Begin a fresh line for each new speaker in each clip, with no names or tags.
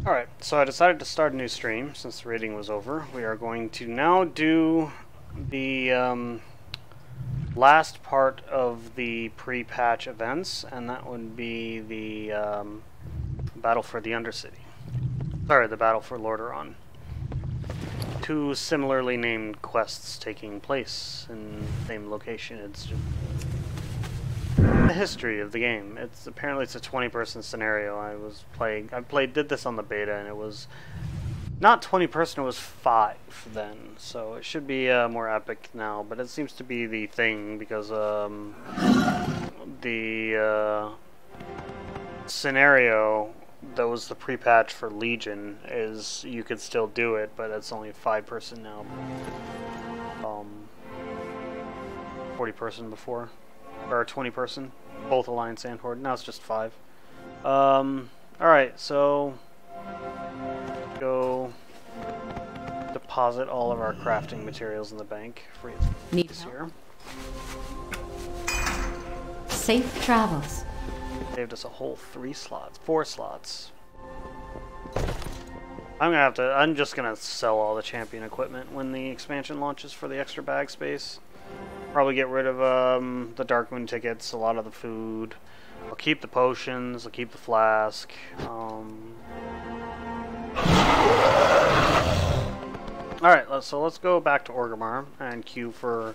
Alright, so I decided to start a new stream since the rating was over. We are going to now do the last part of the pre-patch events, and that would be the battle for the Undercity. Sorry, the battle for Lordaeron. Two similarly named quests taking place in the same location. It's just the history of the game. Apparently it's a 20-person scenario. Did this on the beta, and it was not 20-person, it was 5 then. So it should be more epic now, but it seems to be the thing because the scenario that was the pre-patch for Legion is you could still do it, but it's only 5-person now. 40-person before. Or 20-person, both Alliance and Horde. Now it's just 5. Alright, so go deposit all of our crafting materials in the bank. Free this here.
Safe travels.
Saved us a whole 4 slots. I'm just gonna sell all the champion equipment when the expansion launches for the extra bag space. Probably get rid of the Darkmoon tickets, a lot of the food. I'll keep the potions, I'll keep the flask. Alright, so let's go back to Orgrimmar and queue for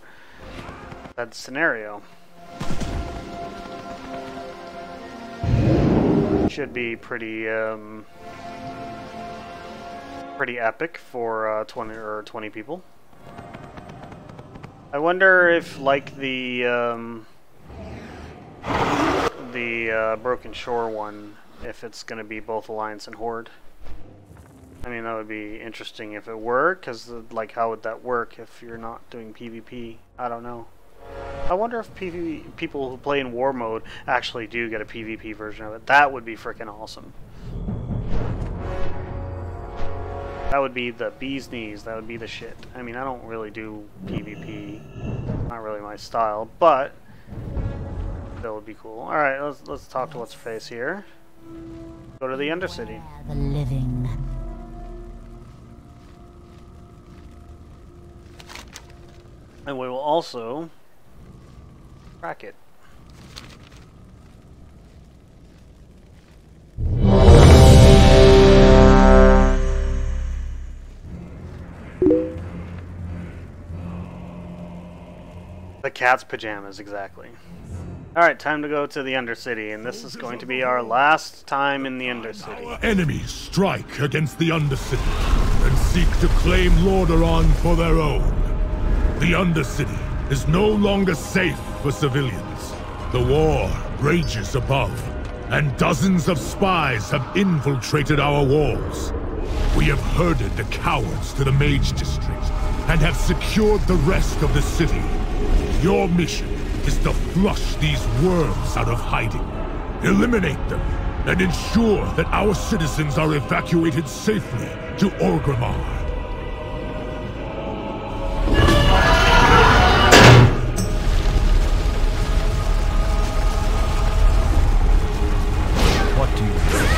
that scenario. Should be pretty epic for 20 people. I wonder if, like the Broken Shore one, if it's going to be both Alliance and Horde. I mean, that would be interesting if it were, because, like, how would that work if you're not doing PvP? I don't know. I wonder if people who play in War mode actually do get a PvP version of it. That would be freaking awesome. That would be the bee's knees. That would be the shit. I mean, I don't really do PvP. Not really my style, but that would be cool. All right, let's talk to what's face here. Go to the Undercity.
The living.
And we will also crack it. The cat's pajamas, exactly. Alright, time to go to the Undercity, and this is going to be our last time in the Undercity.
Our enemies strike against the Undercity and seek to claim Lordaeron for their own. The Undercity is no longer safe for civilians. The war rages above, and dozens of spies have infiltrated our walls. We have herded the cowards to the Mage District and have secured the rest of the city. Your mission is to flush these worms out of hiding, eliminate them, and ensure that our citizens are evacuated safely to Orgrimmar. What do you think?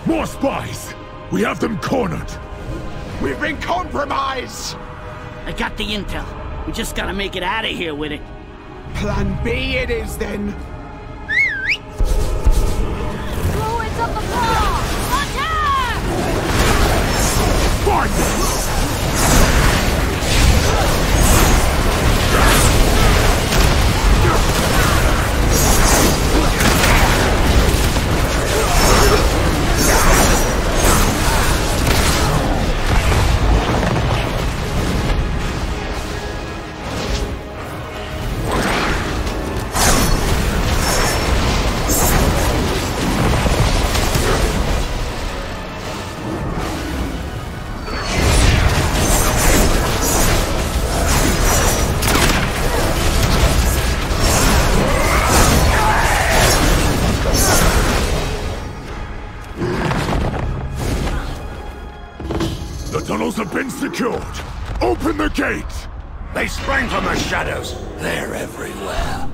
More spies! We have them cornered!
We've been compromised!
I got the intel. We just gotta make it out of here with it.
Plan B it is, then.
Fluids of the wall! Attack!
Fight them! The tunnels have been secured. Open the gate!
They sprang from the shadows. They're everywhere.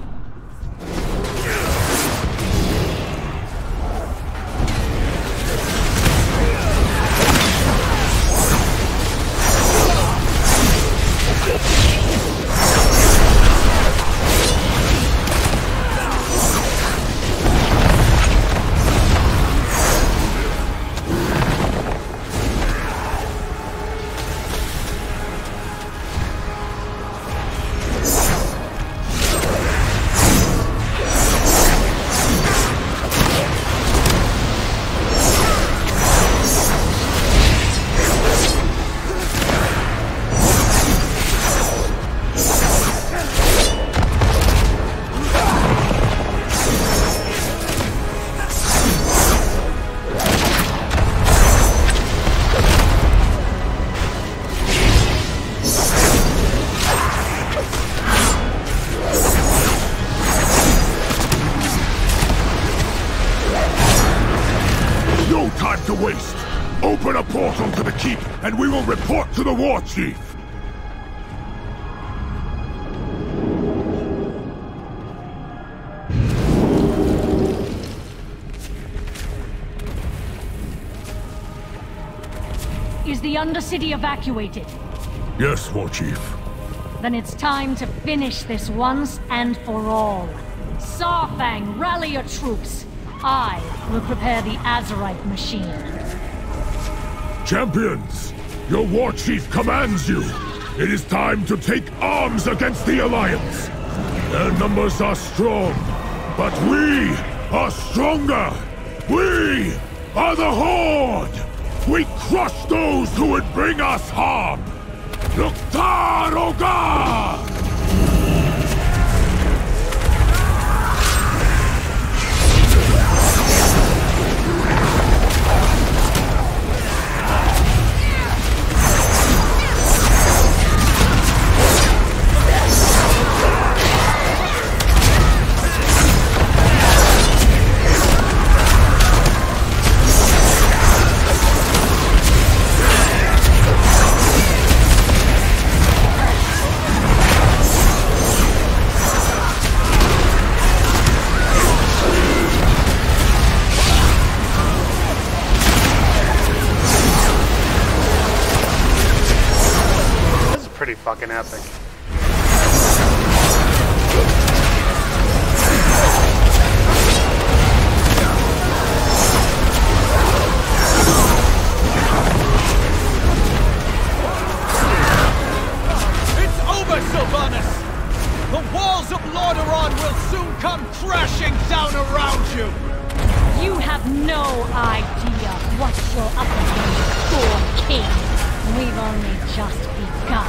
No time to waste! Open a portal to the keep, and we will report to the war chief!
Is the Undercity evacuated?
Yes, war chief.
Then it's time to finish this once and for all. Sawfang, rally your troops. I will prepare the Azerite machine.
Champions, your war chief commands you. It is time to take arms against the Alliance. Their numbers are strong, but we are stronger. We are the Horde. We crush those who would bring us harm. Lordaeron!
Pretty fucking epic.
It's over, Sylvanus! The walls of Lordaeron will soon come crashing down around you!
You have no idea what you're up against, Thor King. We've only just begun.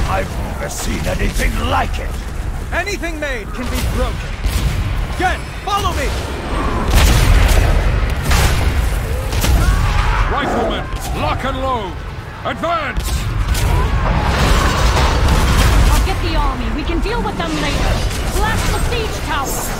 I've never seen anything like it.
Anything made can be broken. Again, follow me!
Riflemen, lock and load! Advance!
I'll get the army. We can deal with them later. Blast the siege tower!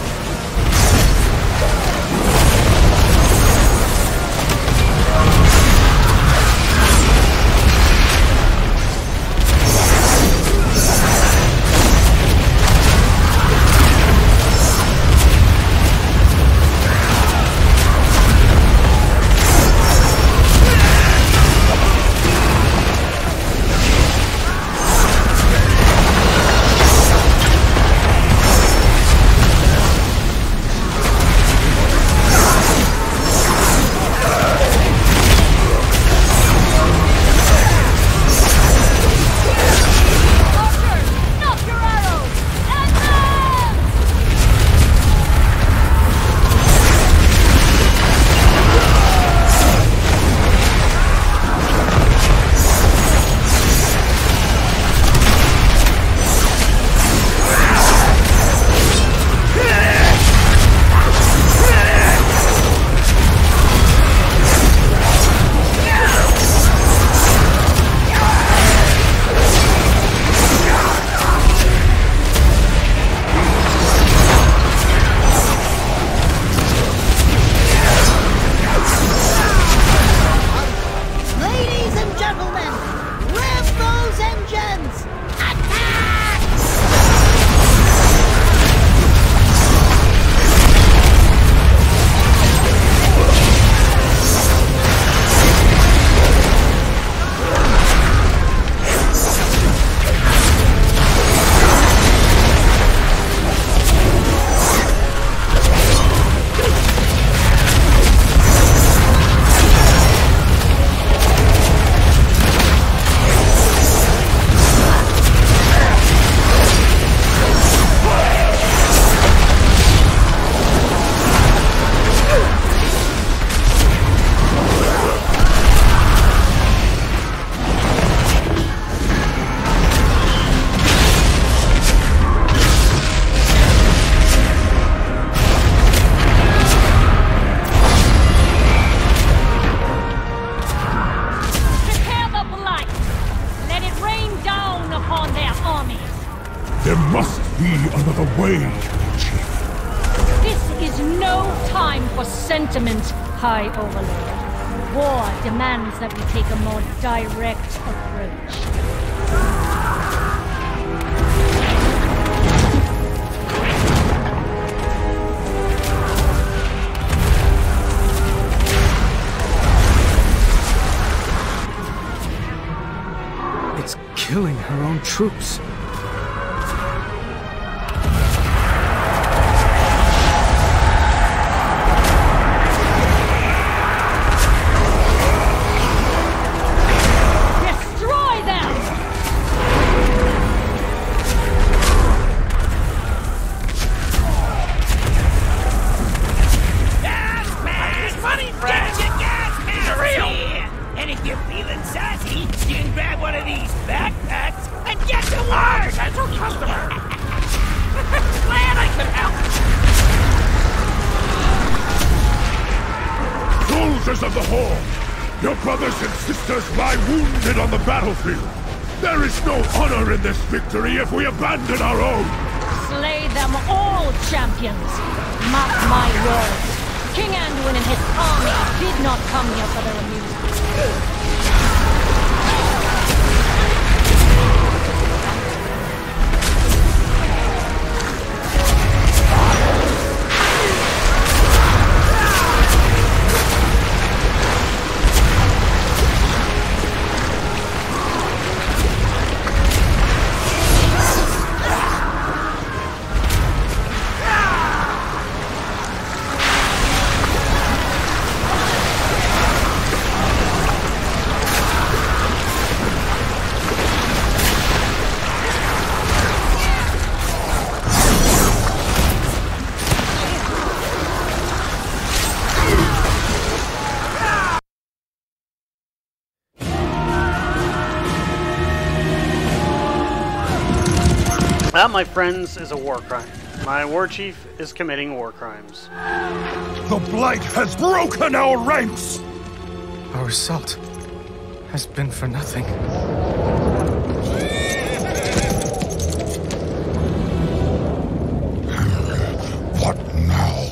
change, Chief.
This is no time for sentiment, High Overlord. War demands that we take a more direct approach.
It's killing her own troops.
Soldiers of the Horde! Your brothers and sisters lie wounded on the battlefield! There is no honor in this victory if we abandon our own!
Slay them all, champions! Mark my words. King Anduin and his army did not come here for their amusement.
That, my friends, is a war crime. My war chief is committing war crimes.
The Blight has broken our ranks!
Our assault has been for nothing.
What now?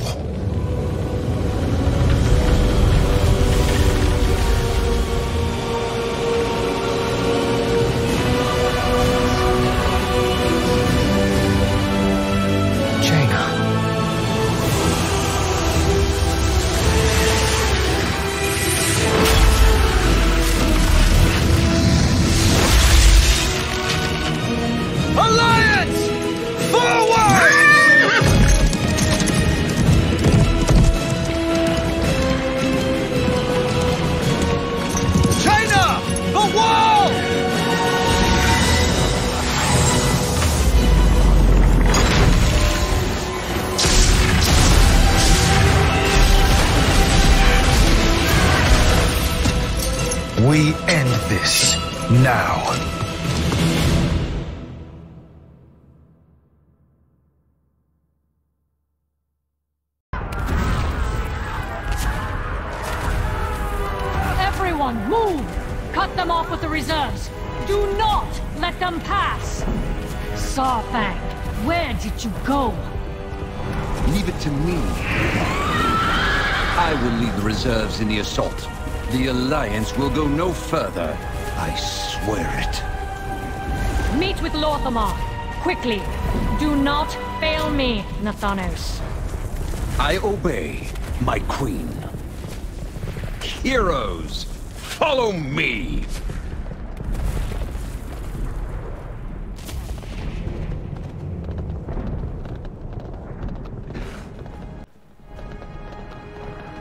We end this now.
Everyone, move! Cut them off with the reserves. Do not let them pass. Sarfang, where did you go?
Leave it to me. I will lead the reserves in the assault. The Alliance will go no further. I swear it.
Meet with Lordaeron, quickly. Do not fail me, Nathanos.
I obey, my queen. Heroes, follow me!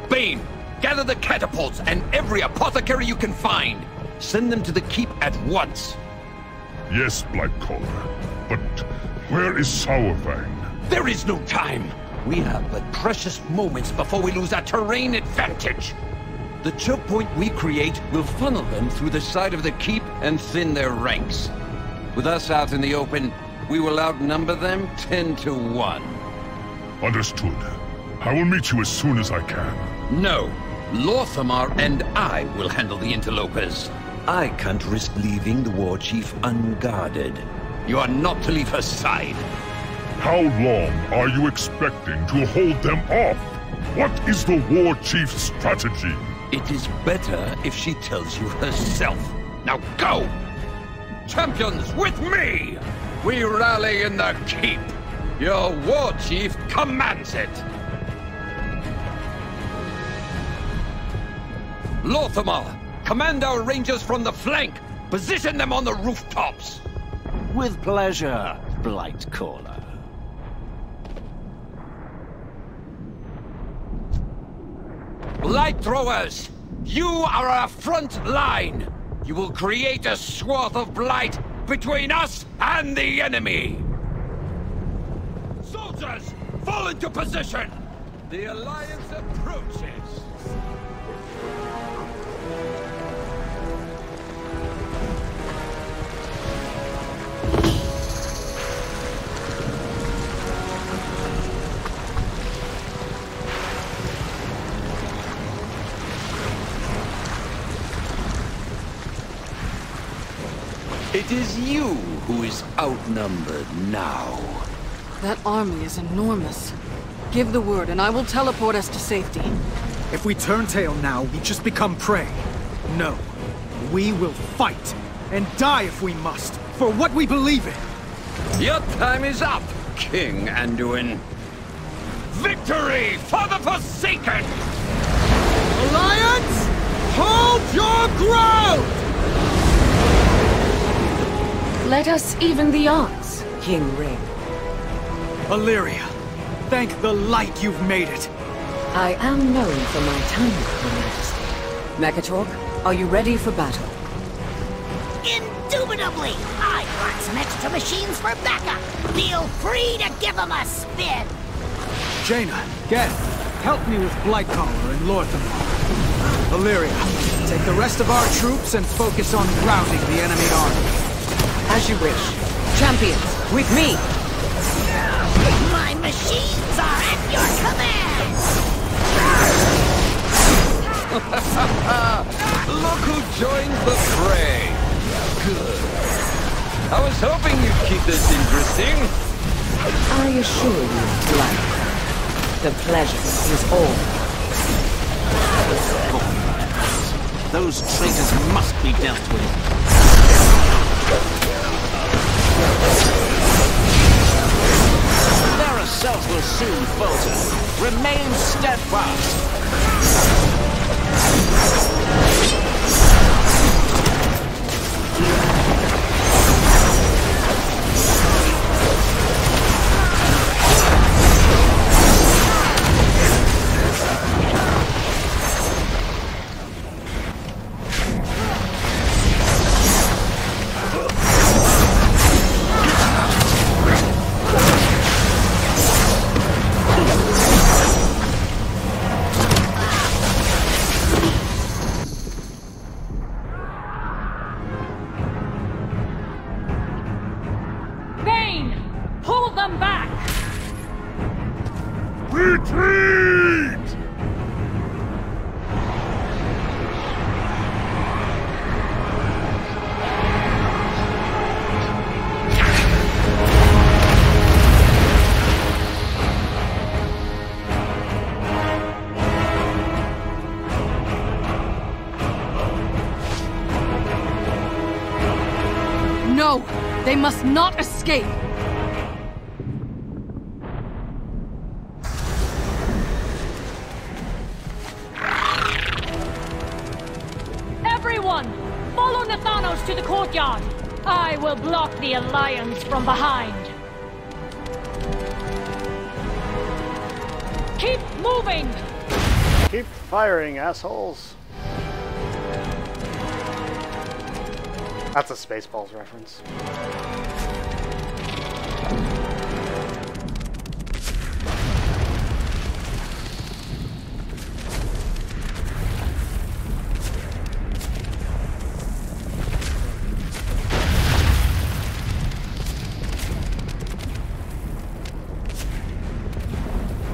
Bane, gather the catapults and every apothecary you can find. Send them to the keep at once.
Yes, Blightcaller. But where is Sourfang?
There is no time. We have but precious moments before we lose our terrain advantage. The choke point we create will funnel them through the side of the keep and thin their ranks. With us out in the open, we will outnumber them 10 to 1.
Understood. I will meet you as soon as I can.
No. Lordaeron and I will handle the interlopers. I can't risk leaving the war chief unguarded. You are not to leave her side.
How long are you expecting to hold them off? What is the war chief's strategy?
It is better if she tells you herself. Now go! Champions, with me! We rally in the keep. Your war chief commands it. Lordaeron, command our rangers from the flank. Position them on the rooftops.
With pleasure, Blightcaller.
Light throwers, you are our front line. You will create a swath of blight between us and the enemy. Soldiers, fall into position. The Alliance approaches. It is you who is outnumbered now.
That army is enormous. Give the word and I will teleport us to safety.
If we turn tail now, we just become prey. No. We will fight. And die if we must. For what we believe in.
Your time is up, King Anduin. Victory for the Forsaken!
Alliance, hold your ground!
Let us even the odds, King Ring.
Illyria, thank the light you've made it.
I am known for my timing, Your Majesty. Mekatork, are you ready for battle?
Indubitably! I brought some extra machines for backup. Feel free to give them a spin.
Jaina, Gen, help me with Blightcaller and Lordaeron. Illyria, take the rest of our troops and focus on routing the enemy army.
As you wish. Champions, with me!
My machines are at your command!
Look who joined the fray! Good. I was hoping you'd keep this interesting.
I assure you, Blight, the pleasure is all.
Those traitors must be dealt with. Their assault will soon falter. Remain steadfast.
No! They must not escape!
Everyone! Follow Nathanos to the courtyard! I will block the Alliance from behind! Keep moving!
Keep firing, assholes! That's a Spaceballs reference.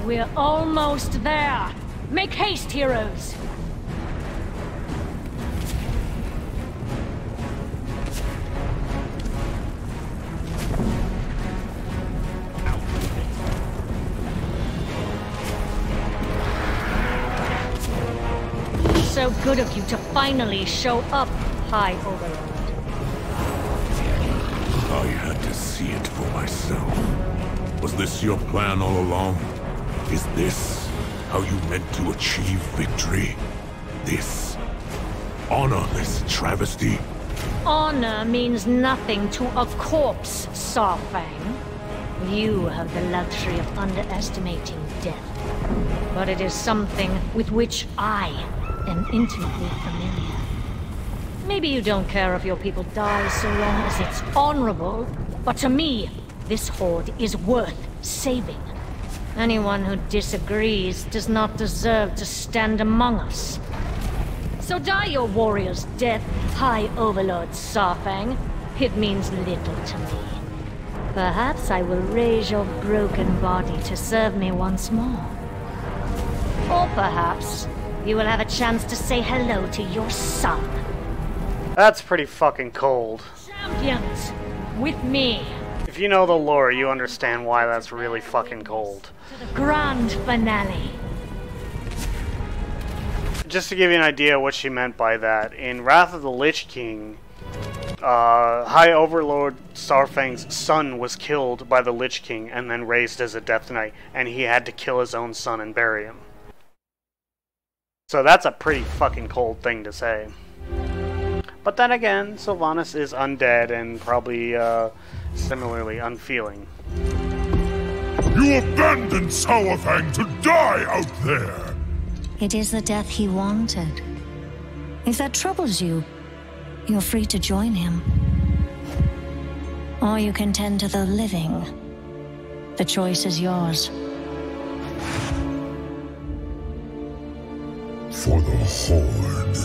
We're almost there! Make haste, heroes! so good of you to finally show up, High Overlord.
I had to see it for myself. Was this your plan all along? Is this how you meant to achieve victory? This honorless travesty?
Honor means nothing to a corpse, Sarfang. You have the luxury of underestimating death. But it is something with which I am intimately familiar. Maybe you don't care if your people die so long as it's honorable, but to me, this horde is worth saving. Anyone who disagrees does not deserve to stand among us. So die your warrior's death, High Overlord Sarfang. It means little to me. Perhaps I will raise your broken body to serve me once more. Or perhaps you will have a chance to say hello to your son.
That's pretty fucking cold.
Champions, with me.
If you know the lore, you understand why that's really fucking cold.
To the grand finale.
Just to give you an idea of what she meant by that, in Wrath of the Lich King, High Overlord Sarfang's son was killed by the Lich King and then raised as a Death Knight, and he had to kill his own son and bury him. So that's a pretty fucking cold thing to say. But then again, Sylvanas is undead and probably similarly unfeeling.
You abandoned Sauerfang to die out there!
It is the death he wanted. If that troubles you, you're free to join him. Or you can tend to the living. The choice is yours.
For the Horde.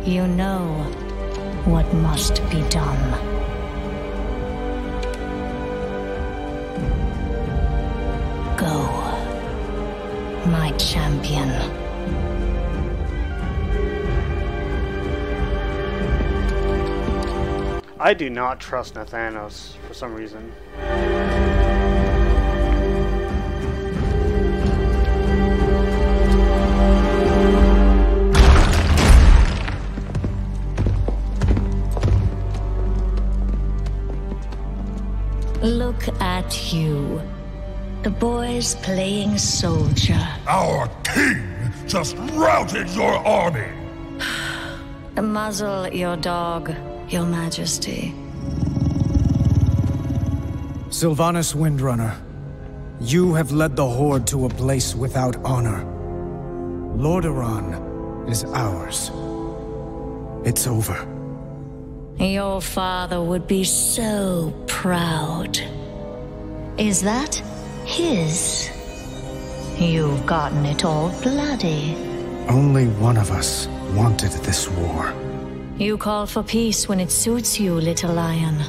You know what must be done. Go, my champion.
I do not trust Nathanos for some reason.
Look at you. The boy's playing soldier.
Our king just routed your army!
Muzzle your dog, your majesty.
Sylvanas Windrunner, you have led the Horde to a place without honor. Lordaeron is ours. It's over.
Your father would be so proud. Is that his? You've gotten it all bloody.
Only one of us wanted this war.
You call for peace when it suits you, little lion.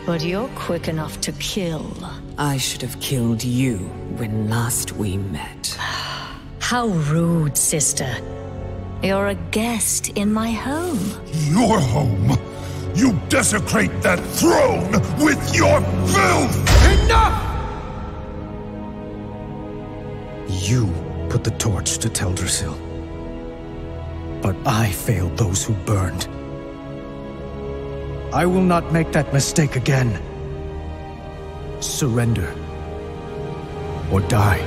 But you're quick enough to kill.
I should have killed you when last we met.
How rude, sister. You're a guest in my home.
Your home? You desecrate that throne with your filth!
Enough! You put the torch to Teldrassil. But I failed those who burned. I will not make that mistake again. Surrender. Or die.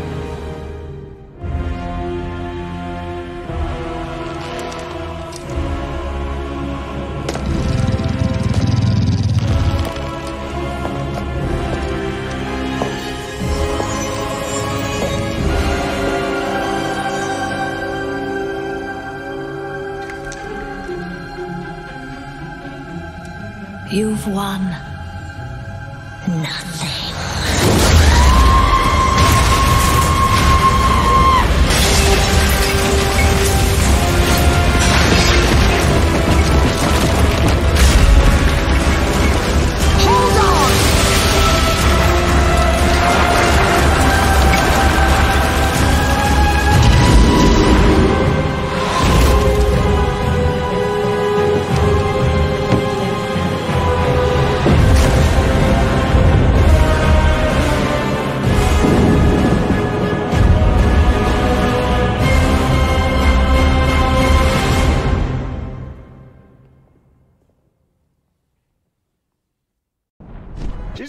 You've won nothing.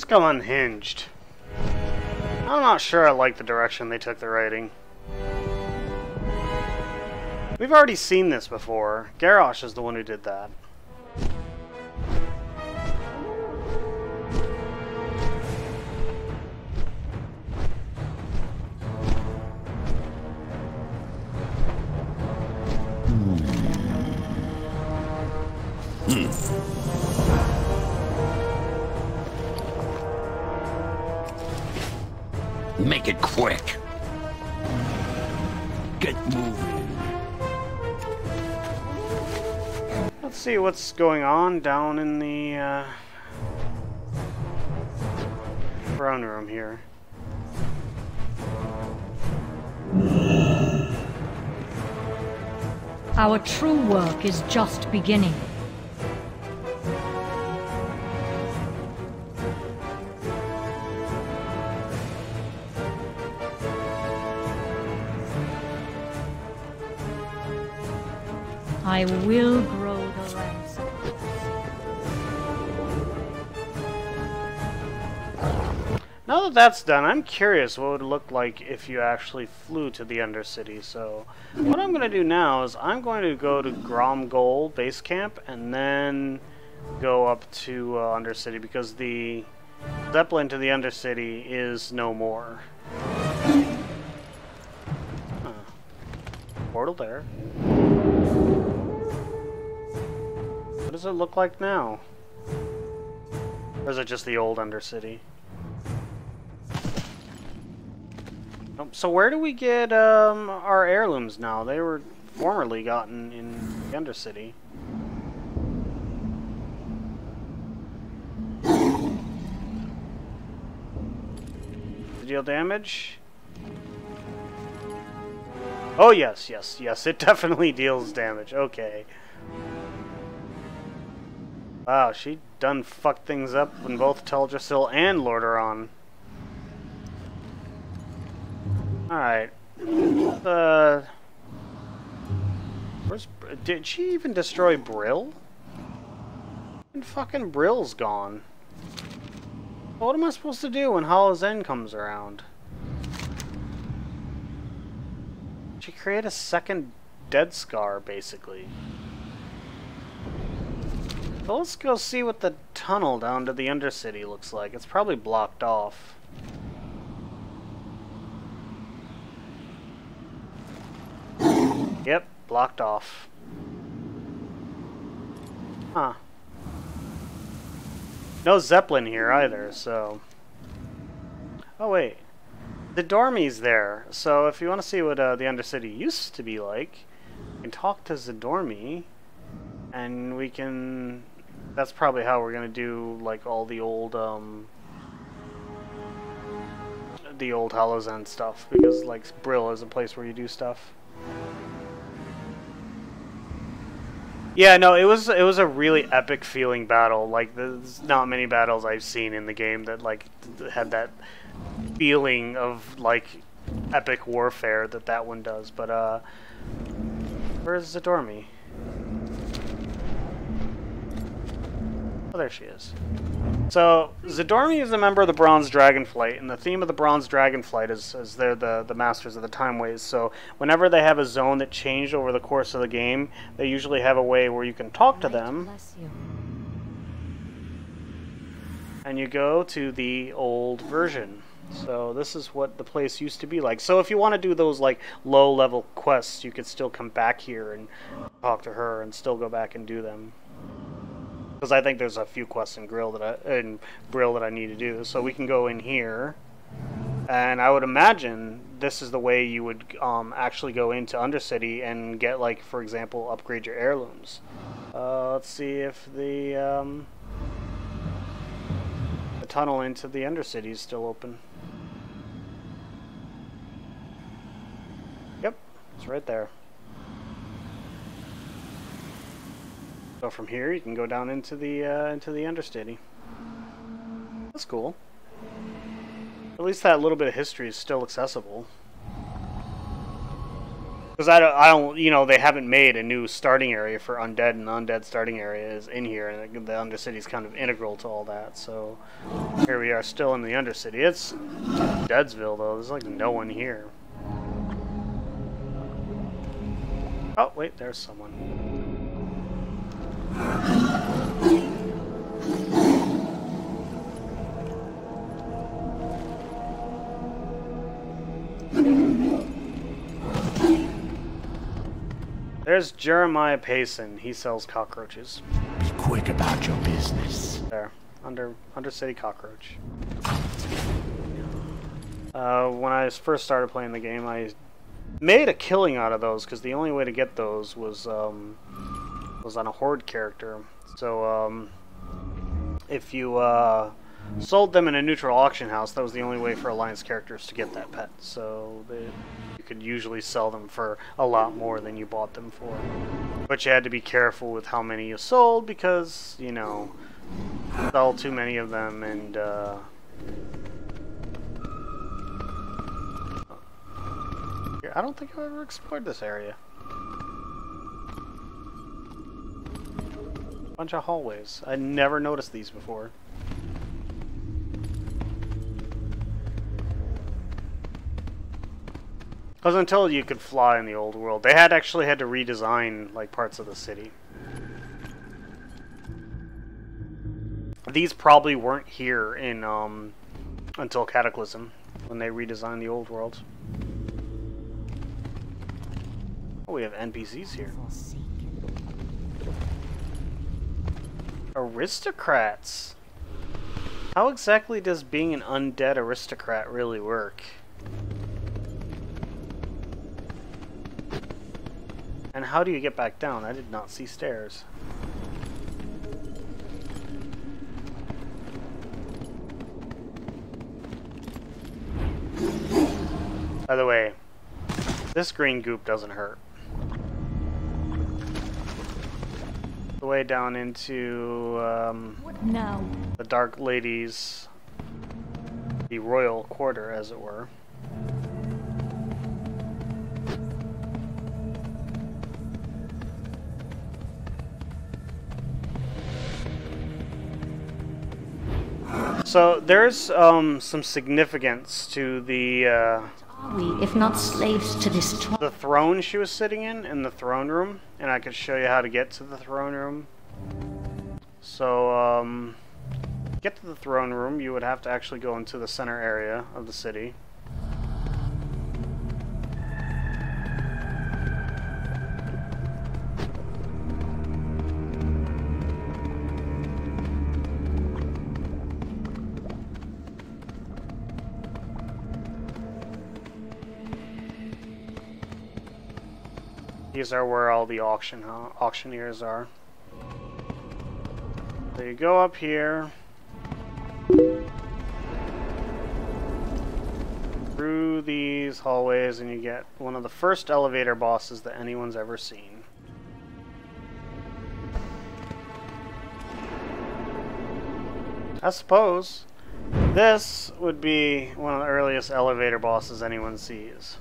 just come unhinged. I'm not sure I like the direction they took the writing. We've already seen this before. Garrosh is the one who did that.
Make it quick. Get moving.
Let's see what's going on down in the throne room here.
Our true work is just beginning. I will grow the ranks.
Now that that's done, I'm curious what it would look like if you actually flew to the Undercity. So what I'm going to do now is I'm going to go to Gromgol base camp and then go up to Undercity, because the Zeppelin to the Undercity is no more. Portal there. What does it look like now? Or is it just the old Undercity? Oh, so where do we get our heirlooms now? They were formerly gotten in the Undercity. To deal damage? Oh yes, yes, yes, it definitely deals damage. Okay. Wow, she done fucked things up in both Teldrassil and Lordaeron. Alright. Did she even destroy Brill? And fucking Brill's gone. What am I supposed to do when Hollow's End comes around? She create a second Dead Scar, basically. So let's go see what the tunnel down to the Undercity looks like. It's probably blocked off. Yep, blocked off. Huh. No Zeppelin here either, so... Oh wait. The Dormie's there, so if you want to see what the Undercity used to be like, you can talk to Zadormi, and we can... That's probably how we're gonna do like all the old Hollow's End stuff, because like Brill is a place where you do stuff. Yeah, no, it was a really epic feeling battle. Like there's not many battles I've seen in the game that like had that feeling of like epic warfare that one does. But where's Zadormi? Oh, there she is. So, Zadormi is a member of the Bronze Dragonflight, and the theme of the Bronze Dragonflight is they're the masters of the Time Ways. So, whenever they have a zone that changed over the course of the game, they usually have a way where you can talk to them. And you go to the old version. So, this is what the place used to be like. So, if you want to do those, like, low-level quests, you could still come back here and talk to her and still go back and do them. Because I think there's a few quests in Brill that I need to do. So we can go in here, and I would imagine this is the way you would actually go into Undercity and get, like, for example, upgrade your heirlooms. Let's see if the tunnel into the Undercity is still open. Yep, it's right there. So from here, you can go down into the Undercity. That's cool. At least that little bit of history is still accessible. Because I don't, you know, they haven't made a new starting area for Undead, and the Undead starting area is in here, and the Undercity is kind of integral to all that. So here we are, still in the Undercity. It's Deadsville, though. There's like no one here. Oh, wait, there's someone. There's Jeremiah Payson. He sells cockroaches.
Be quick about your business.
There. Undercity cockroach. When I first started playing the game, I made a killing out of those because the only way to get those was on a horde character. So if you sold them in a neutral auction house, that was the only way for Alliance characters to get that pet. So you could usually sell them for a lot more than you bought them for. But you had to be careful with how many you sold because, you know, sell too many of them and I don't think I've ever explored this area. Bunch of hallways. I never noticed these before. Because until you could fly in the old world, they actually had to redesign like parts of the city. These probably weren't here in until Cataclysm, when they redesigned the old world. Oh, we have NPCs here. Aristocrats. How exactly does being an undead aristocrat really work? And how do you get back down? I did not see stairs. By the way, this green goop doesn't hurt. The way down into
no.
The Dark Lady's, the royal quarter, as it were. So there's some significance to the
Are we, if not slaves to this
the throne she was sitting in the throne room, and I could show you how to get to the throne room. So get to the throne room, you would have to actually go into the center area of the city. These are where all the auctioneers are. So you go up here, through these hallways, and you get one of the first elevator bosses that anyone's ever seen. I suppose this would be one of the earliest elevator bosses anyone sees.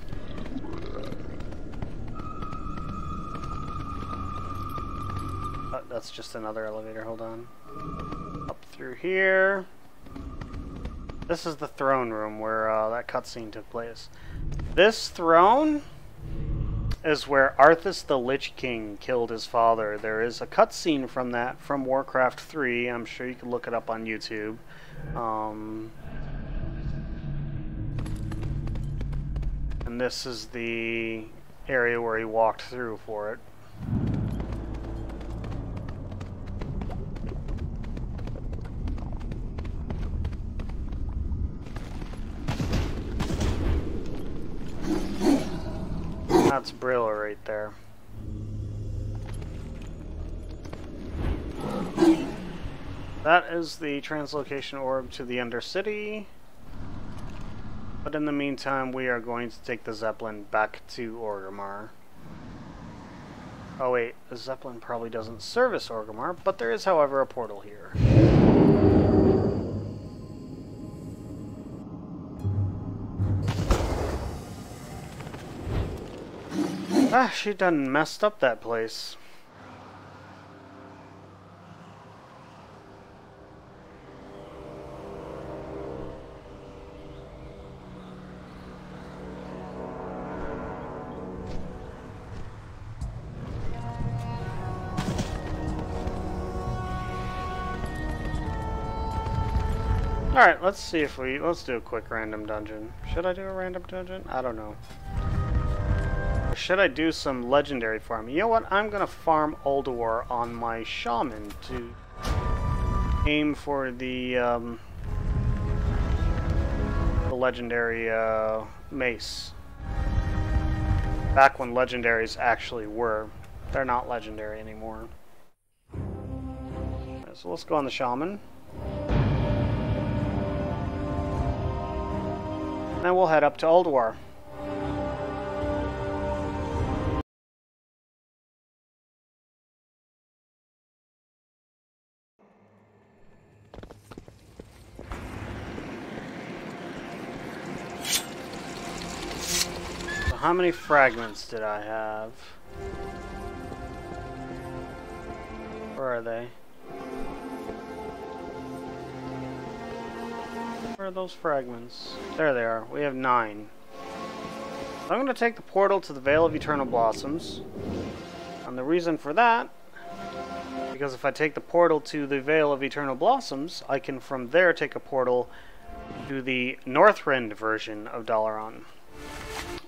That's just another elevator, hold on. Up through here. This is the throne room where that cutscene took place. This throne is where Arthas the Lich King killed his father. There is a cutscene from that from Warcraft 3. I'm sure you can look it up on YouTube. And this is the area where he walked through for it. That's Brilla right there. That is the translocation orb to the Undercity. But in the meantime, we are going to take the Zeppelin back to Orgrimmar. Oh wait, the Zeppelin probably doesn't service Orgrimmar, but there is, however, a portal here. Ah, she done messed up that place. Alright, let's see if let's do a quick random dungeon. Should I do a random dungeon? I don't know. Or should I do some legendary farming? You know what? I'm gonna farm Ulduar on my shaman to aim for the legendary mace. Back when legendaries actually were. They're not legendary anymore. So let's go on the shaman. And we'll head up to Ulduar. So how many fragments did I have? Where are they? Where are those fragments? There they are. We have 9. I'm going to take the portal to the Vale of Eternal Blossoms. And the reason for that, because if I take the portal to the Vale of Eternal Blossoms, I can from there take a portal to the Northrend version of Lordaeron.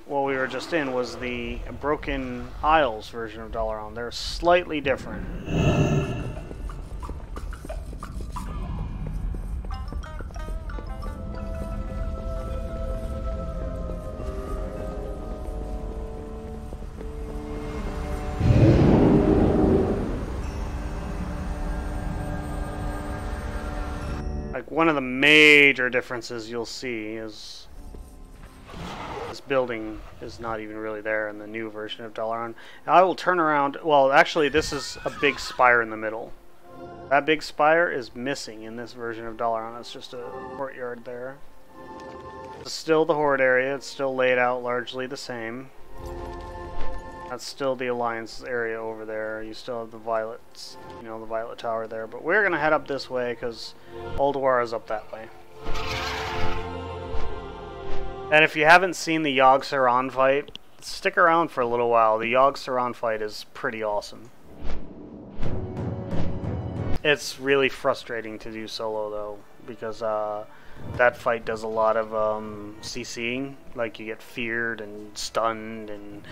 What we were just in was the Broken Isles version of Lordaeron. They're slightly different. One of the major differences you'll see is this building is not even really there in the new version of Lordaeron. Now I will turn around. Well, actually, this is a big spire in the middle. That big spire is missing in this version of Lordaeron. It's just a courtyard there. It's still the Horde area. It's still laid out largely the same. That's still the Alliance area over there. You still have the Violets, you know, the Violet Tower there. But we're gonna head up this way because Ulduar is up that way. And if you haven't seen the Yogg-Saron fight, stick around for a little while. The Yogg-Saron fight is pretty awesome. It's really frustrating to do solo though, because that fight does a lot of CCing, like you get feared and stunned and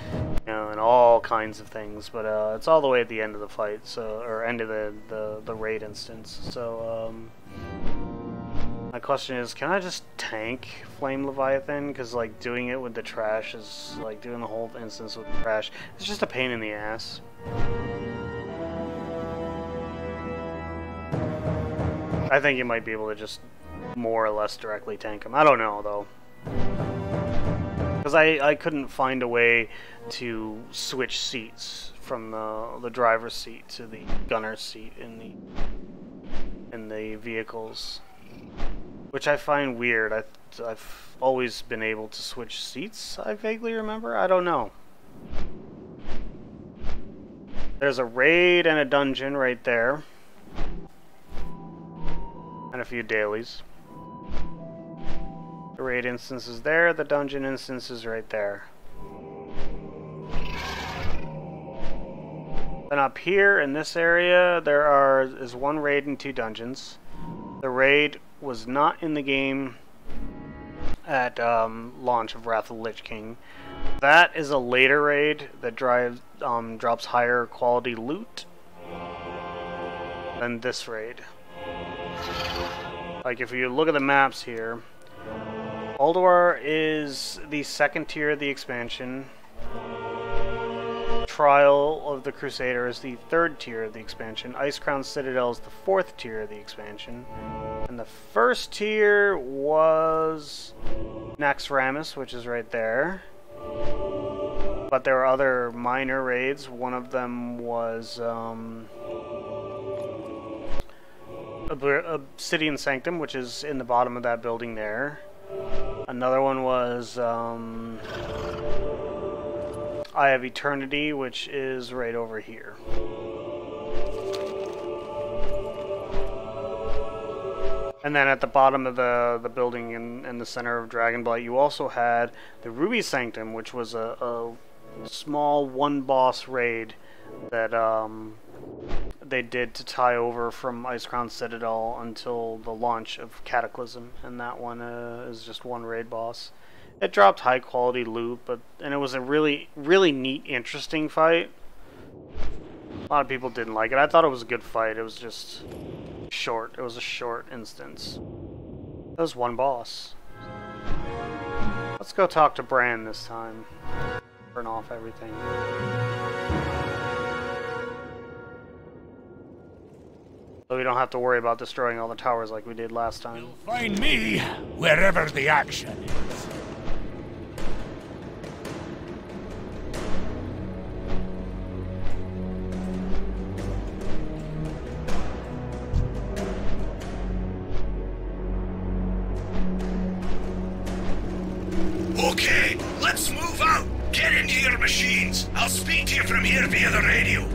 and all kinds of things. But it's all the way at the end of the fight, so or end of the raid instance. So my question is, can I just tank Flame Leviathan? Because like doing it with the trash is like doing the whole instance with the trash. It's just a pain in the ass. I think you might be able to just more or less directly tank him. I don't know though, because I couldn't find a way to switch seats from the driver's seat to the gunner's seat in the vehicles, which I find weird. I've always been able to switch seats, I vaguely remember. I don't know. There's a raid and a dungeon right there, and a few dailies. The raid instance is there, the dungeon instance is right there. Then up here in this area there is 1 raid and 2 dungeons. The raid was not in the game at launch of Wrath of the Lich King. That is a later raid that drops higher quality loot than this raid. Like if you look at the maps here, Ulduar is the 2nd tier of the expansion. Trial of the Crusader is the 3rd tier of the expansion. Icecrown Citadel is the 4th tier of the expansion. And the 1st tier was Naxxramas, which is right there. But there were other minor raids. One of them was Obsidian Sanctum, which is in the bottom of that building there. Another one was Eye of Eternity, which is right over here. And then at the bottom of the building in the center of Dragonblight, you also had the Ruby Sanctum, which was a small one-boss raid that they did to tie over from Icecrown Citadel until the launch of Cataclysm, and that one is just one raid boss. It dropped high-quality loot, and it was a really, really neat, interesting fight. A lot of people didn't like it. I thought it was a good fight. It was just short. It was a short instance. That was one boss. Let's go talk to Bran this time. Burn off everything. So we don't have to worry about destroying all the towers like we did last time.
Find me wherever the action is. Okay, let's move out. Get into your machines. I'll speak to you from here via the radio.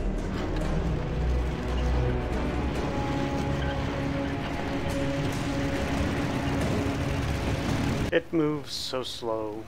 It moves so slow.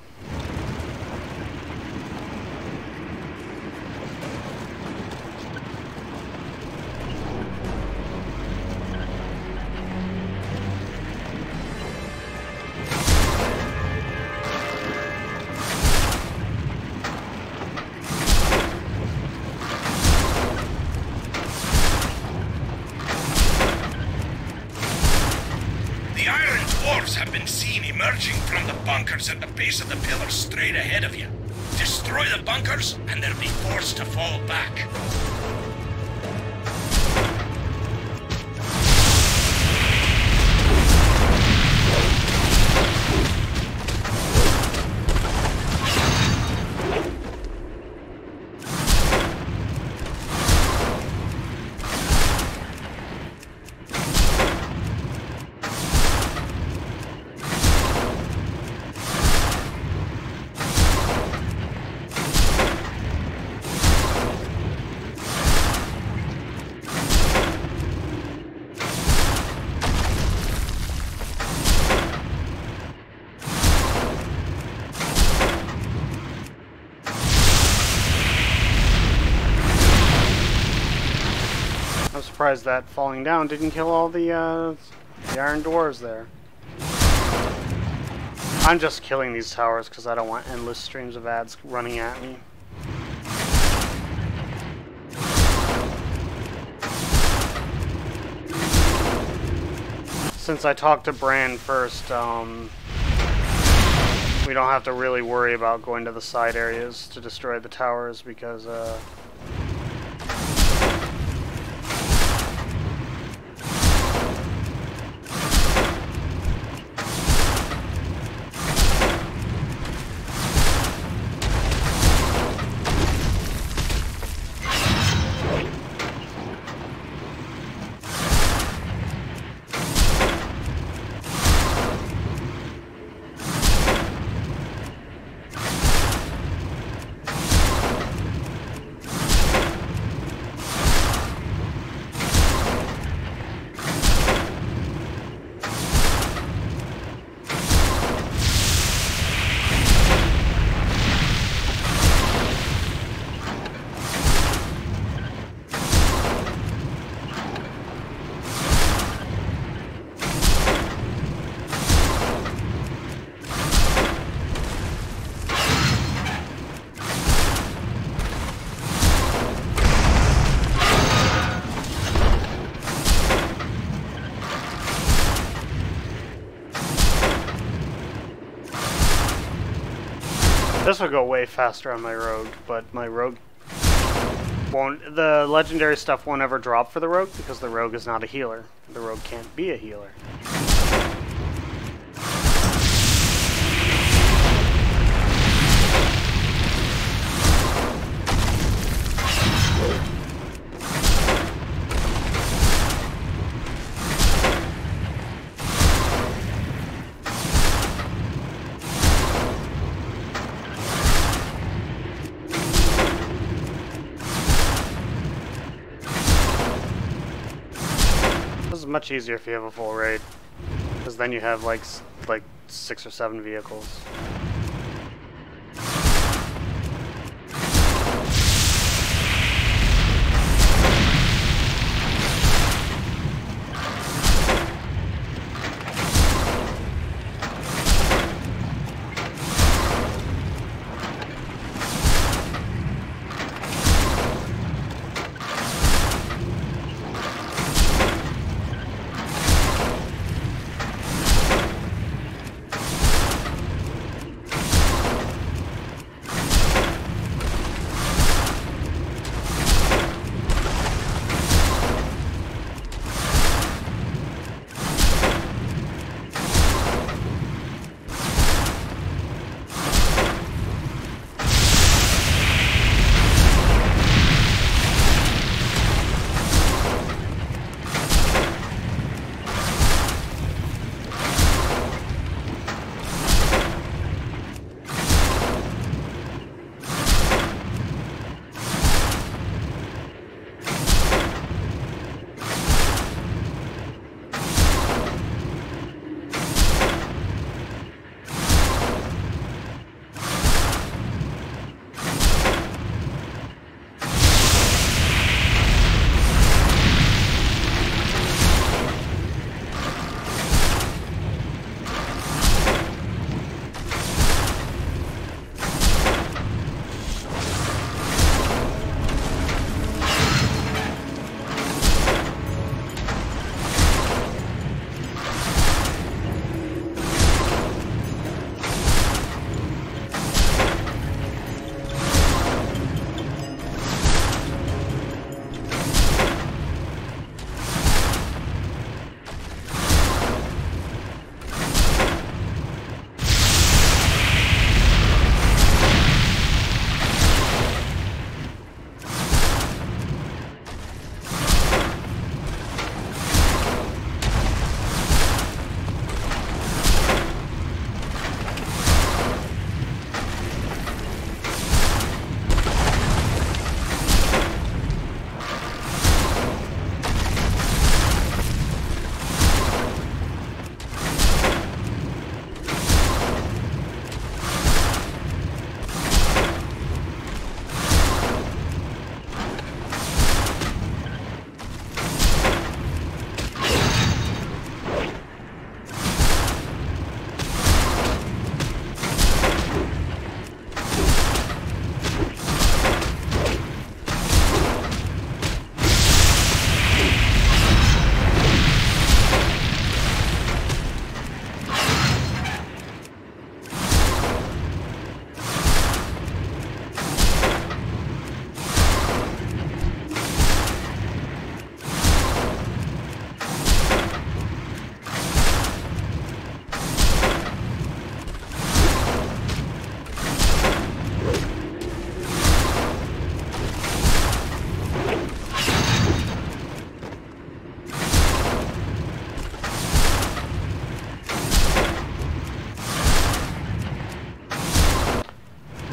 Have been seen emerging from the bunkers at the base of the pillars straight ahead of you. Destroy the bunkers and they'll be forced to fall back.
Surprised that falling down didn't kill all the iron dwarves there. I'm just killing these towers because I don't want endless streams of ads running at me. Since I talked to Bran first, we don't have to really worry about going to the side areas to destroy the towers because this will go way faster on my rogue, but my rogue won't. The legendary stuff won't ever drop for the rogue because the rogue is not a healer. The rogue can't be a healer. much easier if you have a full raid, because then you have like 6 or 7 vehicles.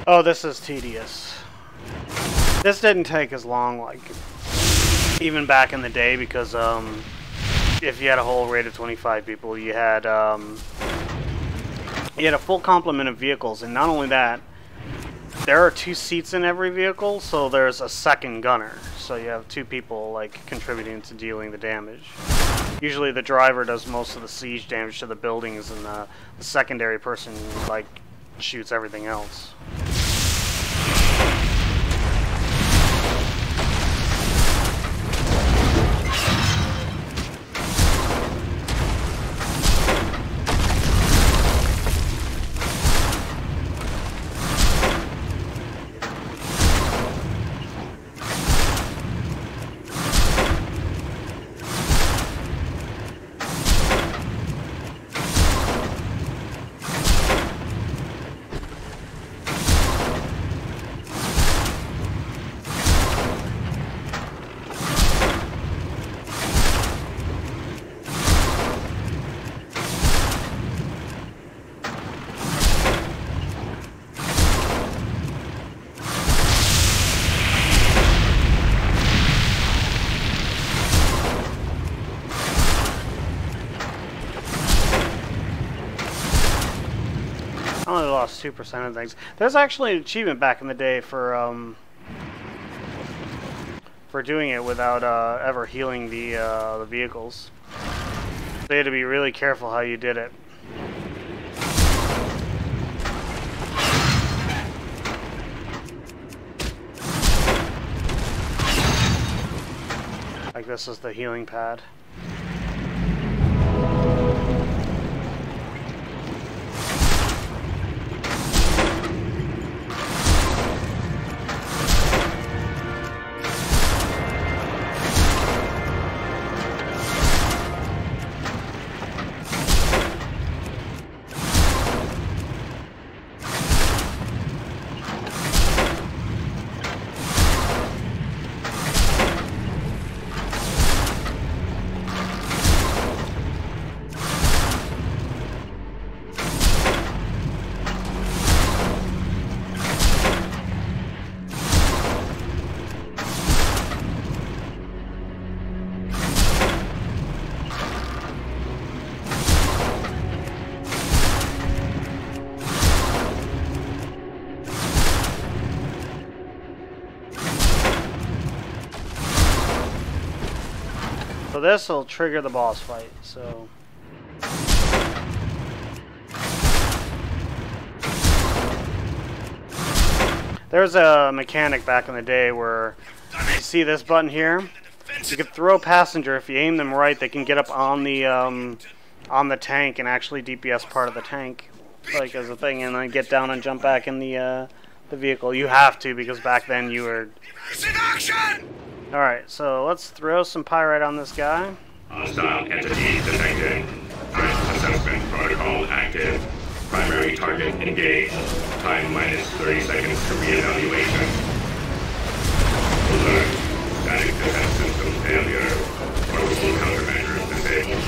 Oh, this is tedious. This didn't take as long, like, even back in the day, because, if you had a whole raid of 25 people, you had a full complement of vehicles, and not only that, there are 2 seats in every vehicle, so there's a second gunner. So you have 2 people, like, contributing to dealing the damage. Usually the driver does most of the siege damage to the buildings, and the secondary person, like, shoots everything else. I only lost 2% of things. There's actually an achievement back in the day for doing it without ever healing the vehicles. So you had to be really careful how you did it. Like this is the healing pad. So this will trigger the boss fight, so... There's a mechanic back in the day where, you see this button here? You could throw a passenger, if you aim them right, they can get up on the tank and actually DPS part of the tank, like as a thing, and then get down and jump back in the vehicle. You have to, because back then you were... Alright, so let's throw some pyrite on this guy.
Hostile entity detected. Threat assessment protocol active. Primary target engaged. Time minus 30 seconds to reevaluation. Alert. Static defense system failure. Orbital countermeasures disabled.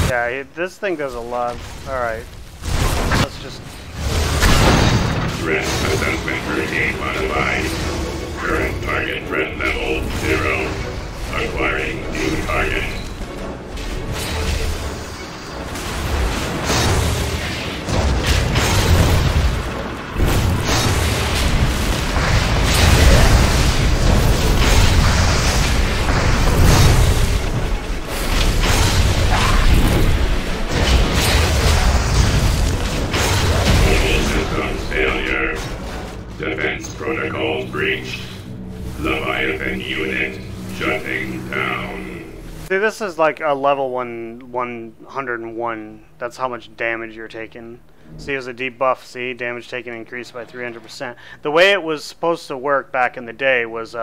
Yeah, this thing does a lot. Alright. Let's just...
Threat assessment routine modified. Current target threat level 0. Acquiring new target. Failure. Defense protocols breached. Leviathan unit shutting down.
See, this is like a level 101. That's how much damage you're taking. See, it was a debuff. See, damage taken increased by 300%. The way it was supposed to work back in the day was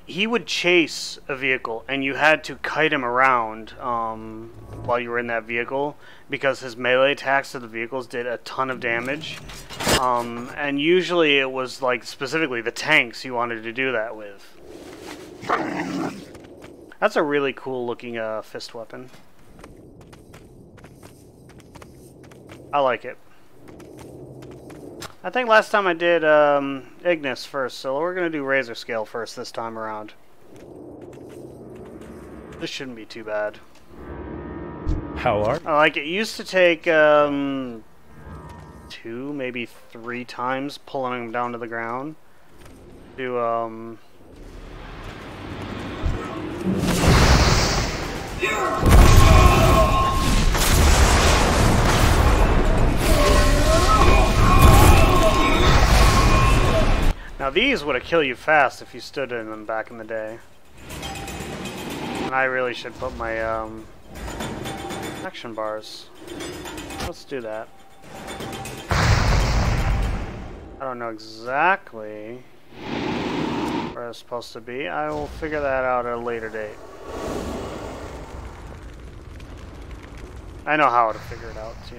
he would chase a vehicle, and you had to kite him around while you were in that vehicle, because his melee attacks to the vehicles did a ton of damage. And usually it was like specifically the tanks you wanted to do that with. That's a really cool looking fist weapon. I like it. I think last time I did Ignis first, so we're going to do Razor Scale first this time around. This shouldn't be too bad.
How are?
Like, it used to take 2, maybe 3 times pulling him down to the ground to Now these would have killed you fast if you stood in them back in the day. And I really should put my action bars. Let's do that. I don't know exactly where it's supposed to be. I will figure that out at a later date. I know how to figure it out too.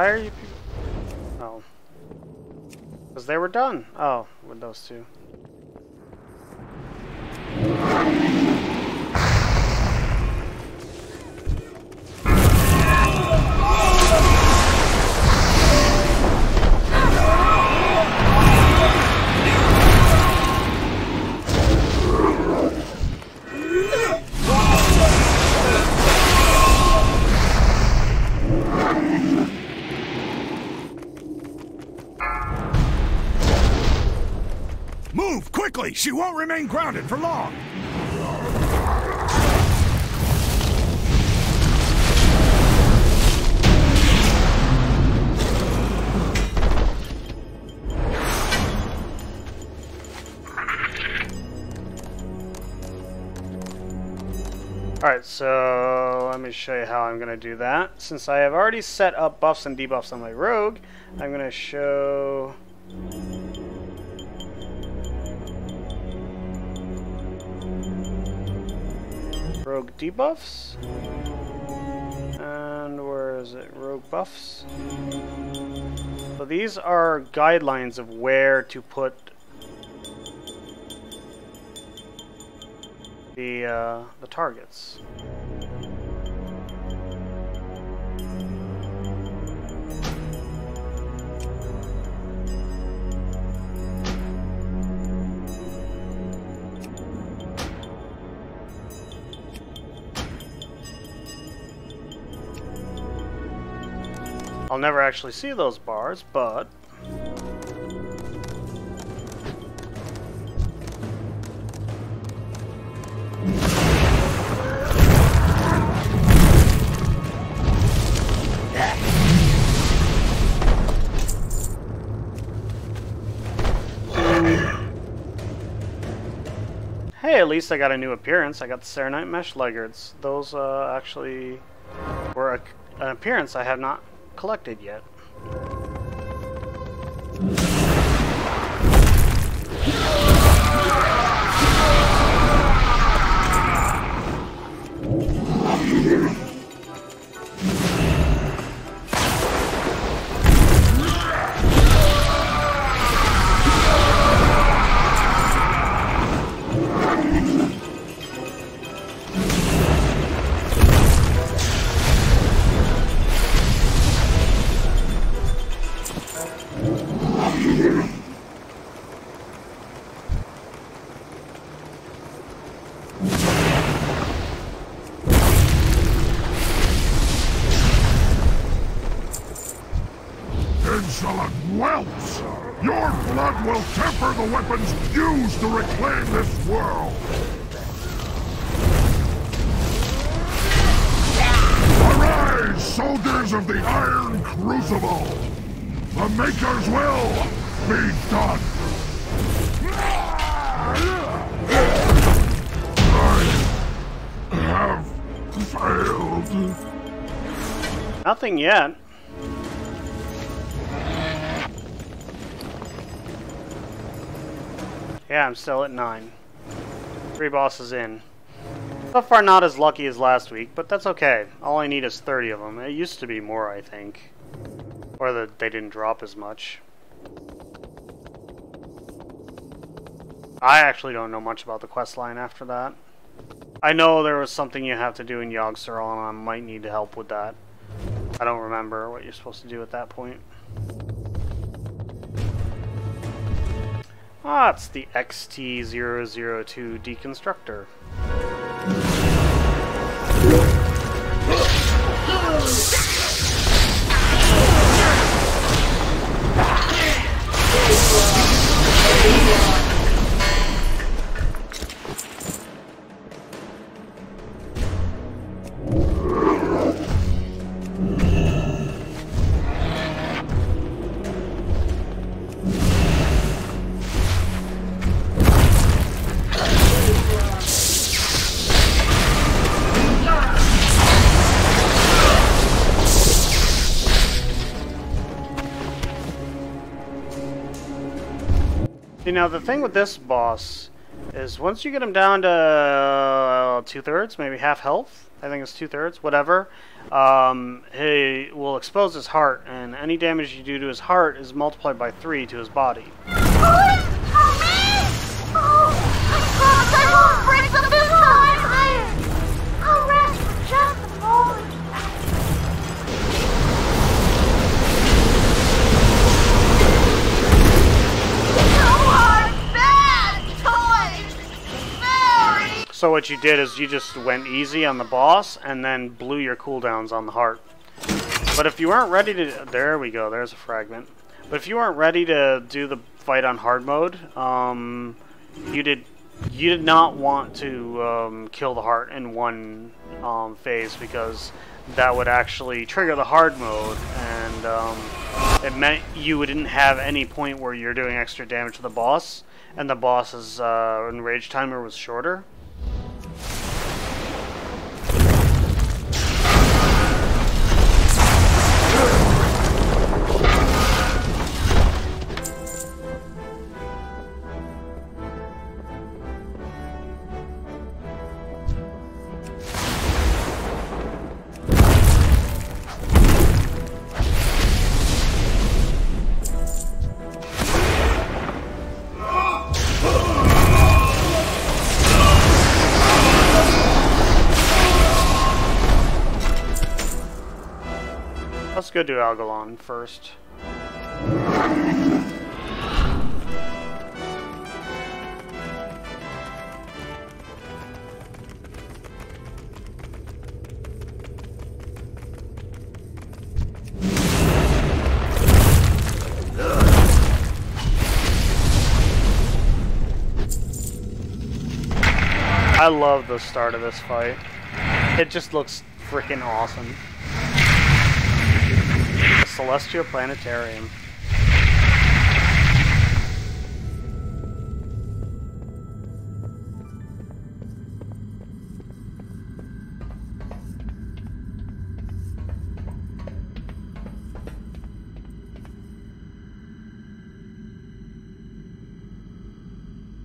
Why are you people... Oh. Because they were done. Oh, with those two.
Move quickly! She won't remain grounded for long!
Alright, so let me show you how I'm going to do that. Since I have already set up buffs and debuffs on my rogue, I'm going to show... rogue debuffs. And where is it? Rogue buffs. So these are guidelines of where to put the targets. I'll never actually see those bars, but hey, at least I got a new appearance. I got the Serenite Mesh Leggards. Those actually were an appearance I have not collected yet.
Insolent whelps! Your blood will temper the weapons used to reclaim this world! Arise, soldiers of the Iron Crucible! The Maker's will be done! I have failed.
Nothing yet. Yeah, I'm still at 9. 3 bosses in. So far not as lucky as last week, but that's okay. All I need is 30 of them. It used to be more, I think. Or that they didn't drop as much. I actually don't know much about the quest line after that. I know there was something you have to do in Yogg-Saron, and I might need help with that. I don't remember what you're supposed to do at that point. Ah, it's the XT002 Deconstructor. See, now the thing with this boss is once you get him down to 2/3, maybe half health, I think it's 2/3, whatever, he will expose his heart, and any damage you do to his heart is multiplied by 3 to his body. So what you did is you just went easy on the boss and then blew your cooldowns on the heart. But if you aren't ready to... There we go, there's a fragment. But if you aren't ready to do the fight on hard mode, you did not want to kill the heart in one phase, because that would actually trigger the hard mode, and it meant you wouldn't have any point where you're doing extra damage to the boss, and the boss's enrage timer was shorter. Let's go do Algalon first. I love the start of this fight. It just looks freaking awesome. Celestial Planetarium.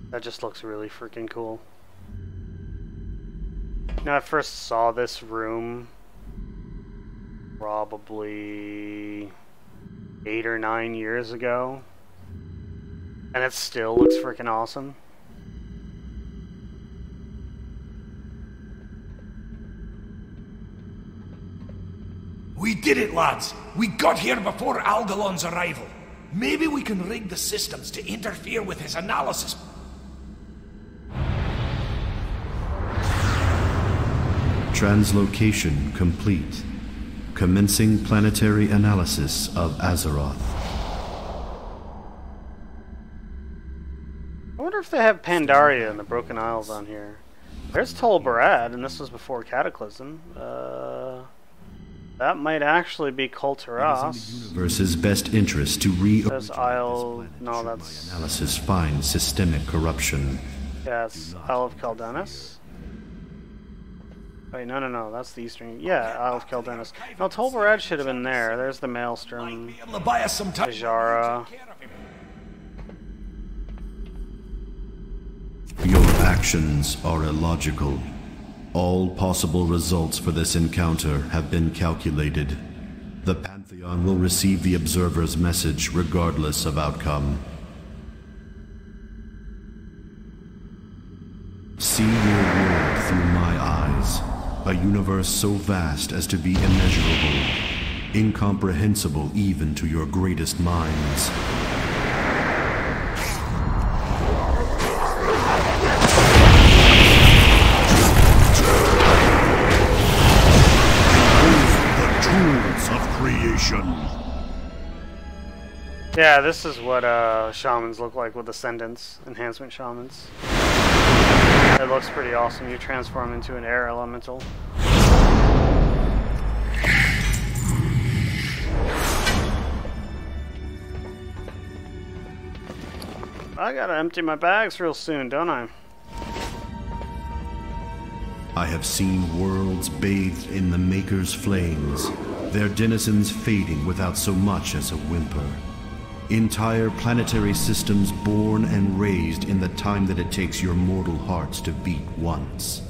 That just looks really freaking cool. Now, I first saw this room probably 8 or 9 years ago, and it still looks freaking awesome.
We did it, lads! We got here before Algalon's arrival. Maybe we can rig the systems to interfere with his analysis.
Translocation complete. Commencing planetary analysis of Azeroth.
I wonder if they have Pandaria and the Broken Isles on here. There's Tol Barad, and this was before Cataclysm. That might actually be Kulturas.
Versus best interest to
There's Isle... No, that's...
analysis finds systemic corruption.
Yeah, it's Isle of Caldenis. Wait, no, that's the eastern... Yeah, Isle of Caldenis. No, Tol Barad should have been there. There's the Maelstrom. Ajara.
Your actions are illogical. All possible results for this encounter have been calculated. The Pantheon will receive the Observer's message regardless of outcome. See your world through my eyes. A universe so vast as to be immeasurable, incomprehensible even to your greatest minds.
The tools of creation.
Yeah, this is what shamans look like with Ascendants, enhancement shamans. It looks pretty awesome. You transform into an air elemental. I gotta empty my bags real soon, don't I?
I have seen worlds bathed in the Maker's flames, their denizens fading without so much as a whimper. Entire planetary systems born and raised in the time that it takes your mortal hearts to beat once.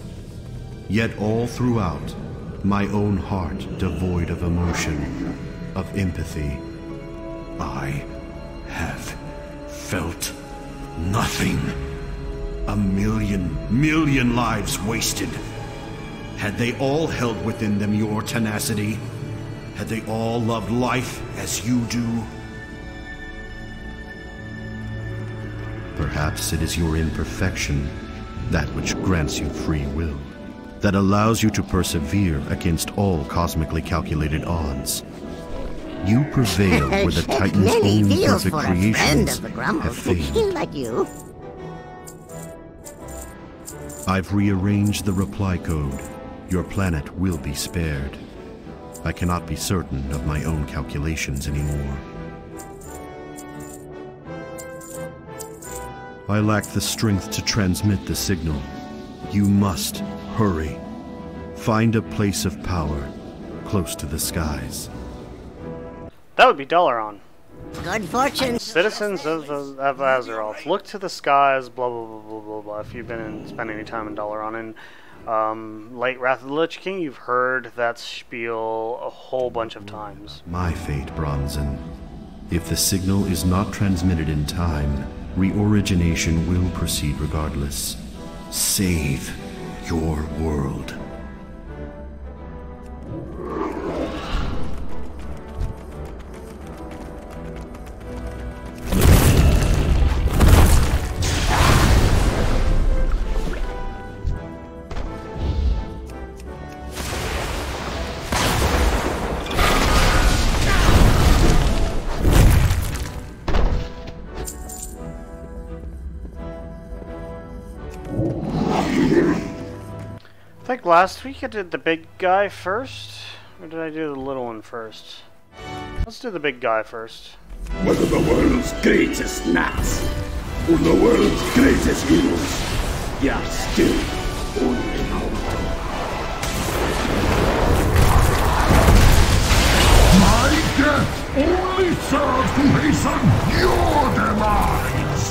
Yet all throughout, my own heart devoid of emotion, of empathy. I have felt nothing. A million lives wasted. Had they all held within them your tenacity? Had they all loved life as you do? Perhaps it is your imperfection, that which grants you free will, that allows you to persevere against all cosmically calculated odds. You prevail where the Titan's own perfect creations have failed.
Like you.
I've rearranged the reply code. Your planet will be spared. I cannot be certain of my own calculations anymore. I lack the strength to transmit the signal. You must hurry. Find a place of power, close to the skies.
That would be Lordaeron.
Good fortune.
Citizens of Azeroth, look to the skies, blah blah blah blah blah blah. If you've spent any time in Lordaeron and late Wrath of the Lich King, you've heard that spiel a whole bunch of times.
My fate, Bronzen. If the signal is not transmitted in time, reorigination will proceed regardless. Save your world.
I think last week I did the big guy first, or did I do the little one first? Let's do the big guy first.
Whether the world's greatest gnats or the world's greatest heroes, you're still only mortal. My death only serves to hasten your demise.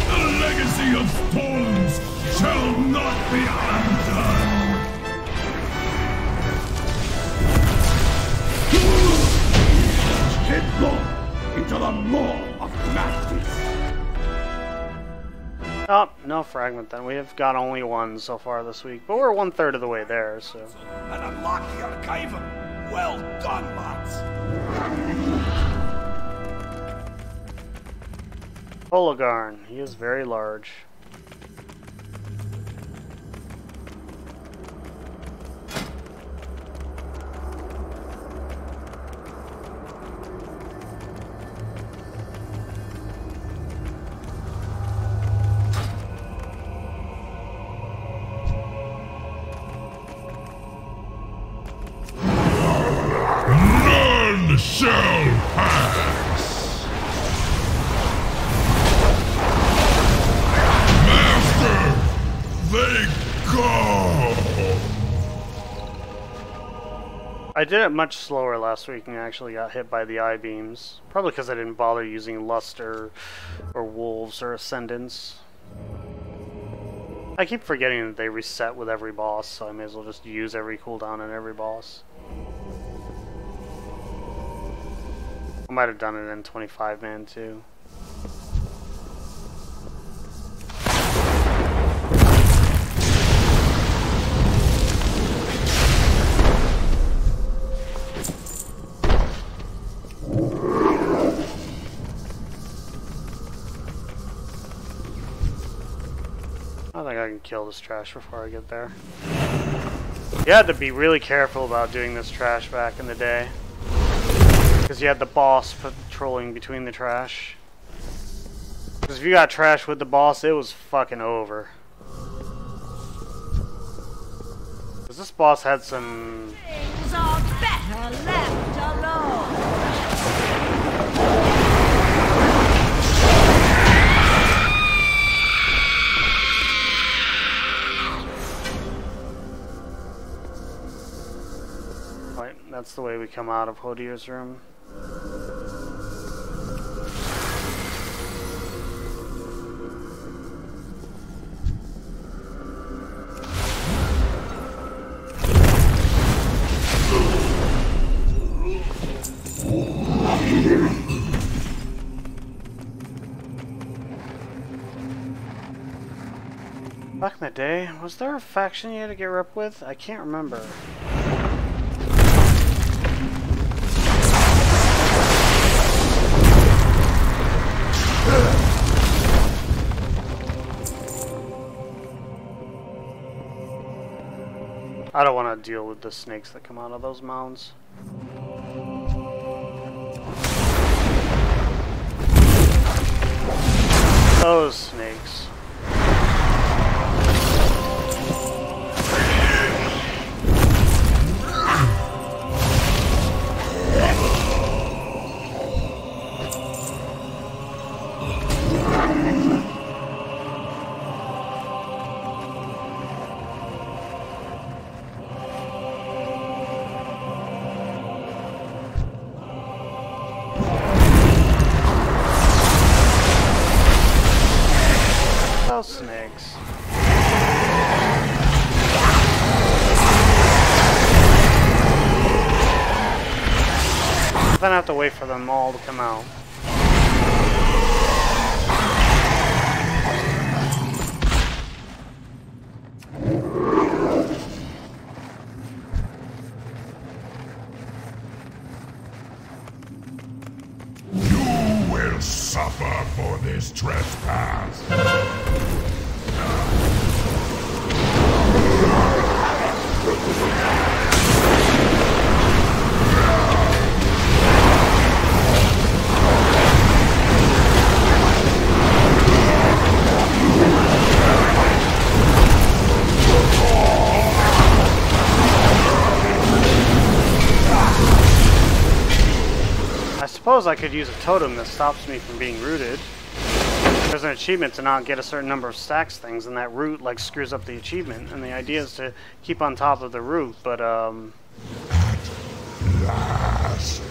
The legacy of storms shall not be undone. Headlong into the maw of madness.
Oh, no fragment then. We have got only one so far this week, but we're 1/3 of the way there, so.
And unlock the archivum. Well done, lads.
Lordaeron. He is very large.
None shall pass. Master, they go.
I did it much slower last week and actually got hit by the I-beams. Probably because I didn't bother using Luster or Wolves or Ascendants. I keep forgetting that they reset with every boss, so I may as well just use every cooldown on every boss. I might have done it in 25-man too. I think I can kill this trash before I get there. You had to be really careful about doing this trash back in the day. Because you had the boss patrolling between the trash. Because if you got trash with the boss, it was fucking over. Because this boss had some...
Things are better left alone.
Right, that's the way we come out of Hodier's room. Back in the day, was there a faction you had to get ripped with? I can't remember. I don't want to deal with the snakes that come out of those mounds. Those snakes. Snakes. Then I have to wait for them all to come out.
You will suffer for this trespass.
I suppose I could use a totem that stops me from being rooted. There's an achievement to not get a certain number of stacks things, and that root like screws up the achievement. And the idea is to keep on top of the root, but
At last.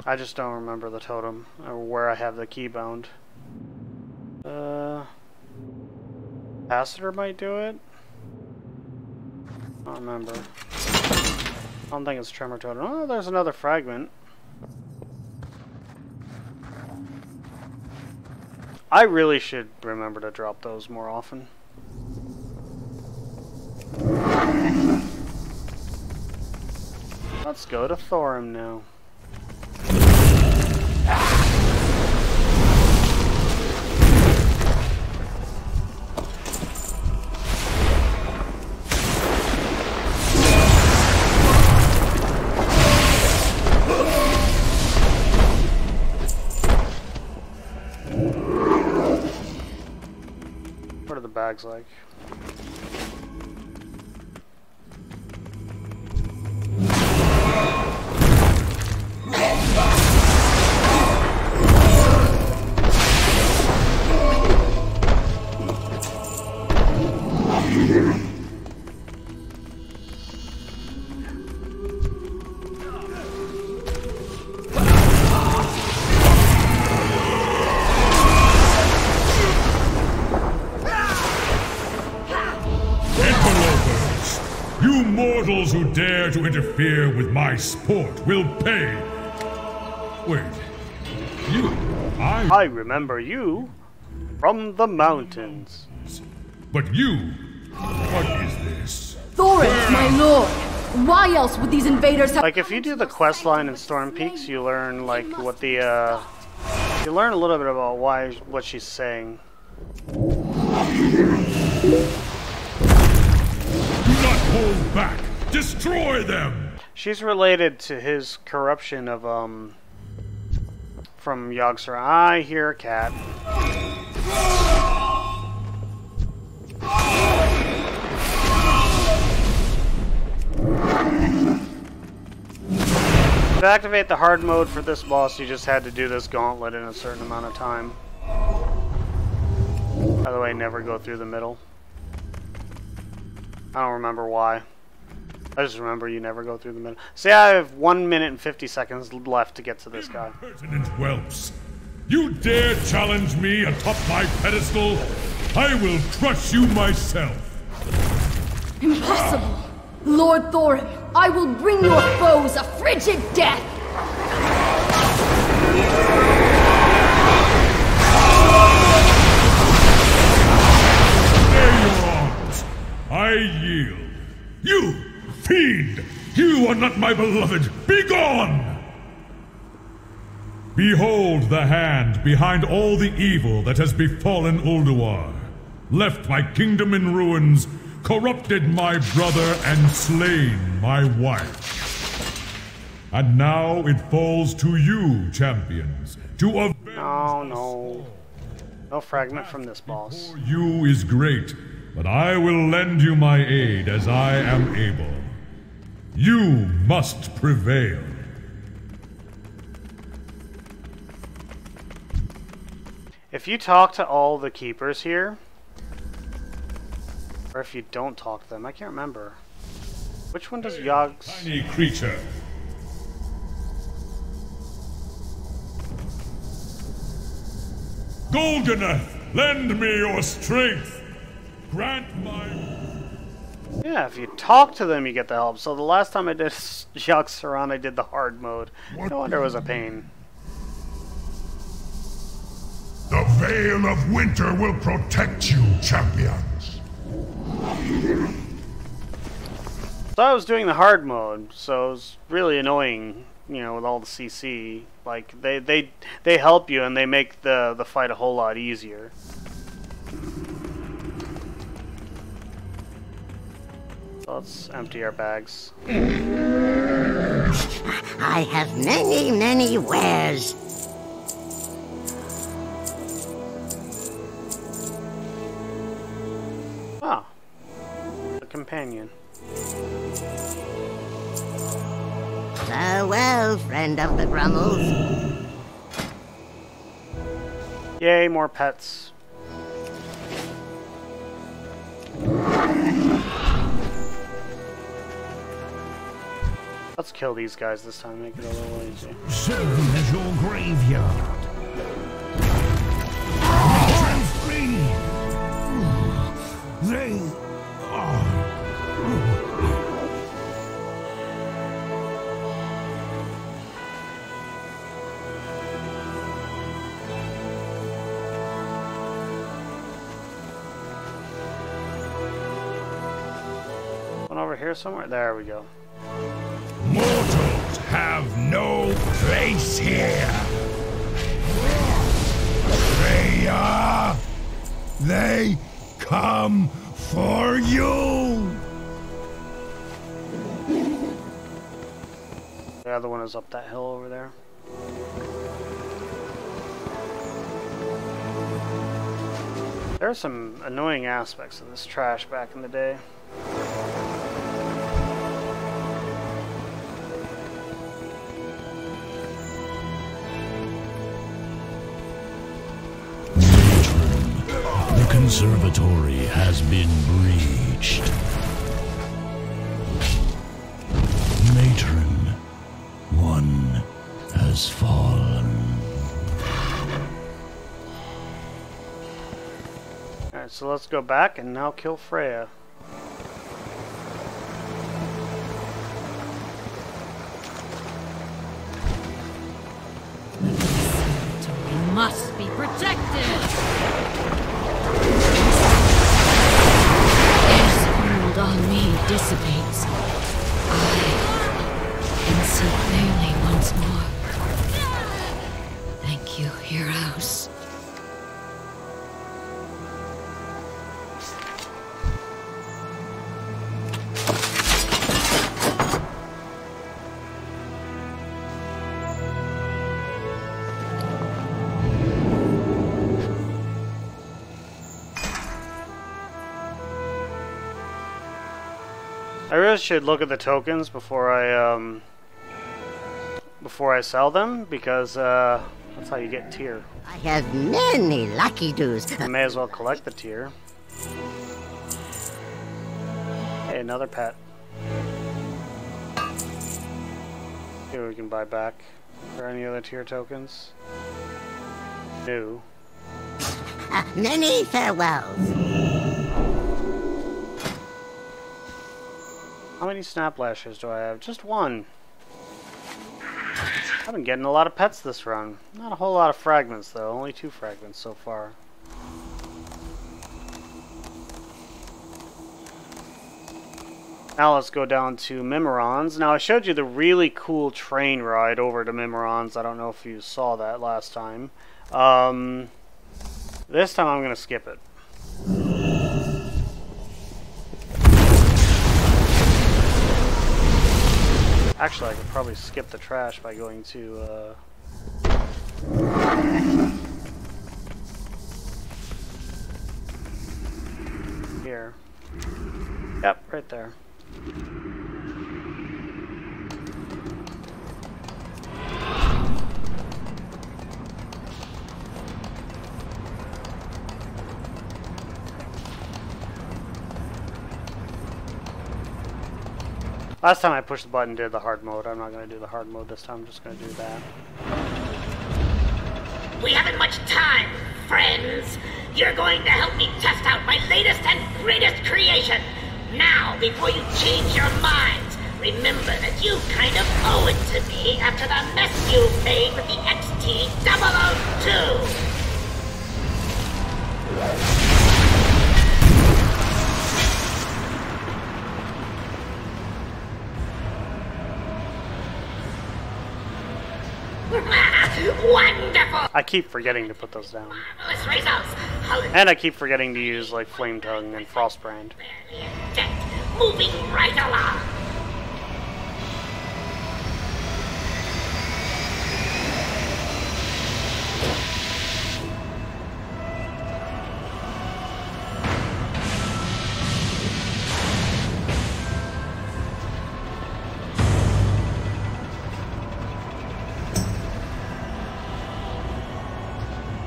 I just don't remember the totem or where I have the key bound. Capacitor might do it? I don't remember. I don't think it's Tremor Totem. Oh, there's another fragment. I really should remember to drop those more often. Let's go to Thorim now. What are the bags like?
Mortals who dare to interfere with my sport will pay. Wait, you?
I remember you from the mountains.
But you? What is this?
Thorin, my lord! Why else would these invaders have—
Like, if you do the quest line in Storm Peaks, you learn, like, what the, you learn a little bit about what she's saying.
Do not hold back! Destroy them!
She's related to his corruption of, from Yogg-Saron. I hear a cat. To activate the hard mode for this boss, you just had to do this gauntlet in a certain amount of time. By the way, never go through the middle. I don't remember why. I just remember you never go through the middle. See, I have 1 minute and 50 seconds left to get to this guy.
Impertinent whelps! You dare challenge me atop my pedestal? I will crush you myself!
Impossible! Lord Thorin, I will bring your foes a frigid death!
Lay your arms. I yield. You, fiend! You are not my beloved! Begone! Behold the hand behind all the evil that has befallen Ulduar. Left my kingdom in ruins, corrupted my brother, and slain my wife. And now it falls to you, champions, to avenge.
No. No fragment from this boss.
You is great, but I will lend you my aid as I am able. You must prevail.
If you talk to all the keepers here, or if you don't talk to them, I can't remember. Which one does Yogg's...
Tiny creature. Goldeneth, lend me your strength. Grant my...
Yeah, if you talk to them, you get the help. So the last time I did Yogg-Saron, I did the hard mode. No wonder it was a pain.
The Veil of Winter will protect you, champions.
So I was doing the hard mode, so it was really annoying, you know, with all the CC. Like, they help you and they make the fight a whole lot easier. So let's empty our bags.
I have many wares.
Ah, a companion.
Farewell, friend of the Grummels.
Yay, more pets. Let's kill these guys this time, make it a little easier.
Serve as your graveyard. Free. They are.
One over here somewhere? There we go.
Mortals have no place here. They come for you.
The other one is up that hill over there. There are some annoying aspects of this trash back in the day.
The conservatory has been breached. Matron, one has fallen.
Alright, so let's go back and now kill Freya.
We must be protected! As hold on me dissipates, I can see clearly once more. Thank you, heroes.
I really should look at the tokens before I sell them, because that's how you get tier.
I have many lucky doos.
I may as well collect the tier. Hey, another pet. Here we can buy back. Are there any other tier tokens? No.
Many farewells.
How many snap lashes do I have? Just one. I've been getting a lot of pets this run. Not a whole lot of fragments though, only 2 fragments so far. Now let's go down to Mimorons. Now I showed you the really cool train ride over to Mimorons. I don't know if you saw that last time. This time I'm going to skip it. Actually, I could probably skip the trash by going to, here. Yep, right there. Last time I pushed the button and did the hard mode. I'm not going to do the hard mode this time. I'm just going to do that.
We haven't much time, friends. You're going to help me test out my latest and greatest creation. Now, before you change your minds, remember that you kind of owe it to me after the mess you made with the XT-002. Wonderful!
I keep forgetting to put those down.
Marvelous results.
And I keep forgetting to use like Flame Tongue and Frostbrand.
Moving right along.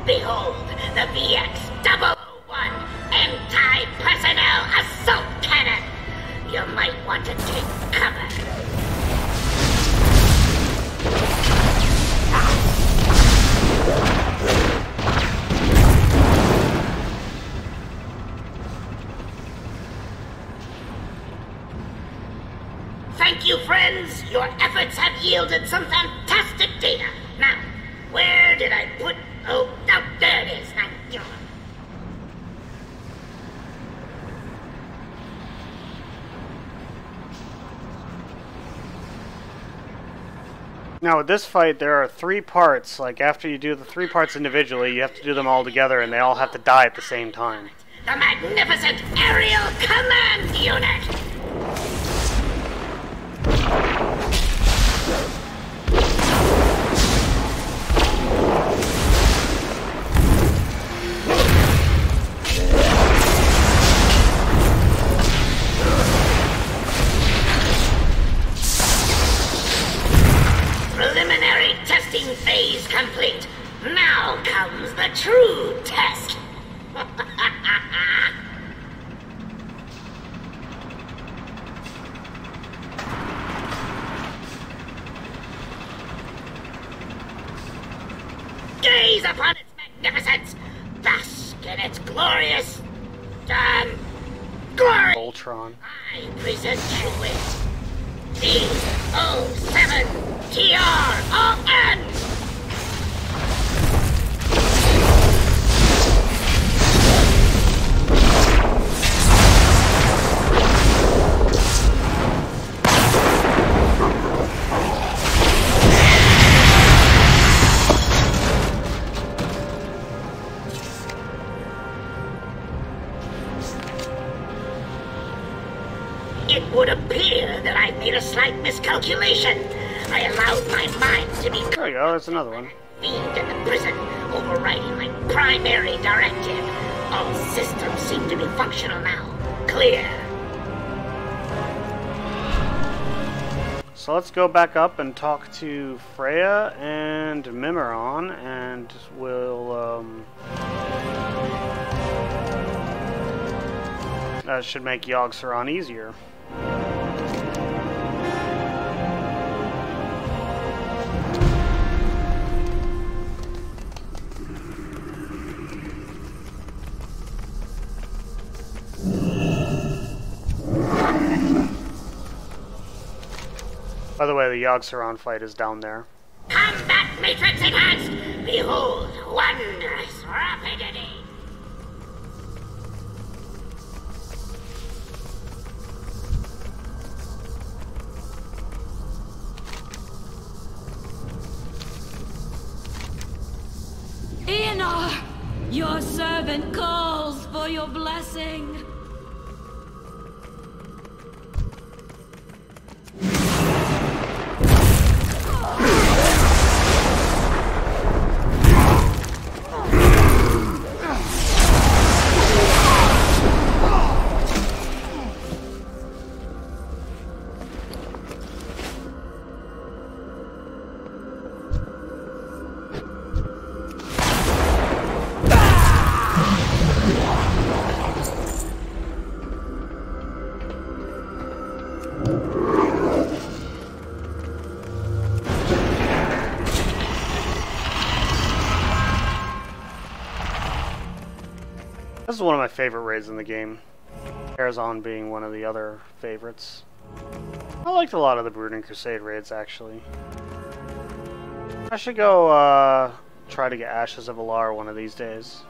Behold, the VX-001 Anti-Personnel Assault Cannon! You might want to take cover. Thank you, friends! Your efforts have yielded some fantastic data. Now, where did I put... Oh, there it is.
Now with this fight, there are 3 parts. Like after you do the 3 parts individually, you have to do them all together, and they all have to die at the same time.
The magnificent aerial command unit! Preliminary testing phase complete. Now comes the true test. Gaze upon its magnificence. Bask in its glorious... glory.
Voltron.
I present you with... D07TRON! It would appear that I made a slight miscalculation. I allowed my mind to be...
There we go, that's another one.
...fiend in the prison, overriding my primary directive. All systems seem to be functional now. Clear.
So let's go back up and talk to Freya and Mimiron, and we'll, that should make Yogg-Saron easier. By the way, the Yogg-Saron fight is down there.
Combat matrix enhanced! Behold, wondrous rapidity!
Eonar! Your servant calls for your blessing.
This is one of my favorite raids in the game. Karazhan being one of the other favorites. I liked a lot of the Brooding Crusade raids, actually. I should go try to get Ashes of Alar one of these days.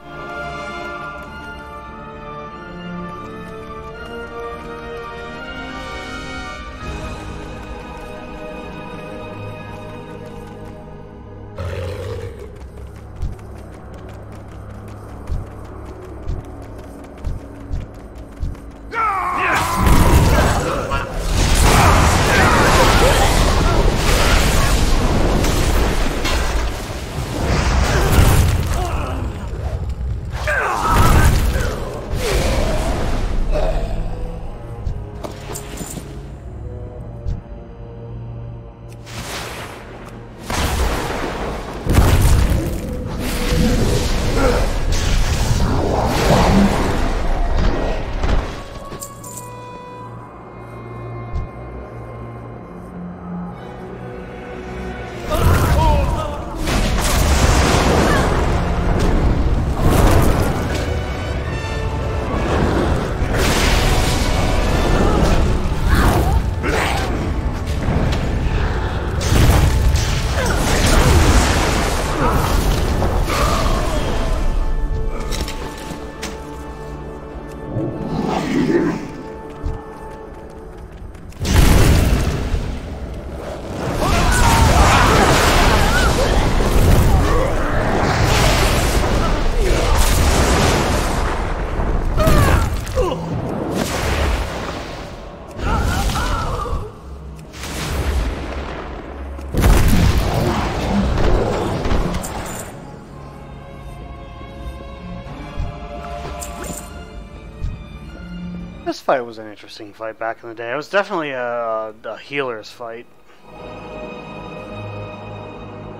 This fight was an interesting fight back in the day. It was definitely a healer's fight.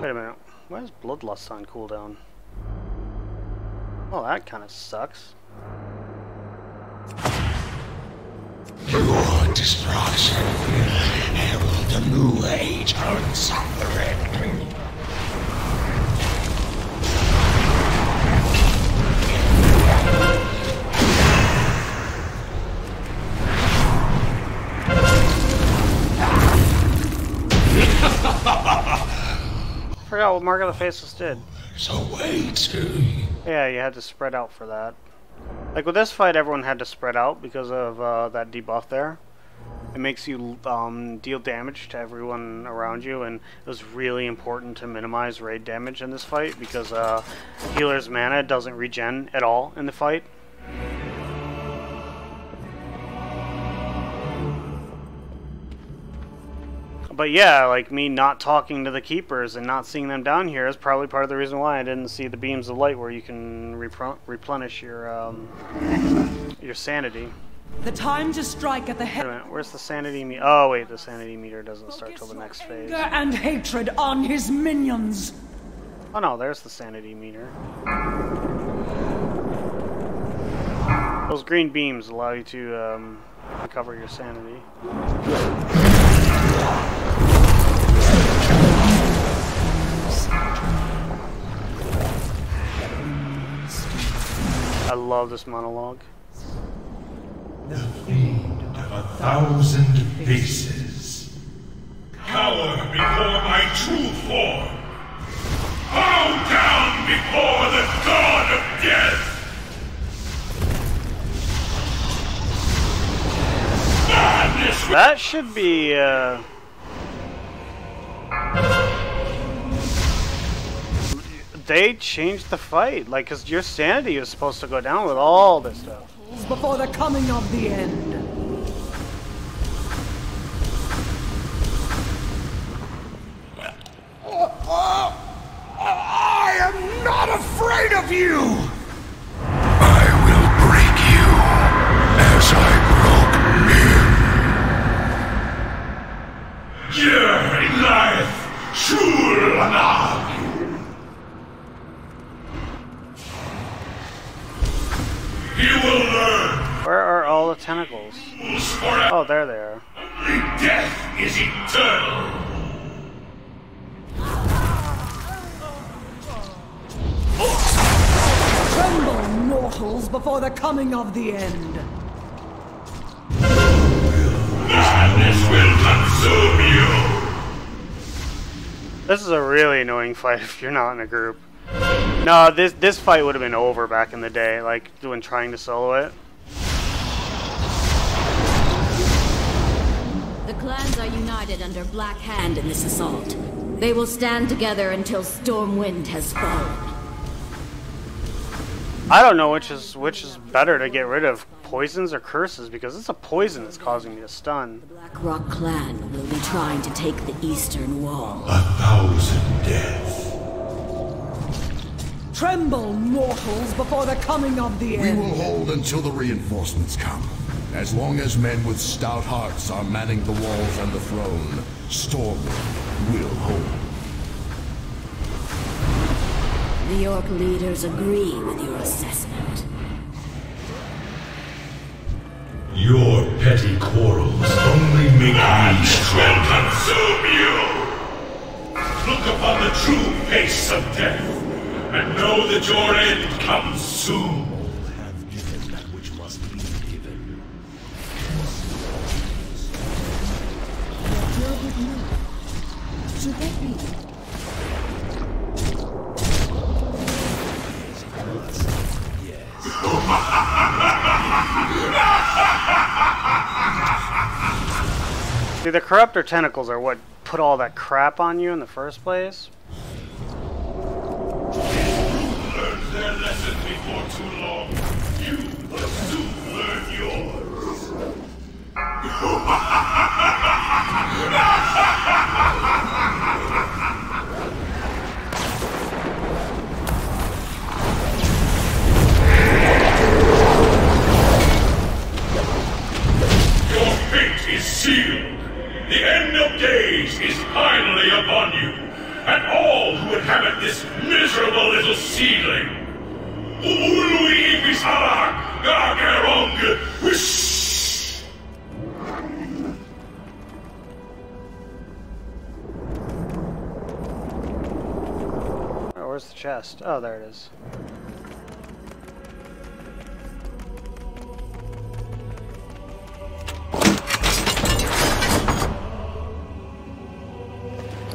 Wait a minute. Why is Bloodlust on cooldown? Oh, that kind of sucks.
Your destruction herald a new age of suffering.
I forgot what Mark of the Faceless did.
So wait.
Yeah, you had to spread out for that. Like with this fight, everyone had to spread out because of that debuff there. It makes you deal damage to everyone around you, and it was really important to minimize raid damage in this fight because healer's mana doesn't regen at all in the fight. But yeah, like me not talking to the keepers and not seeing them down here is probably part of the reason why I didn't see the beams of light where you can replenish your sanity.
The time to strike at the head.
Wait a minute, where's the sanity meter? Oh wait, the sanity meter doesn't start till the next phase.
Anger and hatred on his minions.
Oh no, there's the sanity meter. Those green beams allow you to recover your sanity. I love this monologue.
The fiend of 1,000 faces. Come!
cower before my true form. Bow down before the god of death.
That should be, they changed the fight, like, cause your sanity was supposed to go down with all this stuff.
Before the coming of the end.
I am not afraid of you!
I will break you as I broke him. Life, you will learn.
Where are all the tentacles? Oh, there they are.
Death is eternal.
Tremble, mortals, before the coming of the end.
Madness will consume you.
This is a really annoying fight if you're not in a group. No, this fight would have been over back in the day, like when trying to solo it.
The clans are united under Black Hand in this assault. They will stand together until Stormwind has fallen.
I don't know which is better to get rid of, poisons or curses, because it's a poison that's causing me to stun.
The Black Rock clan will be trying to take the eastern wall.
1,000 deaths.
Tremble, mortals, before the coming of the end.
We will hold until the reinforcements come. As long as men with stout hearts are manning the walls and the throne, Stormwind will hold.
The Orc leaders agree with your assessment.
Your petty quarrels only make me strong. Consume you! Look upon the true face of death, and know that your end comes soon. Have given that which must be given.
Should that be?
See, the corruptor tentacles are what put all that crap on you in the first place.
Learned their lesson before too long. You will soon learn yours. Your fate is sealed. The end of days is finally upon you, and all who inhabit this miserable little seedling. Ului Bisarak Gargerong Wish.
Oh, where's the chest? Oh, there it is.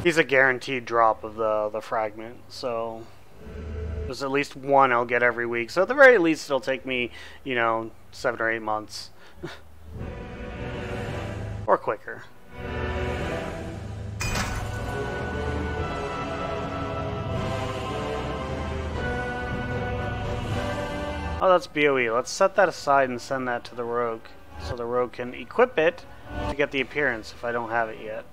He's a guaranteed drop of the fragment, so there's at least one I'll get every week. So at the very least, it'll take me, you know, 7 or 8 months. Or quicker. Oh, that's BOE. Let's set that aside and send that to the rogue, so the rogue can equip it to get the appearance if I don't have it yet.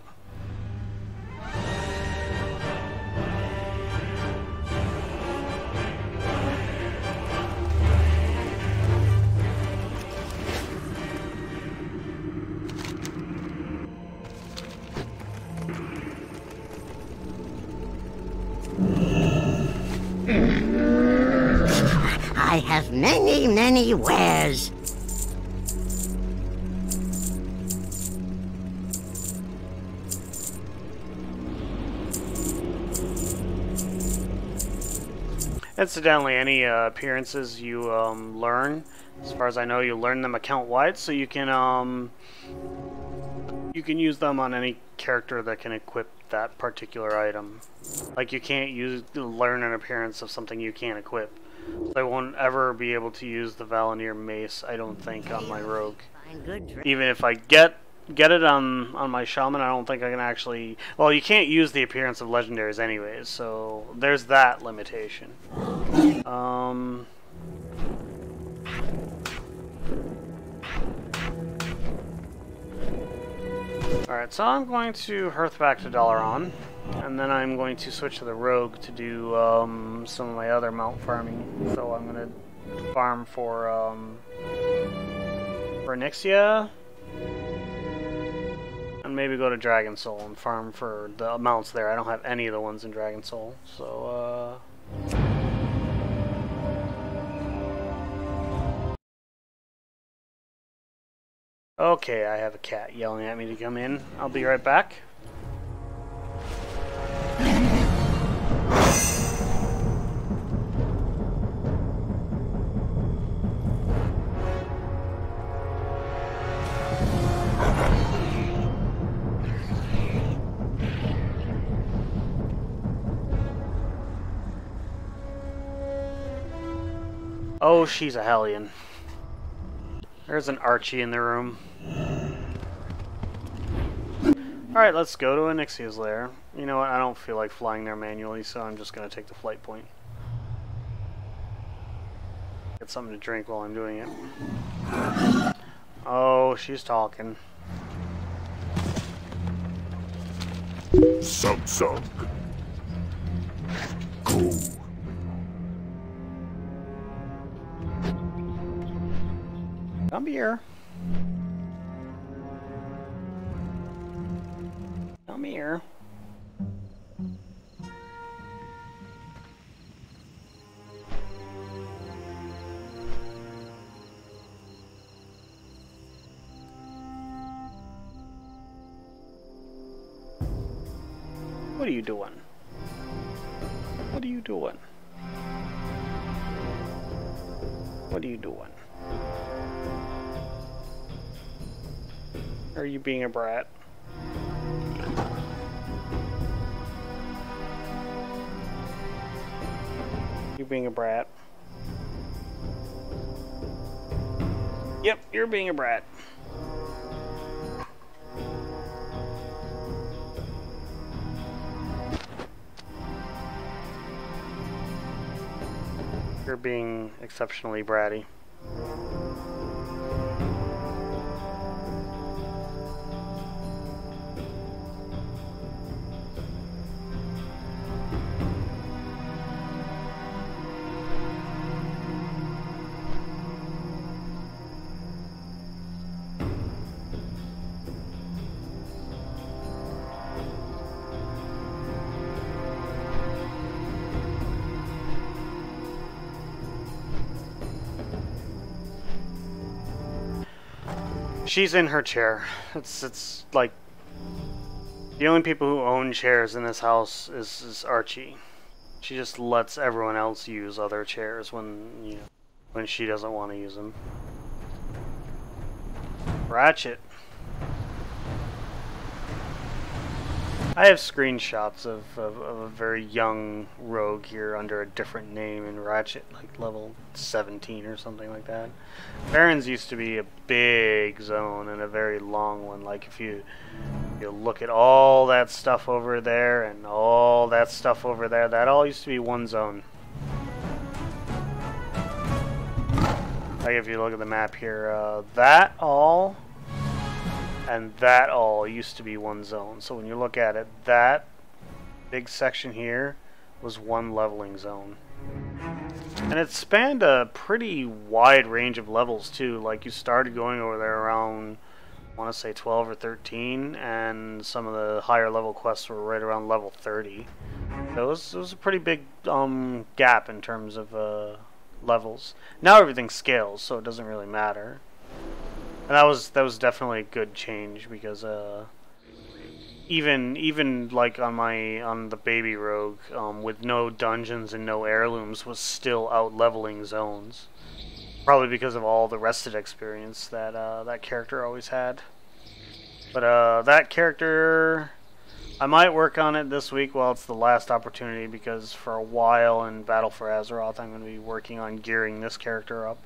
I have many, many wares.
Incidentally, any appearances you learn, as far as I know, you learn them account-wide, so you can you can use them on any character that can equip that particular item. Like you can't learn an appearance of something you can't equip. So I won't ever be able to use the Valinir mace, I don't think, on my rogue. Even if I get it on my shaman, I don't think I can actually... Well, you can't use the appearance of legendaries anyways, so there's that limitation. Alright, so I'm going to hearth back to Lordaeron, and then I'm going to switch to the rogue to do some of my other mount farming. So I'm going to farm for Nixia, and maybe go to Dragon Soul and farm for the mounts there. I don't have any of the ones in Dragon Soul, so okay, I have a cat yelling at me to come in. I'll be right back. Oh, she's a hellion. There's an Archie in the room. Alright, let's go to Onyxia's lair. You know what, I don't feel like flying there manually, so I'm just going to take the flight point. Get something to drink while I'm doing it. Oh, she's talking.
Sug. Go.
Come here. Come here. What are you doing? What are you doing? What are you doing? Are you being a brat? You being a brat? Yep, you're being a brat. You're being exceptionally bratty. She's in her chair. It's like the only people who own chairs in this house is Archie. She just lets everyone else use other chairs when when she doesn't want to use them. Ratchet. I have screenshots of a very young rogue here under a different name in Ratchet, like level 17 or something like that. Barrens used to be a big zone and a very long one. Like if you look at all that stuff over there and all that stuff over there, that all used to be one zone. Like if you look at the map here, that all and that all used to be one zone. So when you look at it, that big section here was one leveling zone. And it spanned a pretty wide range of levels too. Like you started going over there around, I want to say 12 or 13, and some of the higher level quests were right around level 30. So it was a pretty big gap in terms of levels. Now everything scales, so it doesn't really matter. And that was definitely a good change because even like on the baby rogue with no dungeons and no heirlooms was still out leveling zones. Probably because of all the rested experience that that character always had. But that character, I might work on it this week while it's the last opportunity, because for a while in Battle for Azeroth I'm going to be working on gearing this character up.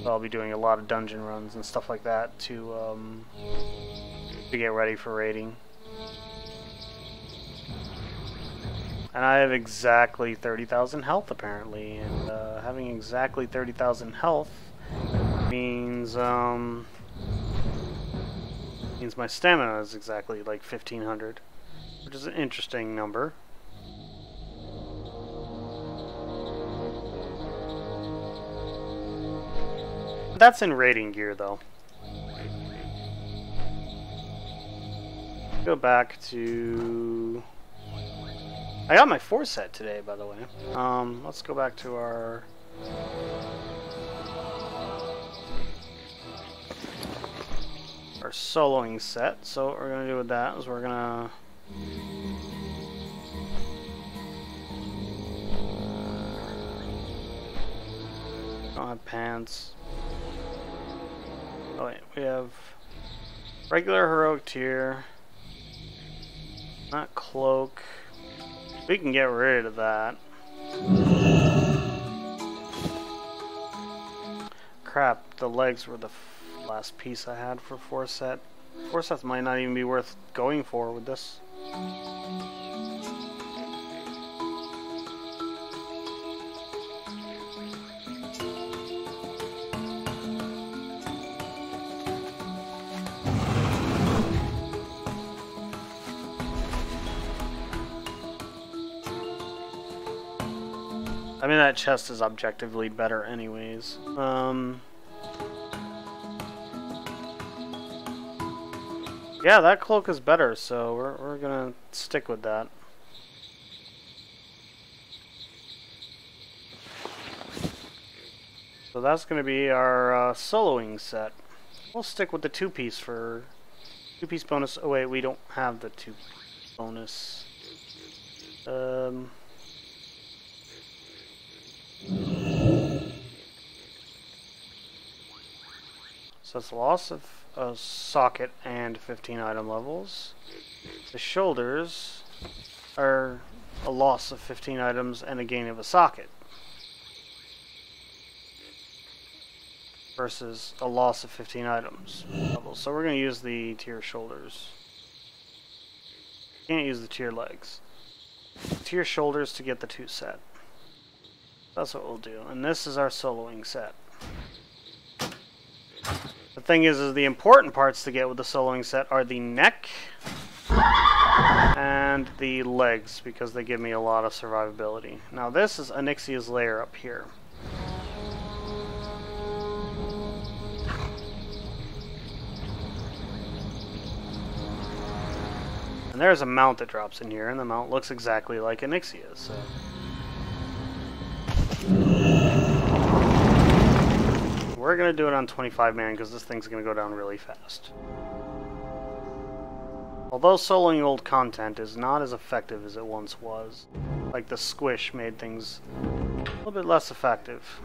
So I'll be doing a lot of dungeon runs and stuff like that to get ready for raiding. And I have exactly 30,000 health apparently, and having exactly 30,000 health means my stamina is exactly like 1,500, which is an interesting number. That's in raiding gear though. Go back to... I got my 4 set today, by the way. Let's go back to our... soloing set. So what we're going to do with that is we're going to... don't have pants. Oh wait, we have regular heroic tier, not cloak. We can get rid of that. Crap, the legs were the last piece I had for 4 set. 4 sets might not even be worth going for with this. I mean, that chest is objectively better anyways. Yeah, that cloak is better, so we're gonna stick with that. So that's gonna be our soloing set. We'll stick with the 2-piece for 2-piece bonus. Oh wait, we don't have the 2-piece bonus. So it's loss of a socket and 15 item levels. The shoulders are a loss of 15 items and a gain of a socket, versus a loss of 15 items levels. So we're going to use the tier shoulders. Can't use the tier legs. Tier shoulders to get the 2 set. That's what we'll do. And this is our soloing set. The thing is the important parts to get with the soloing set are the neck and the legs, because they give me a lot of survivability. Now this is Onyxia's lair up here. And there's a mount that drops in here, and the mount looks exactly like Onyxia's. So. We're going to do it on 25 man because this thing's going to go down really fast. Although soloing old content is not as effective as it once was. Like the squish made things a little bit less effective.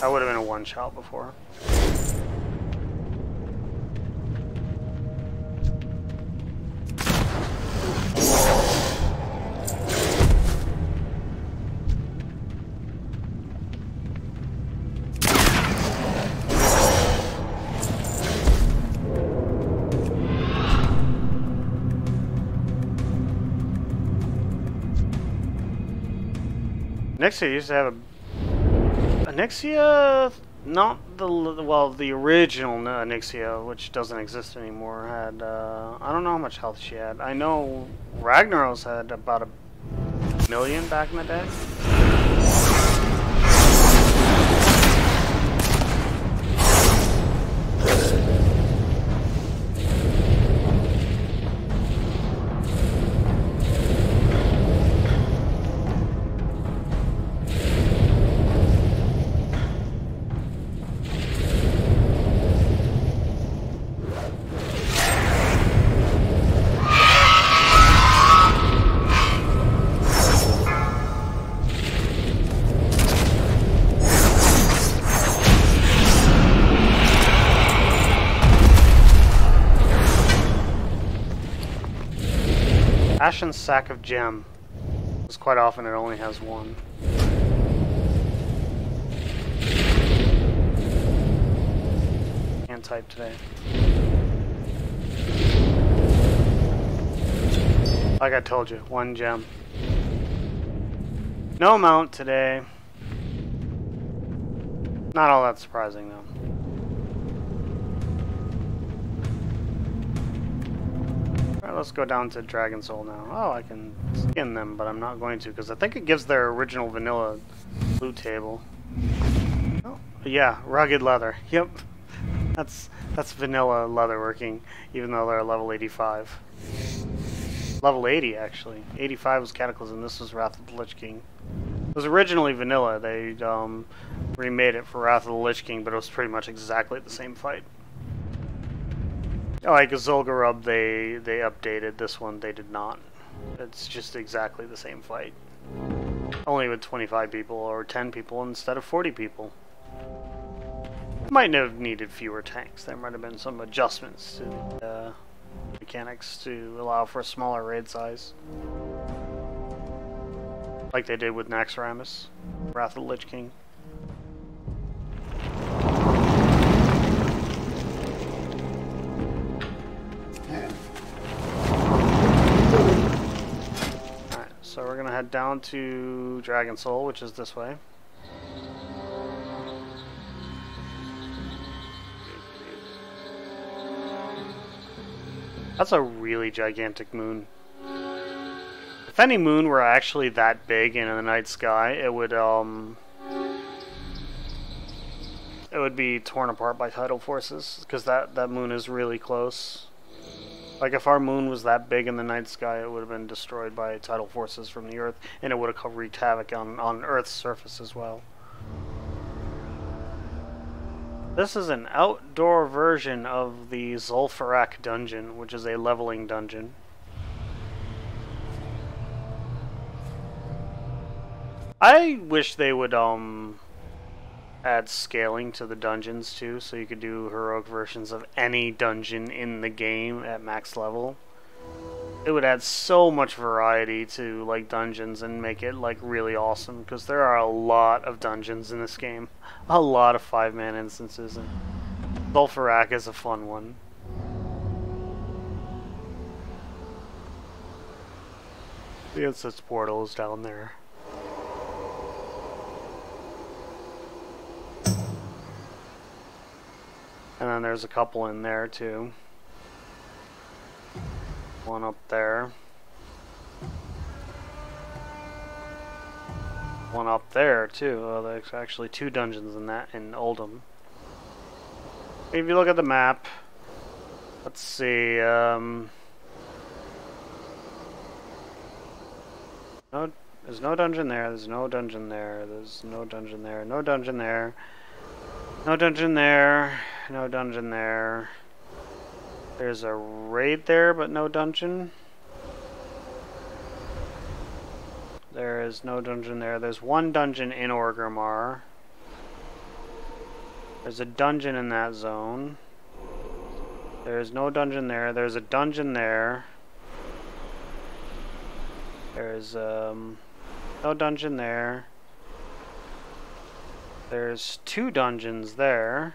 That would have been a one-shot before. Onyxia used to have a... Onyxia, not the... well, the original Onyxia, which doesn't exist anymore, had... I don't know how much health she had. I know Ragnaros had about 1 million back in the day. Ashen Sack of Gem. Because quite often it only has one. Can't type today. Like I told you, 1 gem. No mount today. Not all that surprising though. Alright, let's go down to Dragon Soul now. Oh, I can skin them, but I'm not going to because I think it gives their original vanilla loot table. Oh, yeah, rugged leather. Yep. That's vanilla leatherworking, even though they're level 85. Level 80 actually. 85 was Cataclysm, this was Wrath of the Lich King. It was originally vanilla, they remade it for Wrath of the Lich King, but it was pretty much exactly the same fight. Like Zul'Gurub, they updated. This one they did not. It's just exactly the same fight. Only with 25 people or 10 people instead of 40 people. Might have needed fewer tanks. There might have been some adjustments to the mechanics to allow for a smaller raid size. Like they did with Naxxramas, Wrath of the Lich King. Alright, so we're gonna head down to Dragon Soul, which is this way. That's a really gigantic moon. If any moon were actually that big in the night sky, it would be torn apart by tidal forces, because that moon is really close. Like if our moon was that big in the night sky, it would have been destroyed by tidal forces from the Earth, and it would have wreaked havoc on Earth's surface as well. This is an outdoor version of the Zul'Farrak dungeon, which is a leveling dungeon. I wish they would add scaling to the dungeons too, so you could do heroic versions of any dungeon in the game at max level. It would add so much variety to like dungeons and make it like really awesome, because there are a lot of dungeons in this game. A lot of 5-man instances, and Zul'Farrak is a fun one. The instance portal is down there. And then there's a couple in there too. One up there. One up there too. Oh, there's actually 2 dungeons in Oldham. If you look at the map, let's see. No, there's no dungeon there. There's no dungeon there. There's no dungeon there. No dungeon there. No dungeon there. No dungeon there. There's a raid there, but no dungeon. There is no dungeon there. There's 1 dungeon in Orgrimmar. There's a dungeon in that zone. There's no dungeon there. There's a dungeon there. There's no dungeon there. There's 2 dungeons there.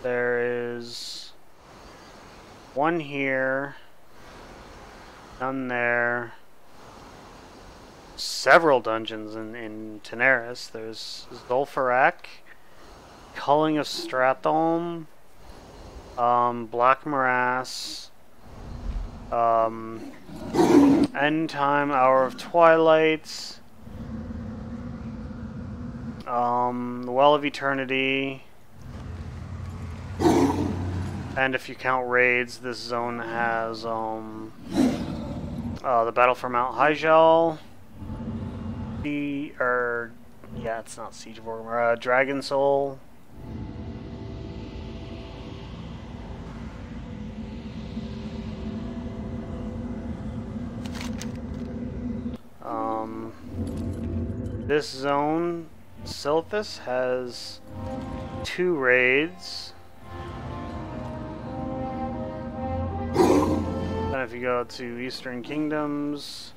There is 1 here, none there. Several dungeons in Teneris. There's Zul'Farrak, Culling of Stratholme, Black Morass, End Time, Hour of Twilight, the Well of Eternity. And if you count raids, this zone has the Battle for Mount Hyjal, yeah, it's not Siege of Orgrimmar, Dragon Soul, this zone, Silphus, has 2 raids. Then if you go to Eastern Kingdoms,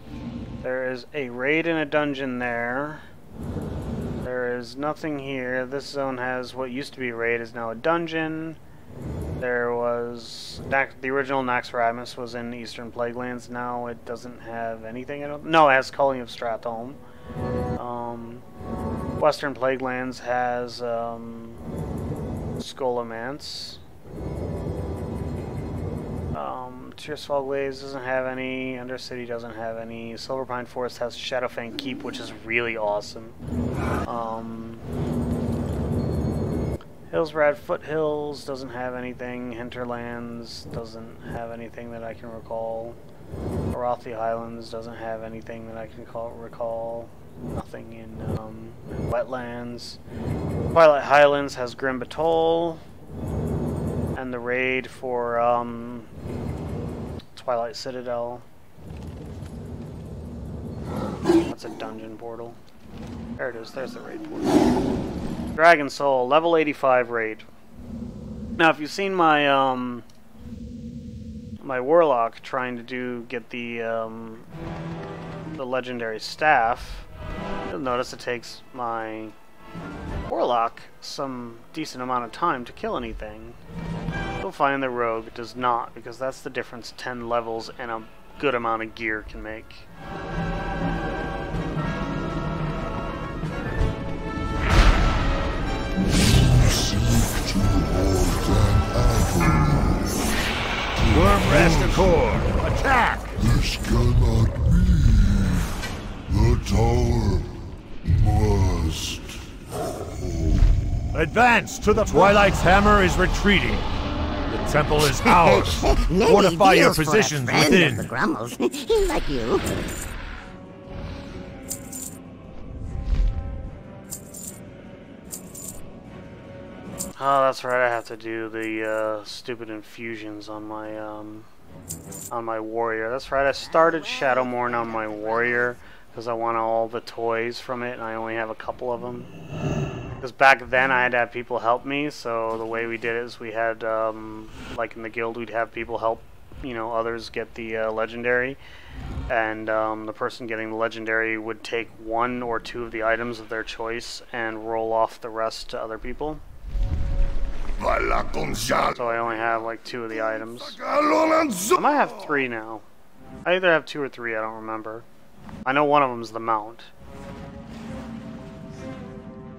there is a raid and a dungeon there. There is nothing here. This zone has what used to be a raid, is now a dungeon. There was the original Naxxramas was in Eastern Plaguelands. Now it doesn't have anything. No, it has Culling of Stratholme. Western Plaguelands has Scholomance. Tearsfall Glades doesn't have any. Undercity doesn't have any. Silverpine Forest has Shadowfang Keep, which is really awesome. Hillsbrad Foothills doesn't have anything. Hinterlands doesn't have anything that I can recall. Arathi Highlands doesn't have anything that I can recall. Nothing in Wetlands. Twilight Highlands has Grim Batol. And the raid for Twilight Citadel. That's a dungeon portal. There it is. There's the raid portal. Dragon Soul, level 85 raid. Now, if you've seen my my Warlock trying to get the legendary staff, you'll notice it takes my Warlock some decent amount of time to kill anything. You'll find the Rogue does not, because that's the difference 10 levels and a good amount of gear can make.
Wormrest Accord, attack!
This cannot be. The tower must fall.
Advance to the Twilight's hammer is retreating. The temple is ours. Fortify your positions within.
The Grummels, like you.
Oh, that's right. I have to do the stupid infusions on my warrior. That's right. I started Shadowmourne on my warrior because I want all the toys from it, and I only have a couple of them. Because back then I had to have people help me. So the way we did it is we had, like in the guild, we'd have people help, others get the legendary, and the person getting the legendary would take 1 or 2 of the items of their choice and roll off the rest to other people. So I only have like 2 of the items. I might have 3 now. I either have 2 or 3, I don't remember. I know one of them's the mount.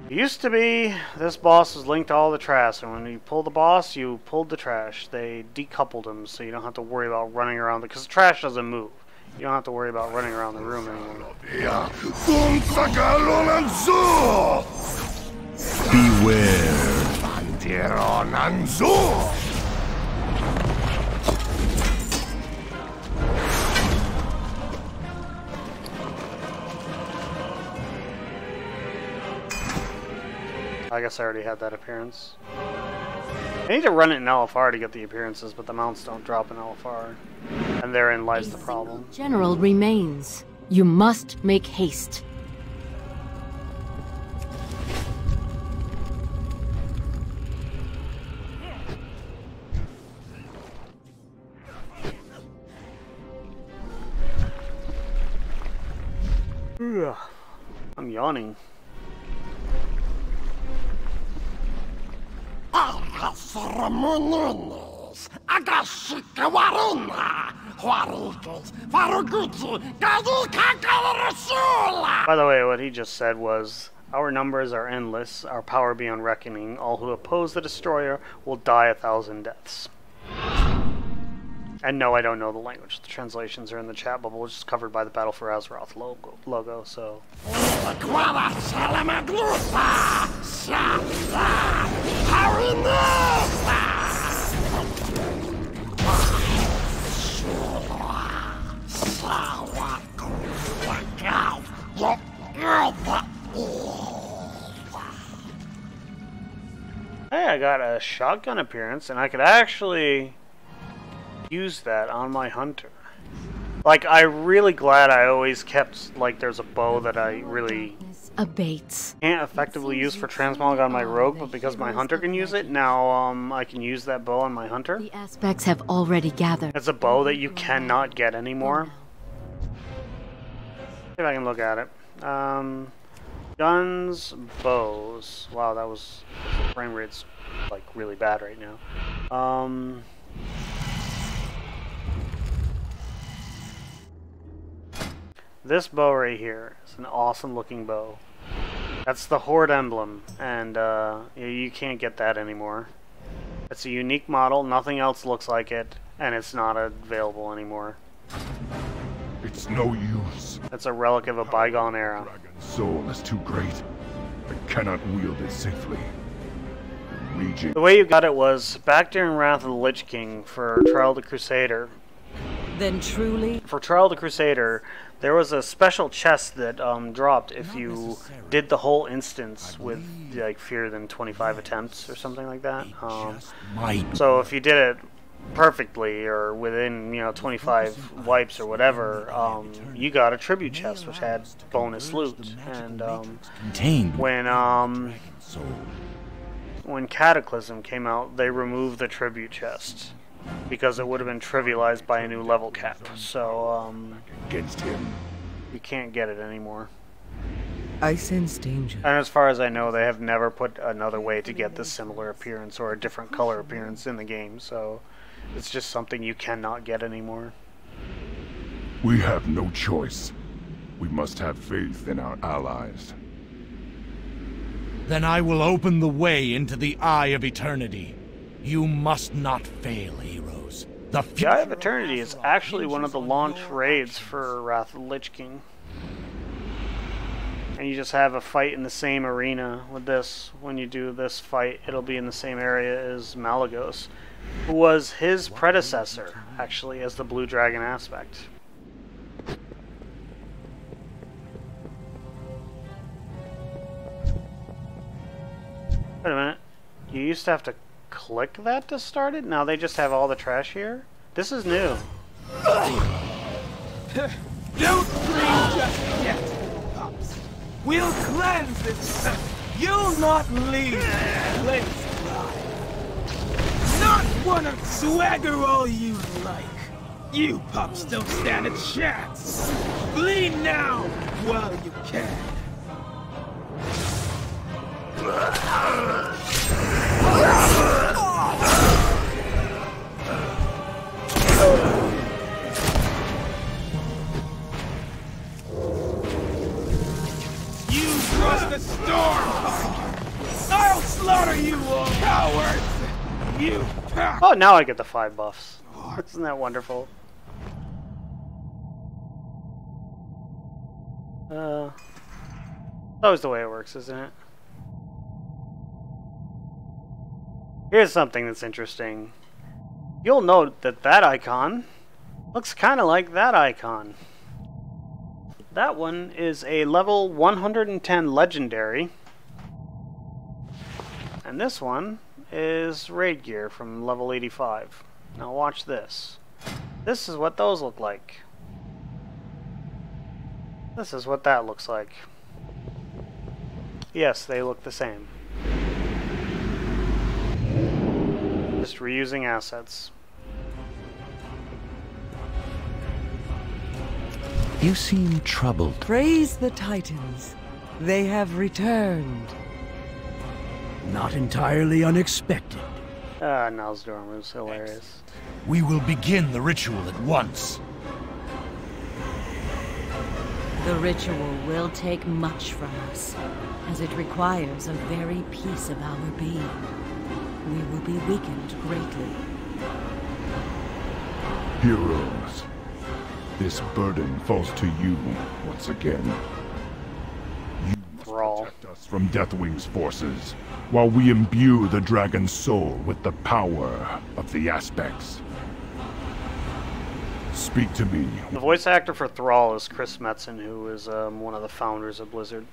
It used to be this boss was linked to all the trash, and when you pull the boss, you pulled the trash. They decoupled him so you don't have to worry about running around, because the trash doesn't move. You don't have to worry about running around the room anymore.
Beware.
I guess I already had that appearance. I need to run it in LFR to get the appearances, but the mounts don't drop in LFR. And therein lies the problem.
General remains. You must make haste.
I'm yawning. By the way, what he just said was, our numbers are endless, our power beyond reckoning. All who oppose the destroyer will die 1,000 deaths. And no, I don't know the language. The translations are in the chat bubble, which is covered by the Battle for Azeroth logo, so... Hey, I got a shotgun appearance, and I could actually use that on my hunter. Like, I'm really glad I always kept, like, there's a bow that I really
abates.
Can't effectively use for transmog on my rogue, but because my hunter can use it, now I can use that bow on my hunter.
The aspects have already gathered.
It's a bow that you cannot get anymore. See if I can look at it. Guns, bows. Wow, that was frame rate's like really bad right now. This bow right here is an awesome looking bow. That's the Horde emblem, and you can't get that anymore. It's a unique model, nothing else looks like it, and it's not available anymore.
It's no use.
It's a relic of a bygone era.
Dragon's soul is too great. I cannot wield it safely. Raging.
The way you got it was back during Wrath of the Lich King for Trial of the Crusader.
Then truly?
For Trial of the Crusader, there was a special chest that dropped if you did the whole instance with like fewer than 25 attempts or something like that. So if you did it perfectly or within 25 wipes or whatever, you got a tribute chest which had bonus loot. And when Cataclysm came out, they removed the tribute chest because it would have been trivialized by a new level cap. So
against him,
you can't get it anymore.
I sense danger.
And as far as I know, they have never put another way to get this similar appearance or a different color appearance in the game. So it's just something you cannot get anymore.
We have no choice. We must have faith in our allies.
Then I will open the way into the Eye of Eternity. You must not fail, heroes. The
Eye of Eternity is actually one of the launch raids for Wrath of the Lich King. And you just have a fight in the same arena with this. When you do this fight, it'll be in the same area as Malagos, who was his predecessor, actually, as the Blue Dragon aspect. Wait a minute. You used to have to click that to start it? Now they just have all the trash here? This is new.
Don't leave just yet, pups. We'll cleanse this. You'll not leave this place alive. Not one of swagger all you like. You pups don't stand a chance. Flee now while you can. You cross the storm! I'll slaughter you all, cowards! You pack!
Oh, now I get the 5 buffs. Isn't that wonderful? Always the way it works, isn't it? Here's something that's interesting. You'll note that that icon looks kind of like that icon. That one is a level 110 legendary. And this one is raid gear from level 85. Now watch this. This is what those look like. This is what that looks like. Yes, they look the same. Just reusing assets.
You seem troubled.
Praise the Titans. They have returned.
Not entirely unexpected.
Nalsdorm was hilarious.
We will begin the ritual at once.
The ritual will take much from us, as it requires a very piece of our being. We will be weakened greatly.
Heroes, this burden falls to you once again. You must protect us from Deathwing's forces, while we imbue the dragon's soul with the power of the aspects. Speak to me.
The voice actor for Thrall is Chris Metzen, who is one of the founders of Blizzard.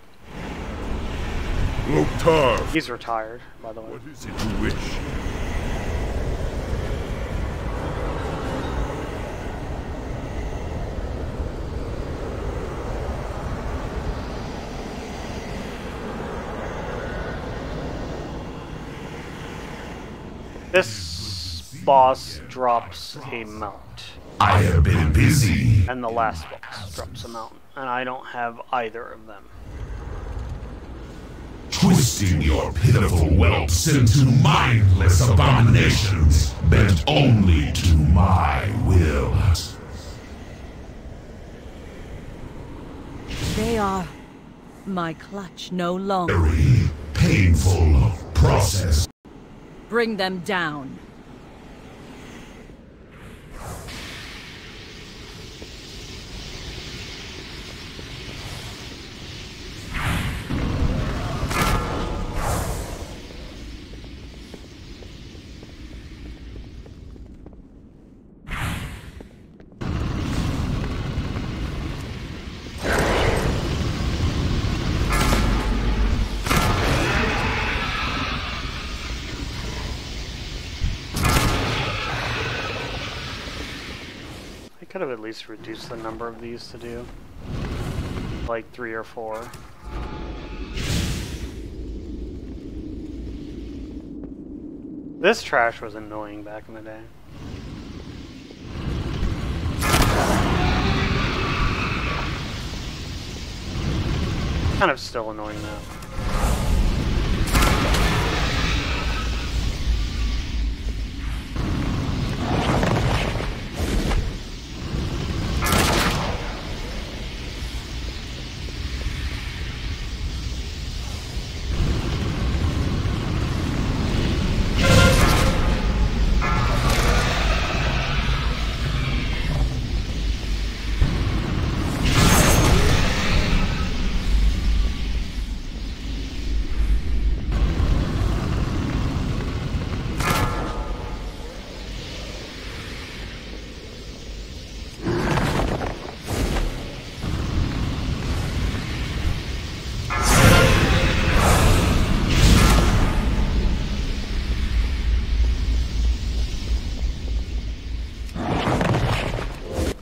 Loktar!
He's retired, by the way.
What is it you wish?
This boss drops a mount.
I have been busy.
And the last boss drops a mount. And I don't have either of them.
Twisting your pitiful whelps into mindless abominations, bent only to my will.
They are my clutch no longer.
Very painful process.
Bring them down.
Could have at least reduced the number of these to do. Like 3 or 4. This trash was annoying back in the day. Kind of still annoying now.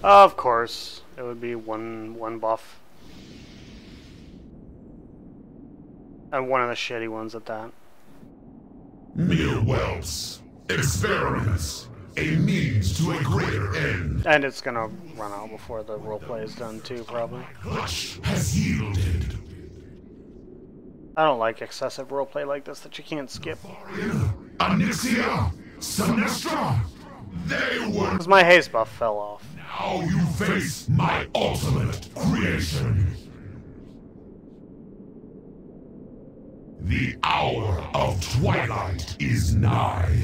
Of course, it would be one buff. And one of the shitty ones at that.
Mere whelps. Experiments. A means to a greater end.
And it's gonna run out before the roleplay is done too, probably.
Clutch has yielded.
I don't like excessive roleplay like this that you can't skip.
Onyxia! Sinestra! They were...
Because my haste buff fell off.
Now you face my ultimate creation. The hour of twilight is nigh.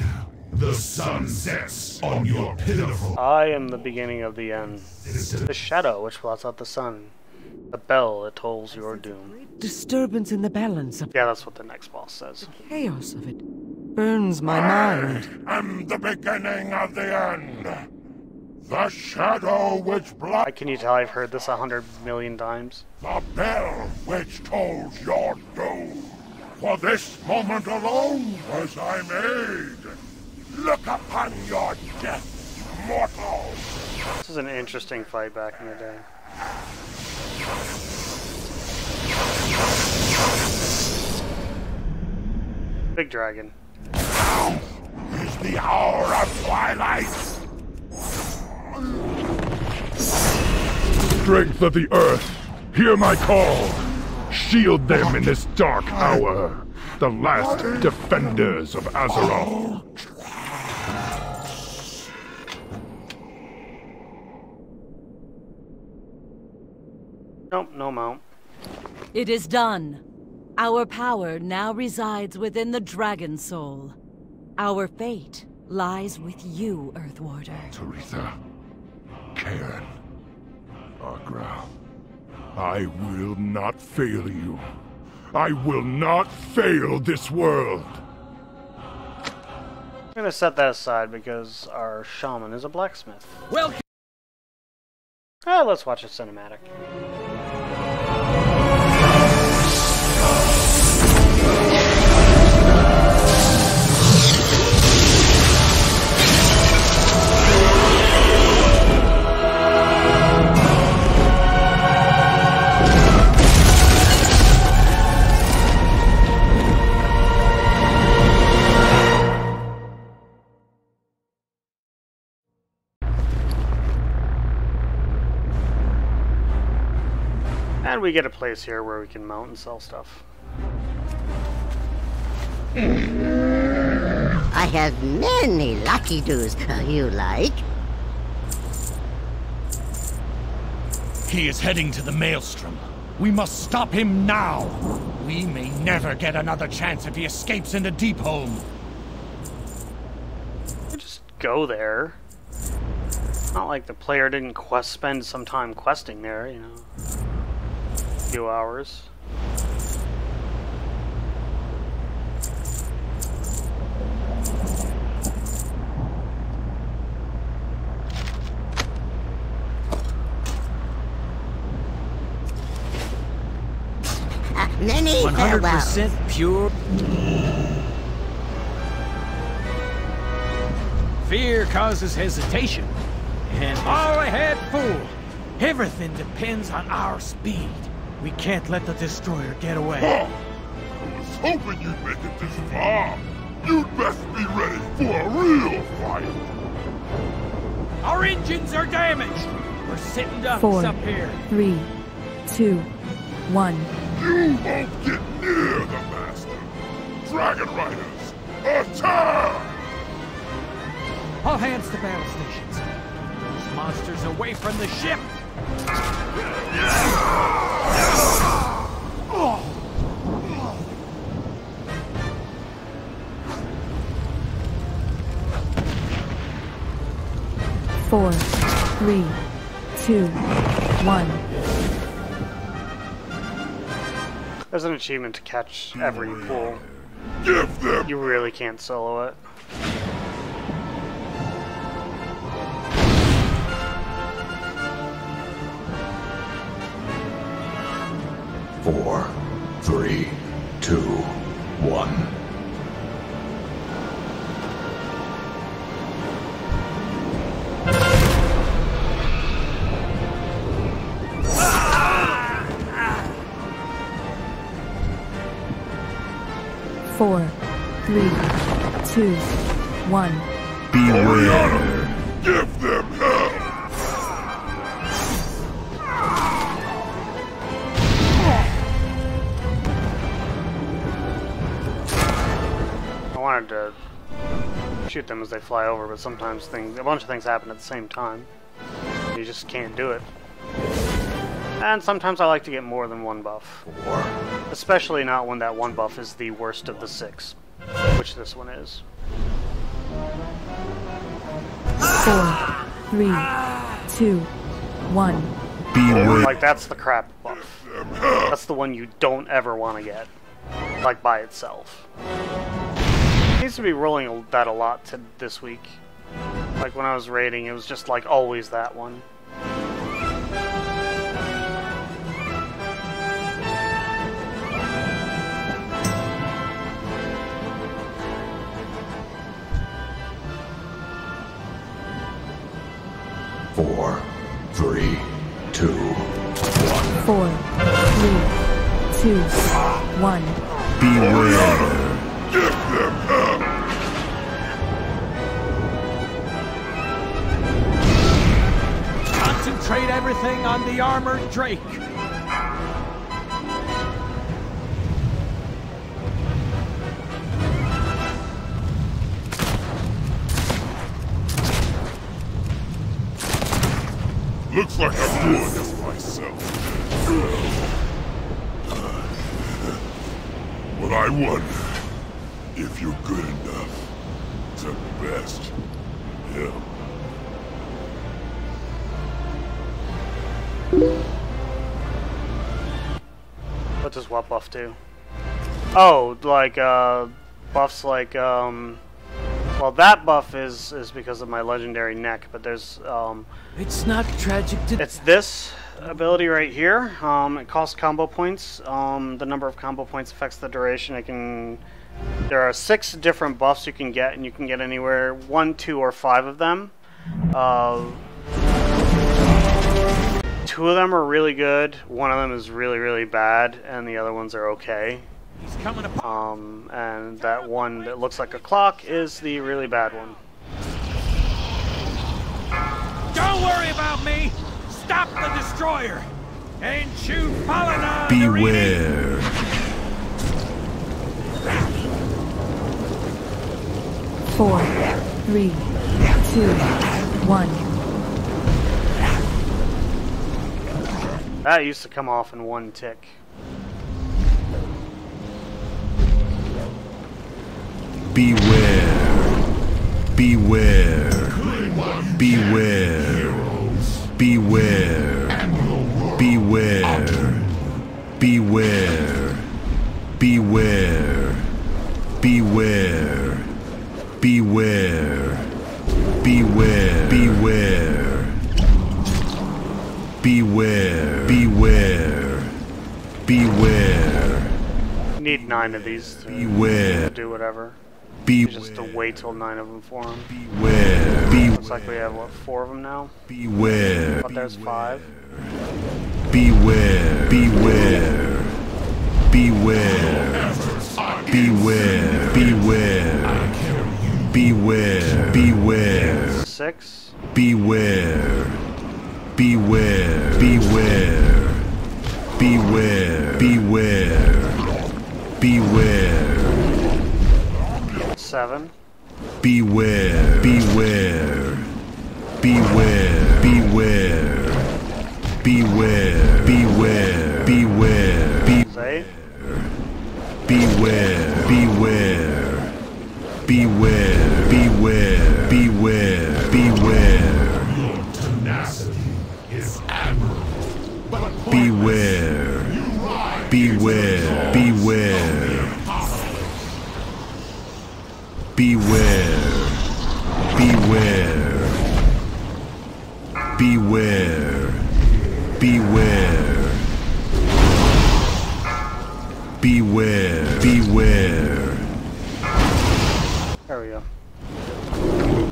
The sun sets on your pitiful...
I am the beginning of the end. The shadow which blots out the sun. The bell that tolls your doom.
Disturbance in the balance of...
Yeah, that's what the next boss says.
The chaos of it burns my mind.
I am the beginning of the end. The shadow which blots...
Can you tell I've heard this 100 million times?
The bell which tolls your doom. For this moment alone was I made. Look upon your death, mortal.
This is an interesting fight back in the day. Big dragon.
Now is the hour of twilight.
Strength of the earth, hear my call. Shield them in this dark hour. The last defenders of Azeroth.
Nope, no mount.
It is done. Our power now resides within the Dragon Soul. Our fate lies with you, Earthwarder.
Taretha, Cairn, Agra, I will not fail you. I will not fail this world.
I'm gonna set that aside because our shaman is a blacksmith.
Well,
let's watch a cinematic. we get a place here where we can mount and sell stuff.
I have many lucky doos you like.
He is heading to the Maelstrom. We must stop him now. We may never get another chance if he escapes into Deepholm.
Just go there. It's not like the player didn't spend some time questing there, you know. A few hours.
Many
100% pure. Fear causes hesitation, and all ahead full. Everything depends on our speed. We can't let the destroyer get away.
I was hoping you'd make it this far. You'd best be ready for a real fight.
Our engines are damaged. We're sitting ducks
4,
up here.
3, 2, 1.
You won't get near the Master. Dragon Riders, attack!
All hands to battle stations. Those monsters away from the ship.
4, 3, 2, 1.
There's an achievement to catch every pool.
Give them!
You really can't solo it.
Four, 3, 2, 1.
Four, 3, 2, 1.
Beware! Give them hell!
I wanted to shoot them as they fly over, but sometimes a bunch of things happen at the same time. You just can't do it. And sometimes I like to get more than one buff. Especially not when that one buff is the worst of the 6, which this one is.
4, 3, 2, 1.
Beware.
Like, that's the crap buff. That's the one you don't ever want to get. Like, by itself. Needs to be rolling that a lot this week. Like, when I was raiding, it was just, like, always that one.
Four, 3, 2, 1.
4, 3, 2, 1.
Beware! Give them hell!
Concentrate everything on the armored Drake.
Looks like I'm doing this myself. But I wonder if you're good enough to best him.
What does what buff do? Oh, like, buffs like, well, that buff is because of my legendary neck, but there's,
It's not tragic to...
It's this ability right here. It costs combo points. The number of combo points affects the duration. There are 6 different buffs you can get, and you can get anywhere 1, 2, or 5 of them. 2 of them are really good. 1 of them is really, really bad, and the other ones are okay.
He's coming apart.
And that one that looks like a clock is the really bad one.
Don't worry about me! Stop the destroyer! Ain't you fallen on
Beware.
Four, 3, 2, 1.
That used to come off in one tick.
Beware. Beware. Beware. Beware. Beware. Beware. Beware. Beware. Beware. Beware. Beware. Beware. Beware. Beware.
You need 9 of these to
Beware.
do whatever.
Beware.
Just to wait till 9 of them form.
Beware.
Looks like we have, what, 4 of them now?
Beware.
But there's 5.
Beware. Beware. Beware. Beware. Beware. Beware. Beware.
6.
Beware. Beware. Beware. Beware. Beware. Beware.
7.
Beware. Beware. Beware. Beware. Beware. Beware. Beware.
Say.
Beware. Beware. Beware. Beware. Beware. Beware.
Your tenacity is admirable. But
Beware. Beware. Beware. Beware. Beware. Beware. Beware. Beware. Beware.
There we go.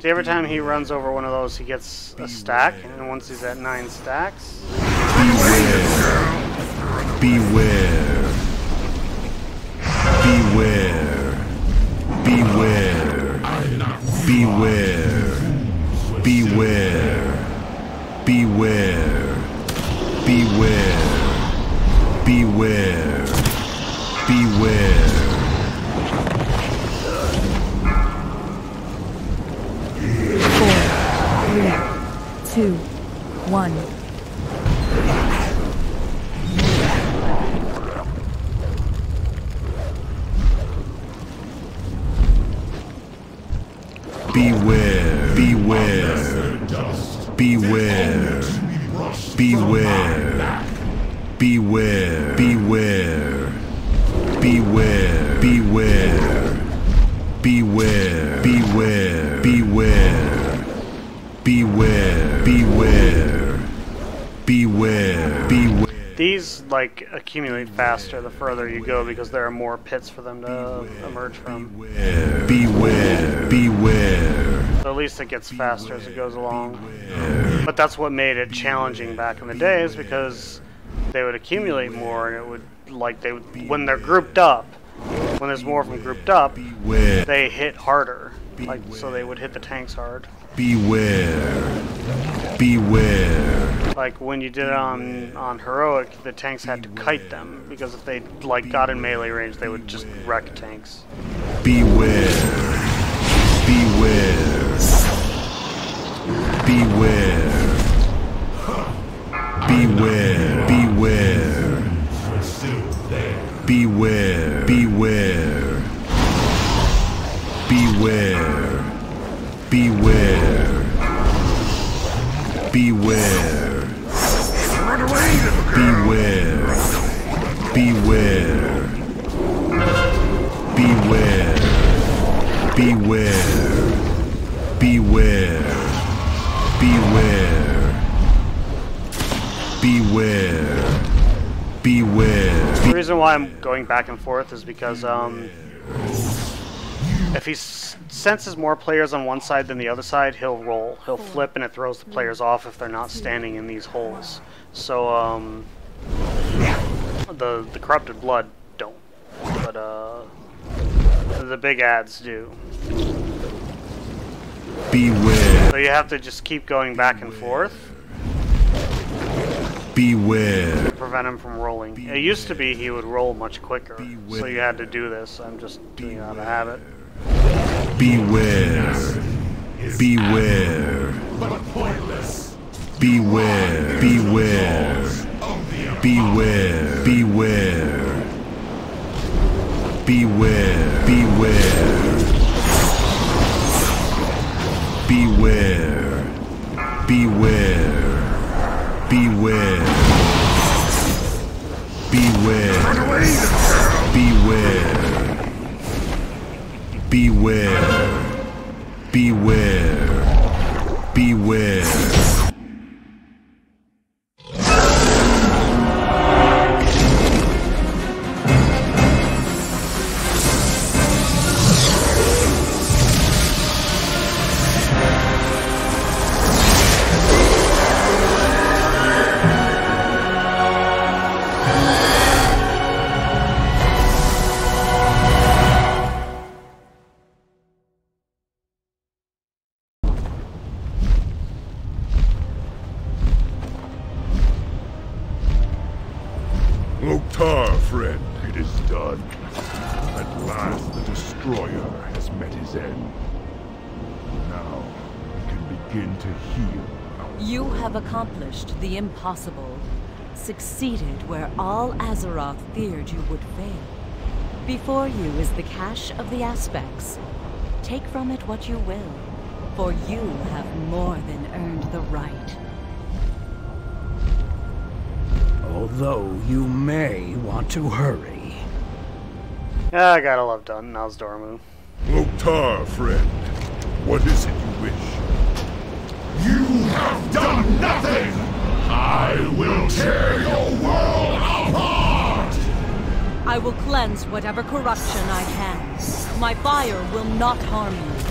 See, every time he runs over one of those, he gets a stack, and once he's at 9 stacks...
Beware. Beware. Beware. Beware. Beware. Beware. Beware. Beware. Beware. Beware.
4, 3, 2, 1.
Beware. Beware. Beware. Beware. Beware. Beware. Beware. Beware. Beware. Beware. Beware. Beware. Beware. Beware. Beware.
These, like, accumulate faster the further you go because there are more pits for them to emerge from.
Beware. Beware.
So at least it gets faster as it goes along. But that's what made it challenging back in the days, because they would accumulate more, and it would, like, they would, when they're grouped up, when there's more of them grouped up, they hit harder. Like, so they would hit the tanks hard.
Beware. Beware.
Like when you did it on heroic, the tanks had to kite them, because if they like got in melee range, they would just wreck tanks.
Beware. Beware. Beware. Beware. Beware. Beware. Beware. Beware. Beware. Beware. Run away, little girl. Beware. Beware. Beware. Beware. Beware. Beware. Beware.
The reason why I'm going back and forth is because if he senses more players on one side than the other side, he'll roll. He'll flip, and it throws the players off if they're not standing in these holes. So the corrupted blood don't, but the big ads do.
Beware.
So you have to just keep going back and forth.
Beware.
prevent him from rolling. It used to be he would roll much quicker, so you had to do this. I'm just doing it out of habit.
Beware. Beware.
But pointless.
Beware. Beware. Beware. Beware. Beware. Beware. Beware. Beware. Beware. Beware. Beware. Beware. Beware. Beware.
Loktar, friend, it is done. At last the Destroyer has met his end. Now, we can begin to heal our
You have accomplished the impossible. Succeeded where all Azeroth feared you would fail. Before you is the cache of the aspects. Take from it what you will, for you have more than earned the right.
Although you may want to hurry.
Yeah, I gotta love done. Now's Dormu.
Loktar, friend, what is it you wish? You have done nothing! I will tear your world apart!
I will cleanse whatever corruption I can. My fire will not harm you.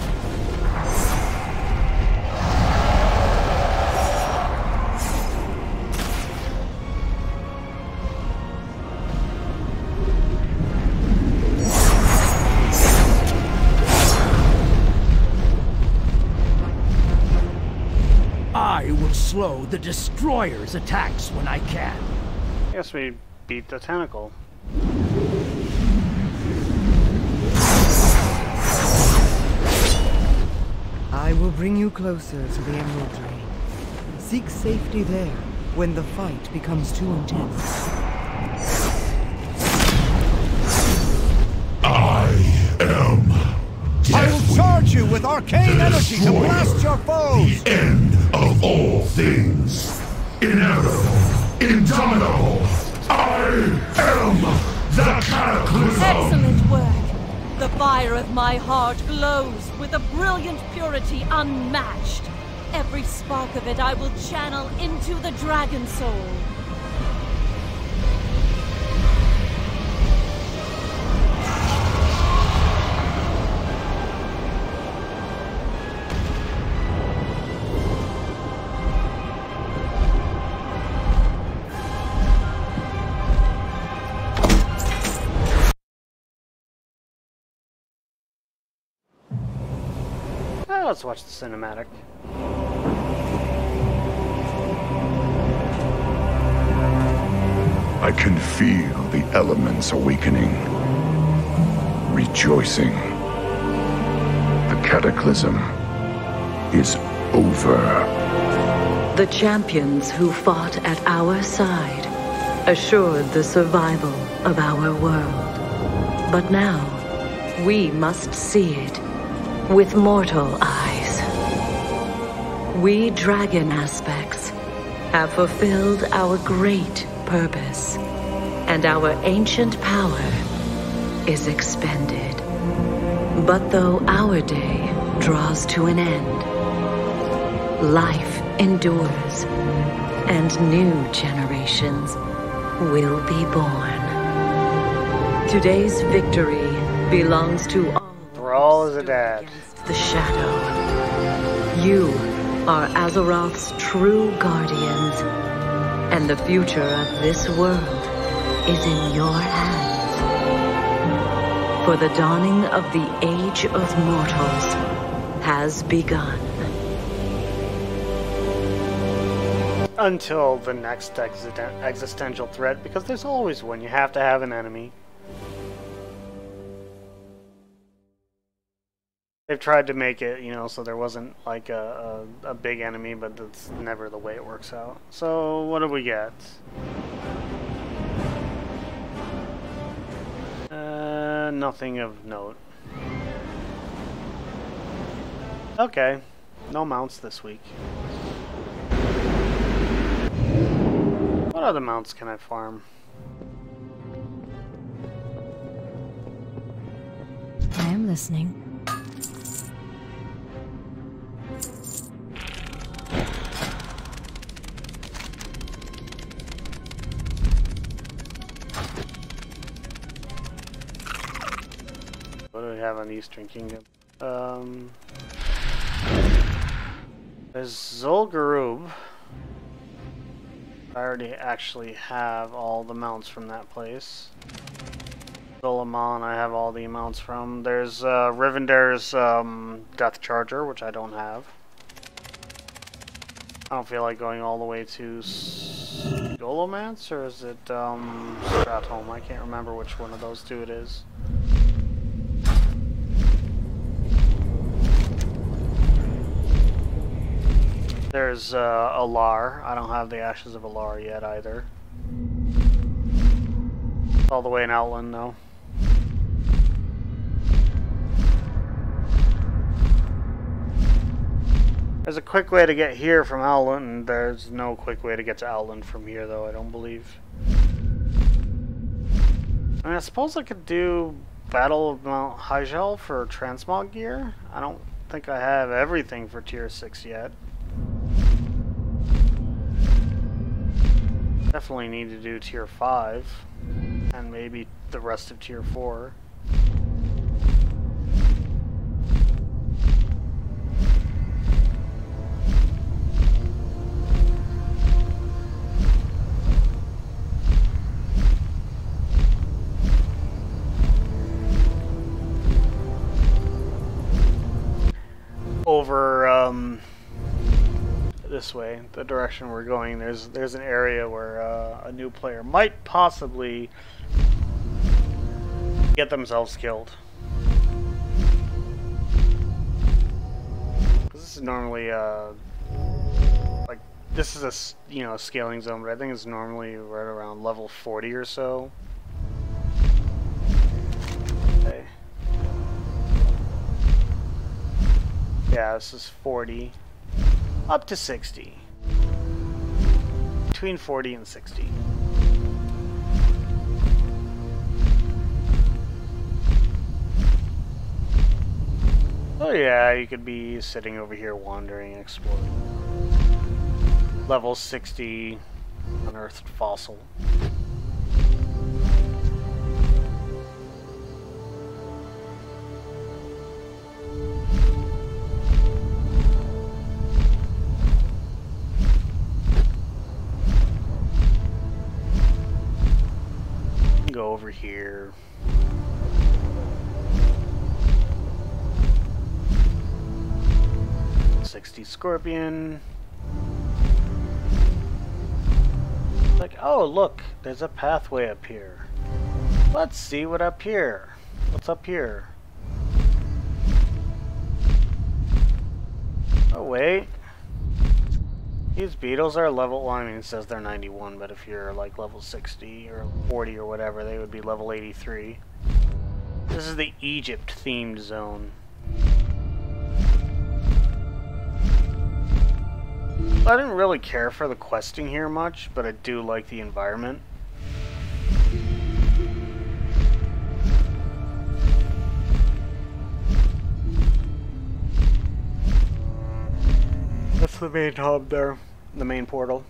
I will slow the Destroyer's attacks when I can.
Guess we beat the tentacle.
I will bring you closer to the Emerald Drain. Seek safety there when the fight becomes too intense.
I am
I will charge you with arcane energy to blast your foes!
the end of all things. Inevitable, indomitable. I am the Cataclysm!
Excellent work! The fire of my heart glows with a brilliant purity unmatched. Every spark of it I will channel into the Dragon Soul.
Let's watch the cinematic.
I can feel the elements awakening, rejoicing. The Cataclysm is over.
The champions who fought at our side assured the survival of our world. But now, we must see it with mortal eyes. We dragon aspects have fulfilled our great purpose, and our ancient power is expended. But though our day draws to an end, life endures, and new generations will be born. Today's victory belongs to all.
Thrall is a dad.
The shadow. You are Azeroth's true guardians, and the future of this world is in your hands. For the dawning of the Age of Mortals has begun.
Until the next existential threat, because there's always one. You have to have an enemy. They've tried to make it, you know, so there wasn't like a big enemy, but that's never the way it works out. So, what do we get? Nothing of note. Okay, no mounts this week. What other mounts can I farm?
I am listening.
What do we have on Eastern Kingdom? There's Zul'Gurub. I already actually have all the mounts from that place. Zulaman, I have all the mounts from. There's Rivendar's Death Charger, which I don't have. I don't feel like going all the way to Golomance, or is it Stratholme? I can't remember which one of those two it is. There's Alar. I don't have the Ashes of Alar yet either. It's all the way in Outland though. There's a quick way to get here from Outland, and there's no quick way to get to Outland from here though, I don't believe. I mean, I suppose I could do Battle of Mount Hyjal for transmog gear. I don't think I have everything for tier 6 yet. Definitely need to do tier 5 and maybe the rest of tier 4. Over this way, the direction we're going, there's an area where a new player might possibly get themselves killed. This is normally like this is a a scaling zone, but I think it's normally right around level 40 or so. Okay. Yeah, this is 40. Up to 60. Between 40 and 60. Oh yeah, you could be sitting over here wandering, exploring. Level 60 unearthed fossil. Go over here. $60 scorpion. Like, oh look, there's a pathway up here. Let's see what's up here. Oh wait. These beetles are level, well, I mean, it says they're 91, but if you're like level 60 or 40 or whatever, they would be level 83. This is the Egypt themed zone. I didn't really care for the questing here much, but I do like the environment. That's the main hub there, the main portal.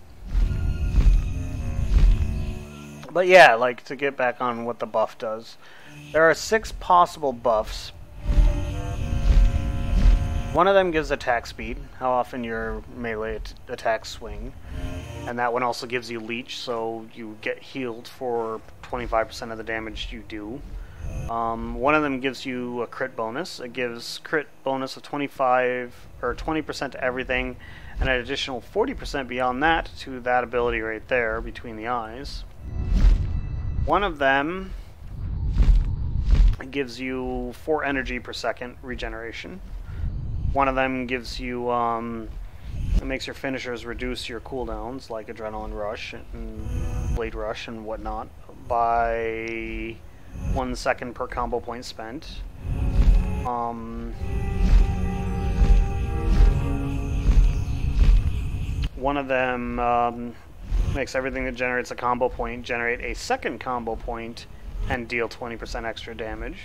But yeah, like, to get back on what the buff does. There are 6 possible buffs. One of them gives attack speed, how often your melee attacks swing. And that one also gives you leech, so you get healed for 25% of the damage you do. One of them gives you a crit bonus. It gives crit bonus of 25 or 20% to everything, and an additional 40% beyond that to that ability right there between the eyes. One of them gives you 4 energy per second regeneration. One of them gives you it makes your finishers reduce your cooldowns, like Adrenaline Rush and Blade Rush and whatnot, by 1 second per combo point spent. One of them makes everything that generates a combo point generate a second combo point and deal 20% extra damage.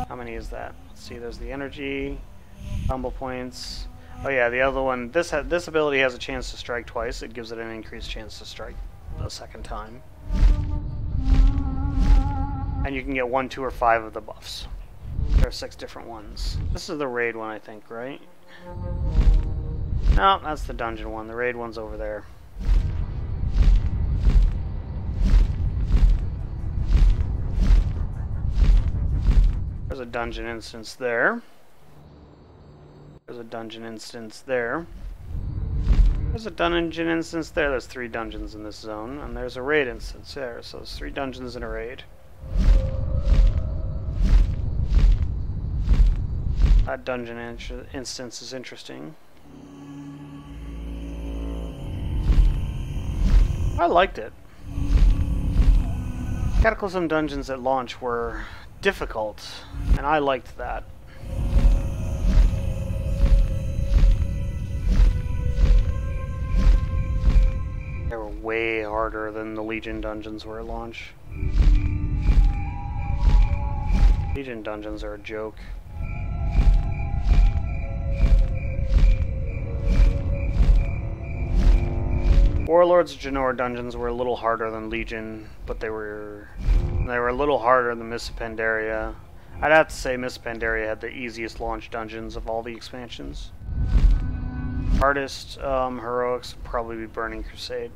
How many is that? Let's see, there's the energy, combo points. Oh yeah, the other one, this ability has a chance to strike twice. It gives it an increased chance to strike a second time. And you can get 1, 2, or 5 of the buffs. There are 6 different ones. This is the raid one, I think, right? No, that's the dungeon one. The raid one's over there. There's a dungeon instance there. There's a dungeon instance there. There's a dungeon instance there. There's 3 dungeons in this zone. And there's a raid instance there. So there's 3 dungeons in a raid. That dungeon instance is interesting. I liked it. Cataclysm dungeons at launch were difficult, and I liked that. They were way harder than the Legion dungeons were at launch. Legion dungeons are a joke. Warlords of Janor dungeons were a little harder than Legion, but they were a little harder than Mists of Pandaria. I'd have to say Mists of Pandaria had the easiest launch dungeons of all the expansions. Hardest heroics would probably be Burning Crusade.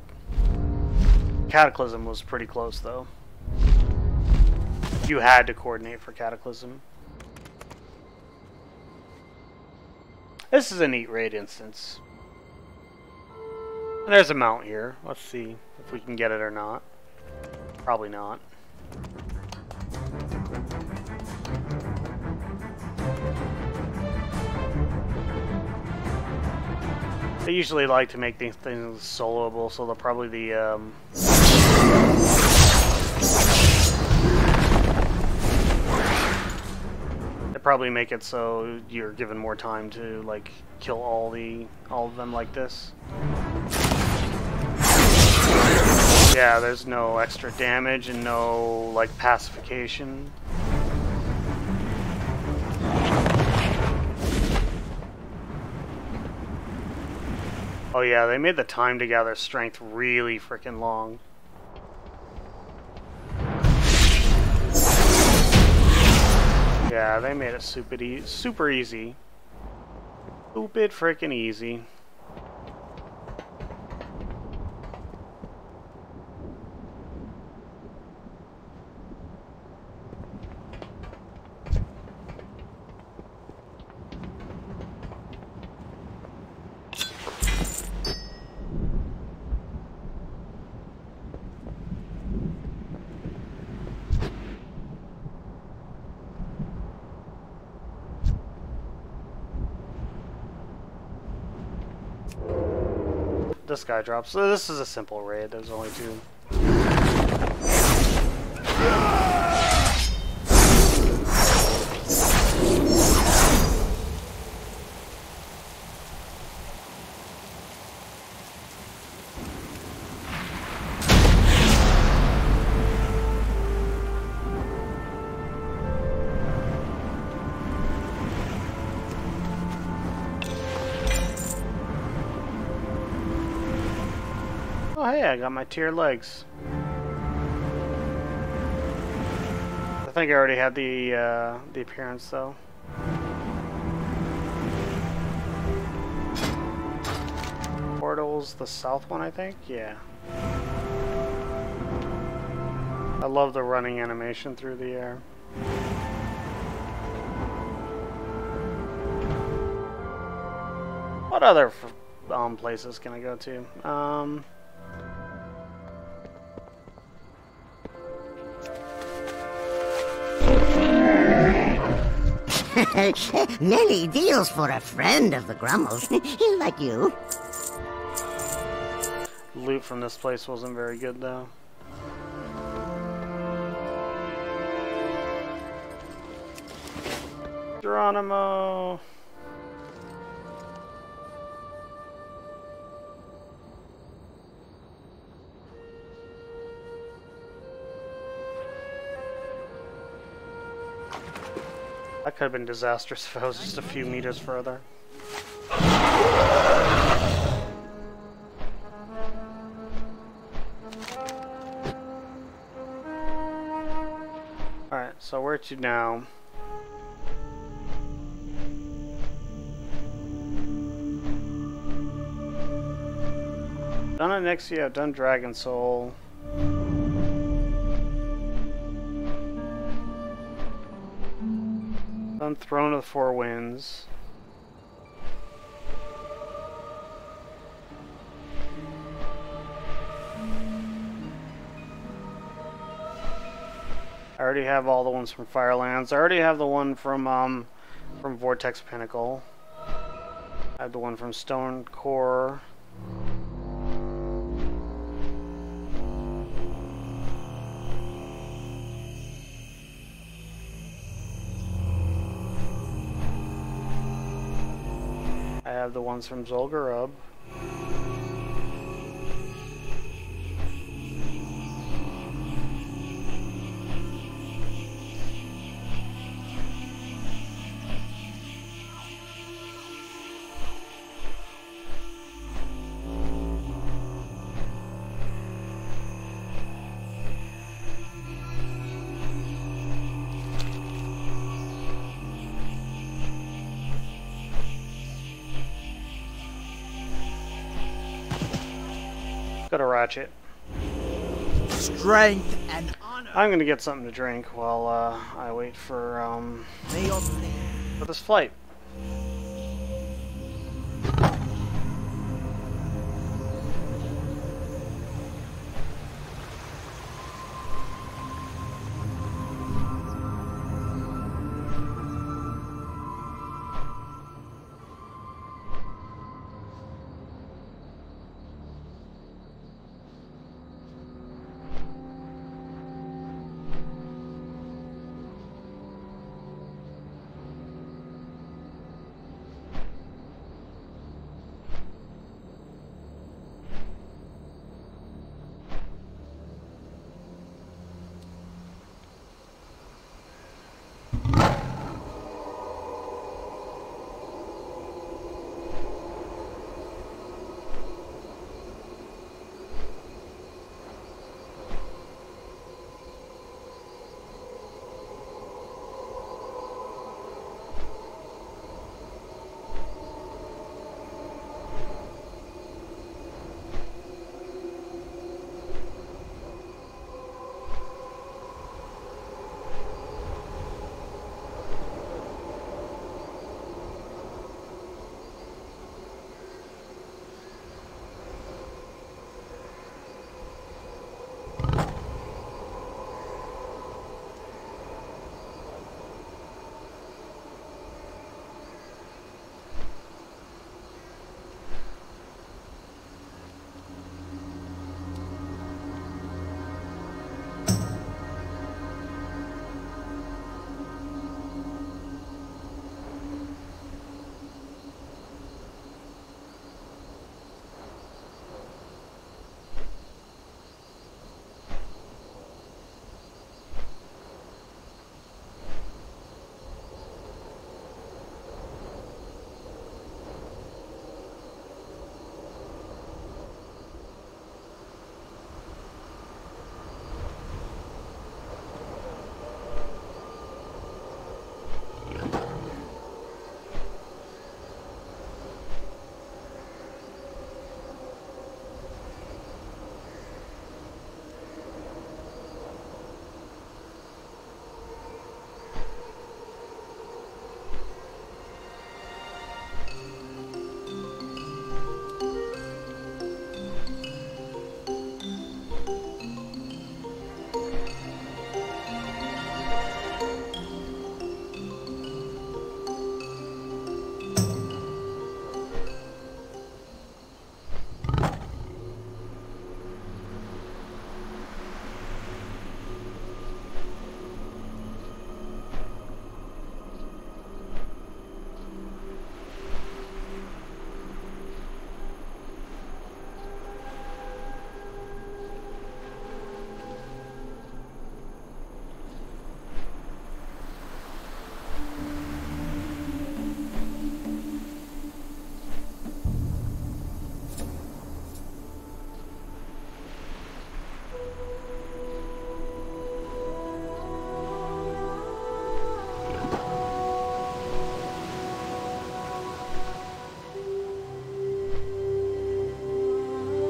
Cataclysm was pretty close though. You had to coordinate for Cataclysm. This is a neat raid instance. There's a mount here. Let's see if we can get it or not. Probably not. They usually like to make these things soloable, so they'll probably be they probably make it so you're given more time to like kill all of them like this. Yeah, there's no extra damage and no like pacification. Oh yeah, they made the time to gather strength really freaking long. Yeah, they made it super easy. Stupid freaking easy. This guy drops. So this is a simple raid. There's only 2. Oh hey, I got my tier legs. I think I already had the appearance though. Portal's the south one, I think? Yeah. I love the running animation through the air. What other places can I go to?
Many deals for a friend of the Grummles, like you.
Loot from this place wasn't very good, though. Geronimo! That could have been disastrous if I was just a few meters further. Alright, so where to now? Done Anixia, I've done Dragon Soul. Done Throne of the Four Winds. I already have all the ones from Firelands. I already have the one from Vortex Pinnacle. I have the one from Stone Core. I have the ones from Zul'Gurub. Got a ratchet.
Strength and honor.
I'm gonna get something to drink while I wait for this flight.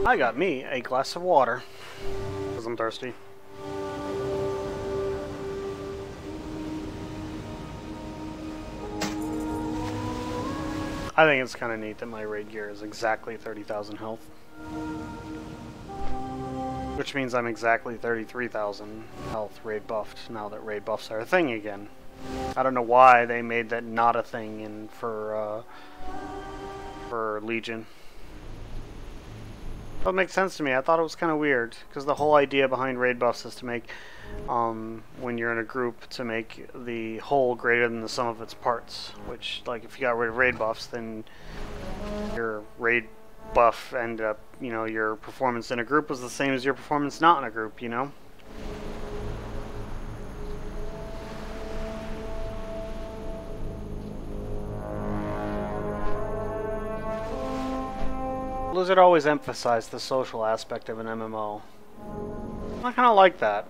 I got me a glass of water, because I'm thirsty. I think it's kind of neat that my raid gear is exactly 30,000 health. Which means I'm exactly 33,000 health raid buffed now that raid buffs are a thing again. I don't know why they made that not a thing in for Legion. That makes sense to me. I thought it was kind of weird, because the whole idea behind raid buffs is to make, when you're in a group, to make the whole greater than the sum of its parts. Which, like, if you got rid of raid buffs, then your raid buff ended up, you know, your performance in a group was the same as your performance not in a group, you know? Blizzard always emphasized the social aspect of an MMO. I kind of like that.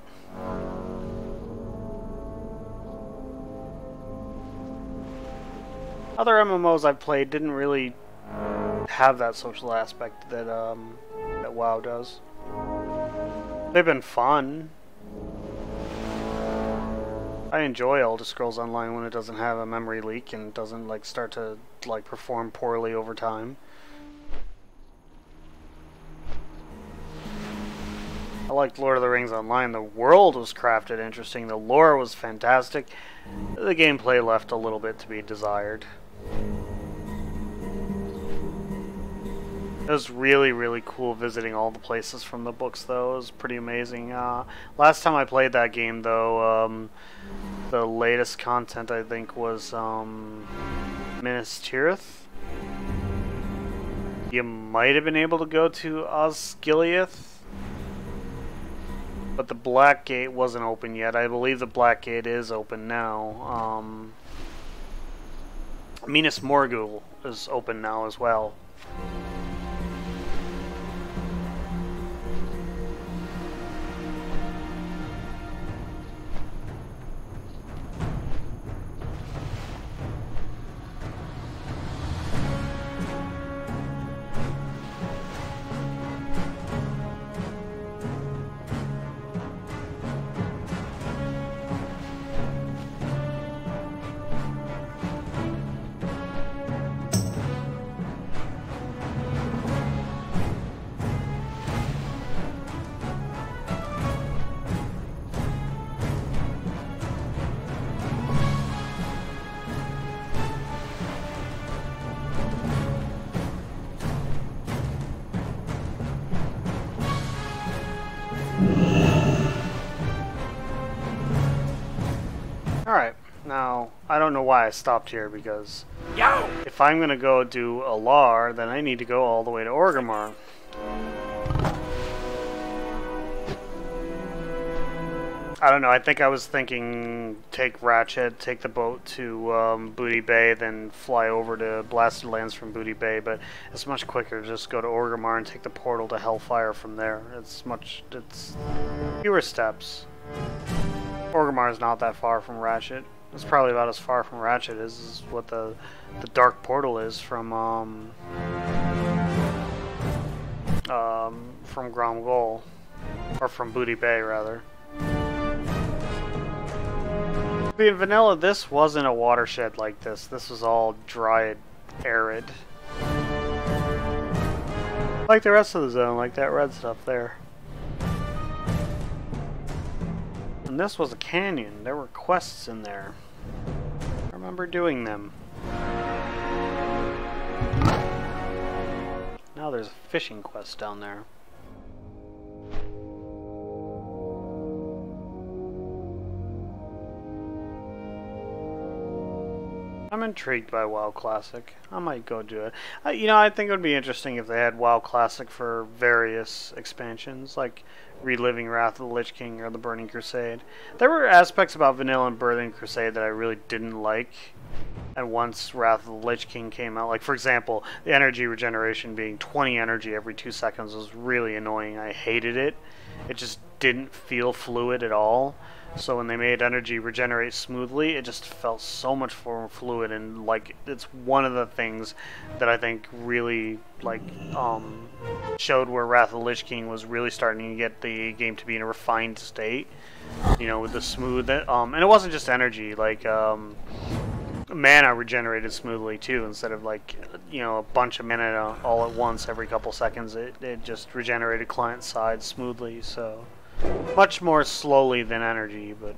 Other MMOs I've played didn't really have that social aspect that that WoW does. They've been fun. I enjoy Elder Scrolls Online when it doesn't have a memory leak and doesn't like start to like perform poorly over time. I liked Lord of the Rings Online. The world was crafted interesting. The lore was fantastic. The gameplay left a little bit to be desired. It was really, really cool visiting all the places from the books, though. It was pretty amazing. Last time I played that game, though, the latest content, I think, was Minas Tirith. You might have been able to go to Osgiliath, but the Black Gate wasn't open yet. I believe the Black Gate is open now. Minas Morgul is open now as well. Alright, now, I don't know why I stopped here, because if I'm going to go do Alar, then I need to go all the way to Orgrimmar. I don't know, I think I was thinking take Ratchet, take the boat to Booty Bay, then fly over to Blasted Lands from Booty Bay, but it's much quicker to just go to Orgrimmar and take the portal to Hellfire from there. It's fewer steps. Orgrimmar is not that far from Ratchet. It's probably about as far from Ratchet as what the Dark Portal is from Gromgol, or from Booty Bay rather. In vanilla, this wasn't a watershed like this. This was all dry, arid, like the rest of the zone, like that red stuff there. And this was a canyon. There were quests in there. I remember doing them. Now there's a fishing quest down there. I'm intrigued by WoW Classic. I might go do it. You know, I think it would be interesting if they had WoW Classic for various expansions, like reliving Wrath of the Lich King or the Burning Crusade. There were aspects about Vanilla and Burning Crusade that I really didn't like. And once Wrath of the Lich King came out, like for example, the energy regeneration being 20 energy every 2 seconds was really annoying. I hated it. It just didn't feel fluid at all. So when they made energy regenerate smoothly, it just felt so much more fluid, and like it's one of the things that I think really like showed where Wrath of the Lich King was really starting to get the game to be in a refined state. You know, with the smooth, and it wasn't just energy, like mana regenerated smoothly too, instead of like, you know, a bunch of mana all at once every couple seconds. It just regenerated client side smoothly, so much more slowly than energy, but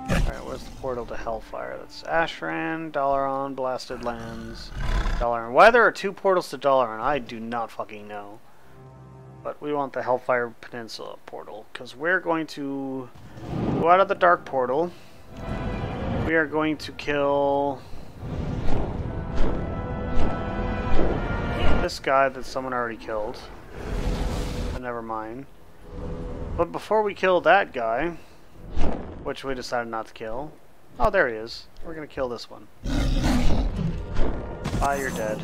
alright, where's the portal to Hellfire? That's Ashran, Dalaran, Blasted Lands, Dalaran. Why there are 2 portals to Dalaran, I do not fucking know. But we want the Hellfire Peninsula portal, because we're going to go out of the Dark Portal. We are going to kill this guy that someone already killed. But never mind. But before we kill that guy, which we decided not to kill. Oh, there he is. We're going to kill this one. Ah, you're dead.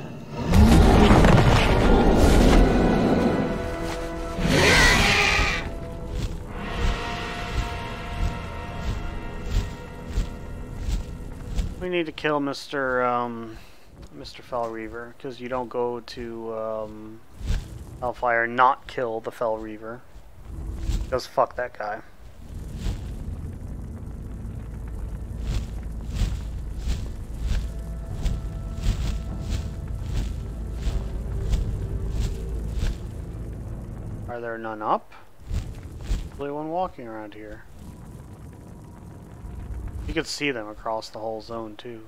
We need to kill Mr. Fell Reaver, because you don't go to Hellfire and not kill the Fell Reaver. Because fuck that guy. Are there none up? Only one walking around here. You could see them across the whole zone too.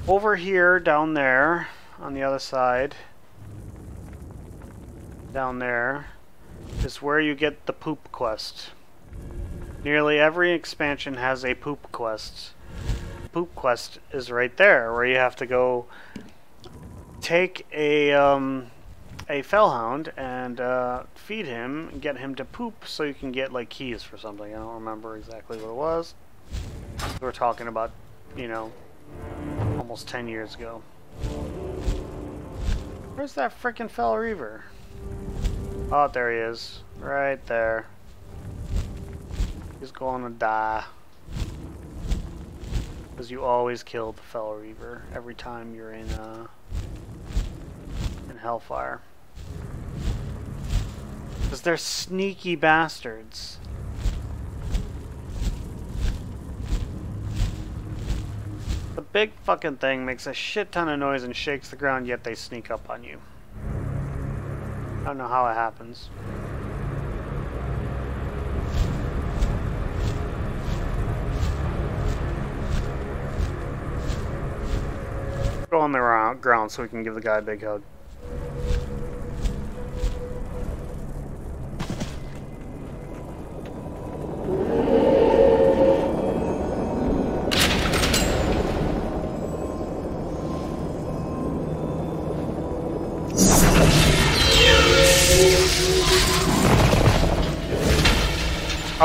Over here, down there, on the other side, down there, is where you get the poop quest. Nearly every expansion has a poop quest. The poop quest is right there, where you have to go take a Fellhound and feed him and get him to poop so you can get like keys for something. I don't remember exactly what it was. We were talking about, you know, almost 10 years ago. Where's that frickin' Fell Reaver? Oh, there he is. Right there. He's going to die. Because you always kill the Fell Reaver every time you're in Hellfire. Because they're sneaky bastards. The big fucking thing makes a shit ton of noise and shakes the ground, yet they sneak up on you. I don't know how it happens. Go on the ground so we can give the guy a big hug.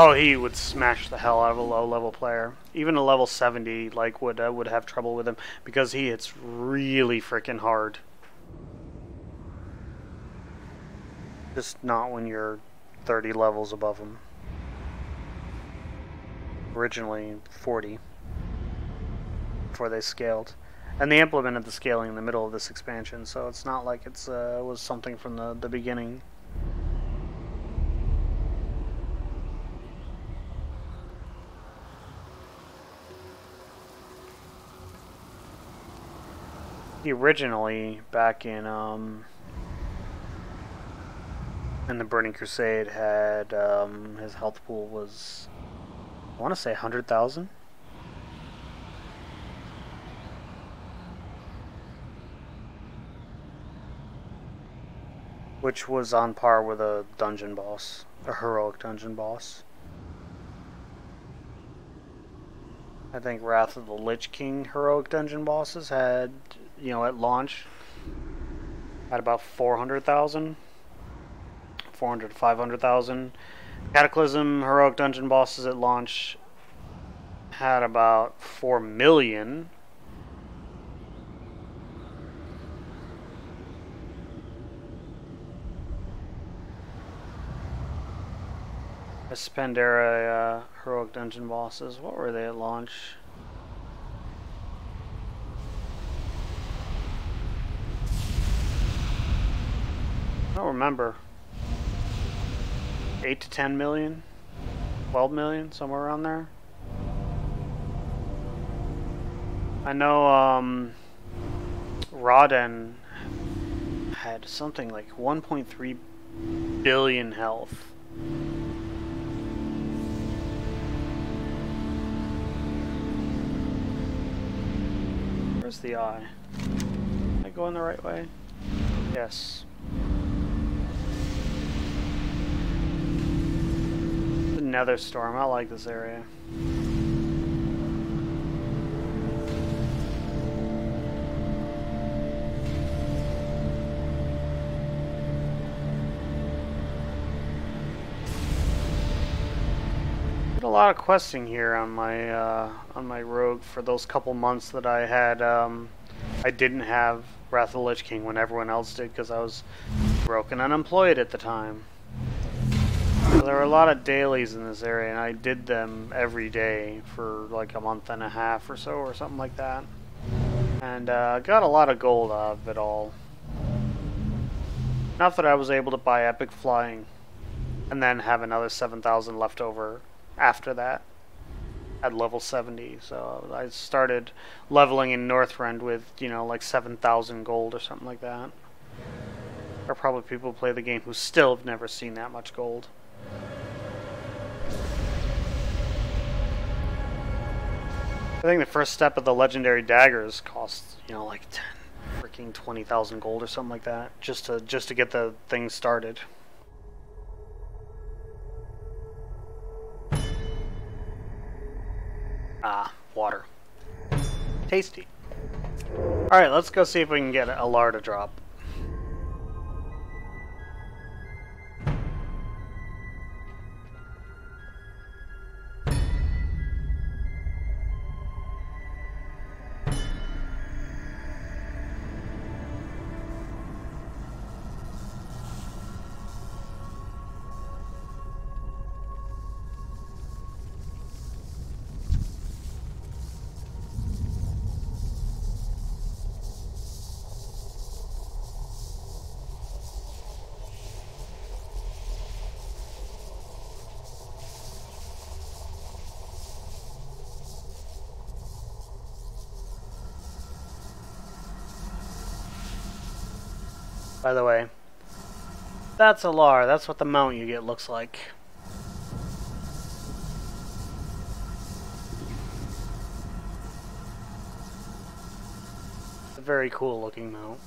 Oh, he would smash the hell out of a low-level player. Even a level 70 like would have trouble with him because he hits really freaking hard. Just not when you're 30 levels above him. Originally 40 before they scaled, and they implemented the scaling in the middle of this expansion, so it's not like it's was something from the beginning. He originally, back in the Burning Crusade, had his health pool was, I want to say 100,000. Which was on par with a dungeon boss, a heroic dungeon boss. I think Wrath of the Lich King heroic dungeon bosses had, you know, at launch, at about 400,000, 400 to 500,000. Cataclysm heroic dungeon bosses at launch had about 4 million. Spandera heroic dungeon bosses. What were they at launch? I don't remember. 8 to 10 million? 12 million? Somewhere around there? I know Lordaeron had something like 1.3 billion health. Where's the eye? Am I going the right way? Yes. The Nether Storm. I like this area. Did a lot of questing here on my rogue for those couple months that I had. I didn't have Wrath of the Lich King when everyone else did because I was broke and unemployed at the time. So there were a lot of dailies in this area, and I did them every day for like a month and a half or so, or something like that. And got a lot of gold out of it all. Enough that I was able to buy epic flying, and then have another 7,000 left over after that at level 70. So I started leveling in Northrend with, you know, like 7,000 gold or something like that. There are probably people who play the game who still have never seen that much gold. I think the first step of the legendary daggers costs, you know, like 20,000 gold or something like that, just to get the thing started. Ah, water. Tasty. Alright, let's go see if we can get a Larda drop. By the way, that's a Lar. That's what the mount you get looks like. It's a very cool looking mount.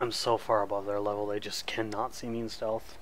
I'm so far above their level, they just cannot see me in stealth.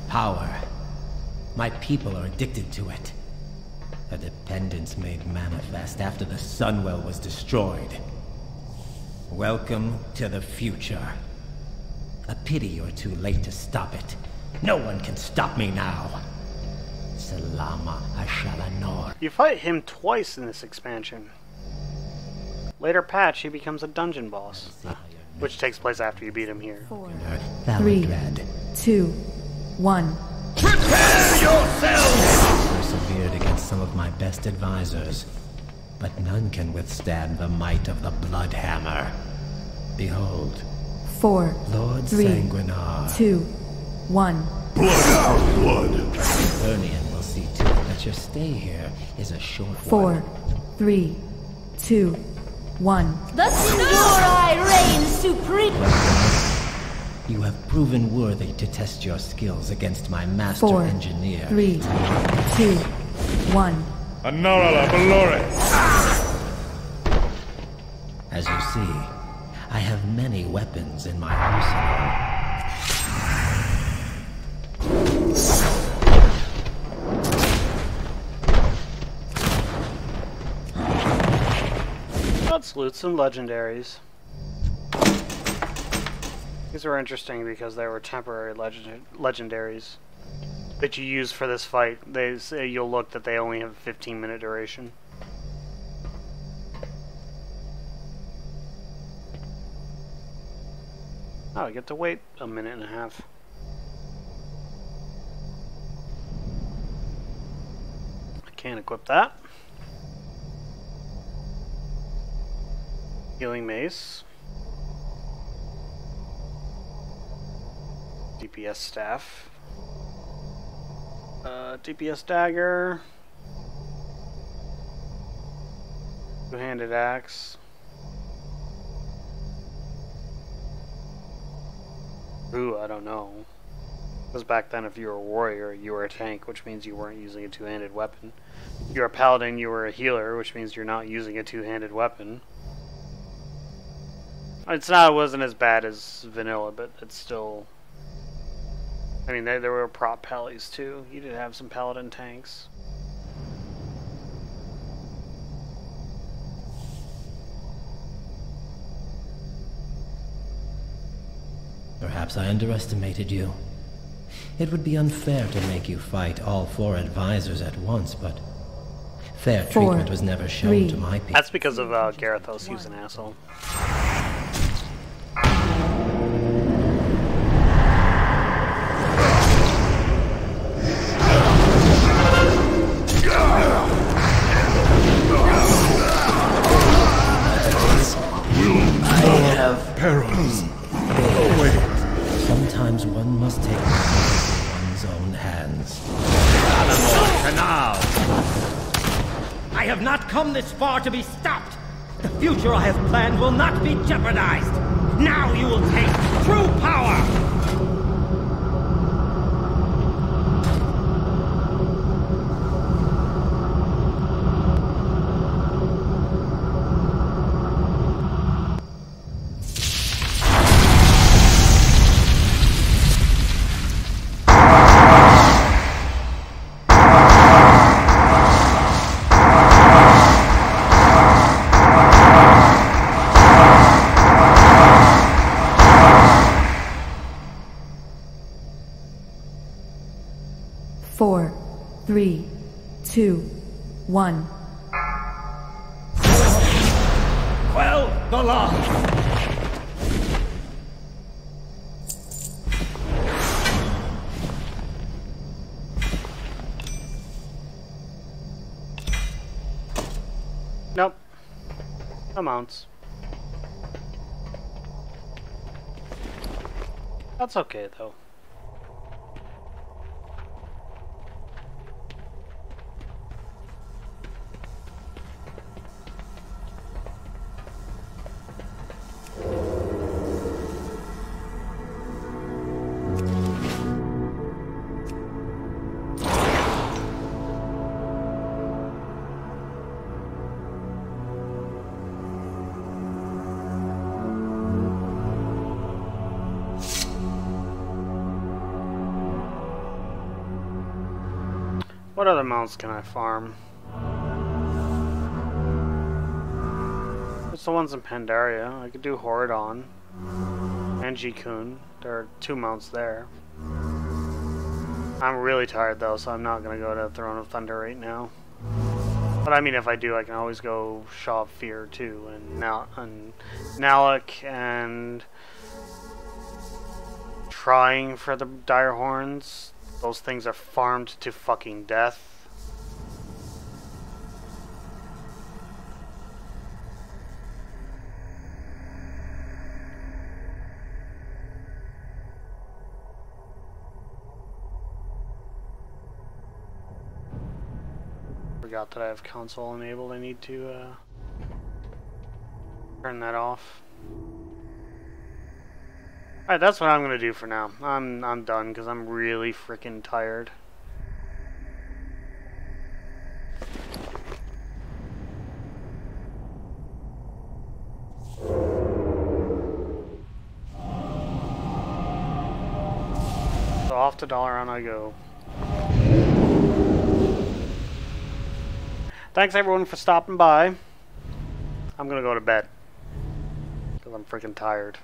Power. My people are addicted to it. A dependence made manifest after the Sunwell was destroyed. Welcome to the future. A pity you're too late to stop it. No one can stop me now. Salama Ashalanor.
You fight him twice in this expansion. Later patch, he becomes a dungeon boss, which takes place after you beat him here.
4, 3, 2, 1.
Prepare yourselves! Persevered against some of my best advisors, but none can withstand the might of the Bloodhammer. Behold,
4,
Lord
3,
Sanguinar.
2, 1.
Blood, blood.
Vernian will see to it that your stay here is a short
4,
one.
3, 2, 1.
The Samurai reigns supreme!
You have proven worthy to test your skills against my master
4,
engineer.
3, 2, 1.
Anarala Valore!
As you see, I have many weapons in my arsenal.
Let's loot some legendaries. These were interesting because they were temporary legendaries that you use for this fight. They say you'll look that they only have a 15-minute duration. Oh, I get to wait a minute and a half. I can't equip that. Healing mace. DPS staff. DPS dagger. Two-handed axe. Ooh, I don't know. Because back then if you were a warrior, you were a tank, which means you weren't using a two-handed weapon. If you're a paladin, you were a healer, which means you're not using a two-handed weapon. It wasn't as bad as vanilla, but it's still... I mean, there were prop pallies too. You did have some paladin tanks.
Perhaps I underestimated you. It would be unfair to make you fight all 4 advisors at once, but fair treatment was never shown to my people.
That's because of Garethos. He was an asshole.
I have
perils.
Sometimes one must take one's own hands.
Canal! I have not come this far to be stopped! The future I have planned will not be jeopardized! Now you will taste true power!
Four, 3, 2, 1.
Quell the law!
Nope. Amounts. That's okay though. What other mounts can I farm? What's the ones in Pandaria? I could do Horadon and Jikun. There are 2 mounts there. I'm really tired though, so I'm not gonna go to Throne of Thunder right now. But I mean, if I do, I can always go Shaw of Fear too, and Nalik, and trying for the Dire Horns. Those things are farmed to fucking death. Forgot that I have console enabled. I need to turn that off. Alright, that's what I'm gonna do for now. I'm done because I'm really freaking tired. So off to Lordaeron I go. Thanks everyone for stopping by. I'm gonna go to bed because I'm freaking tired.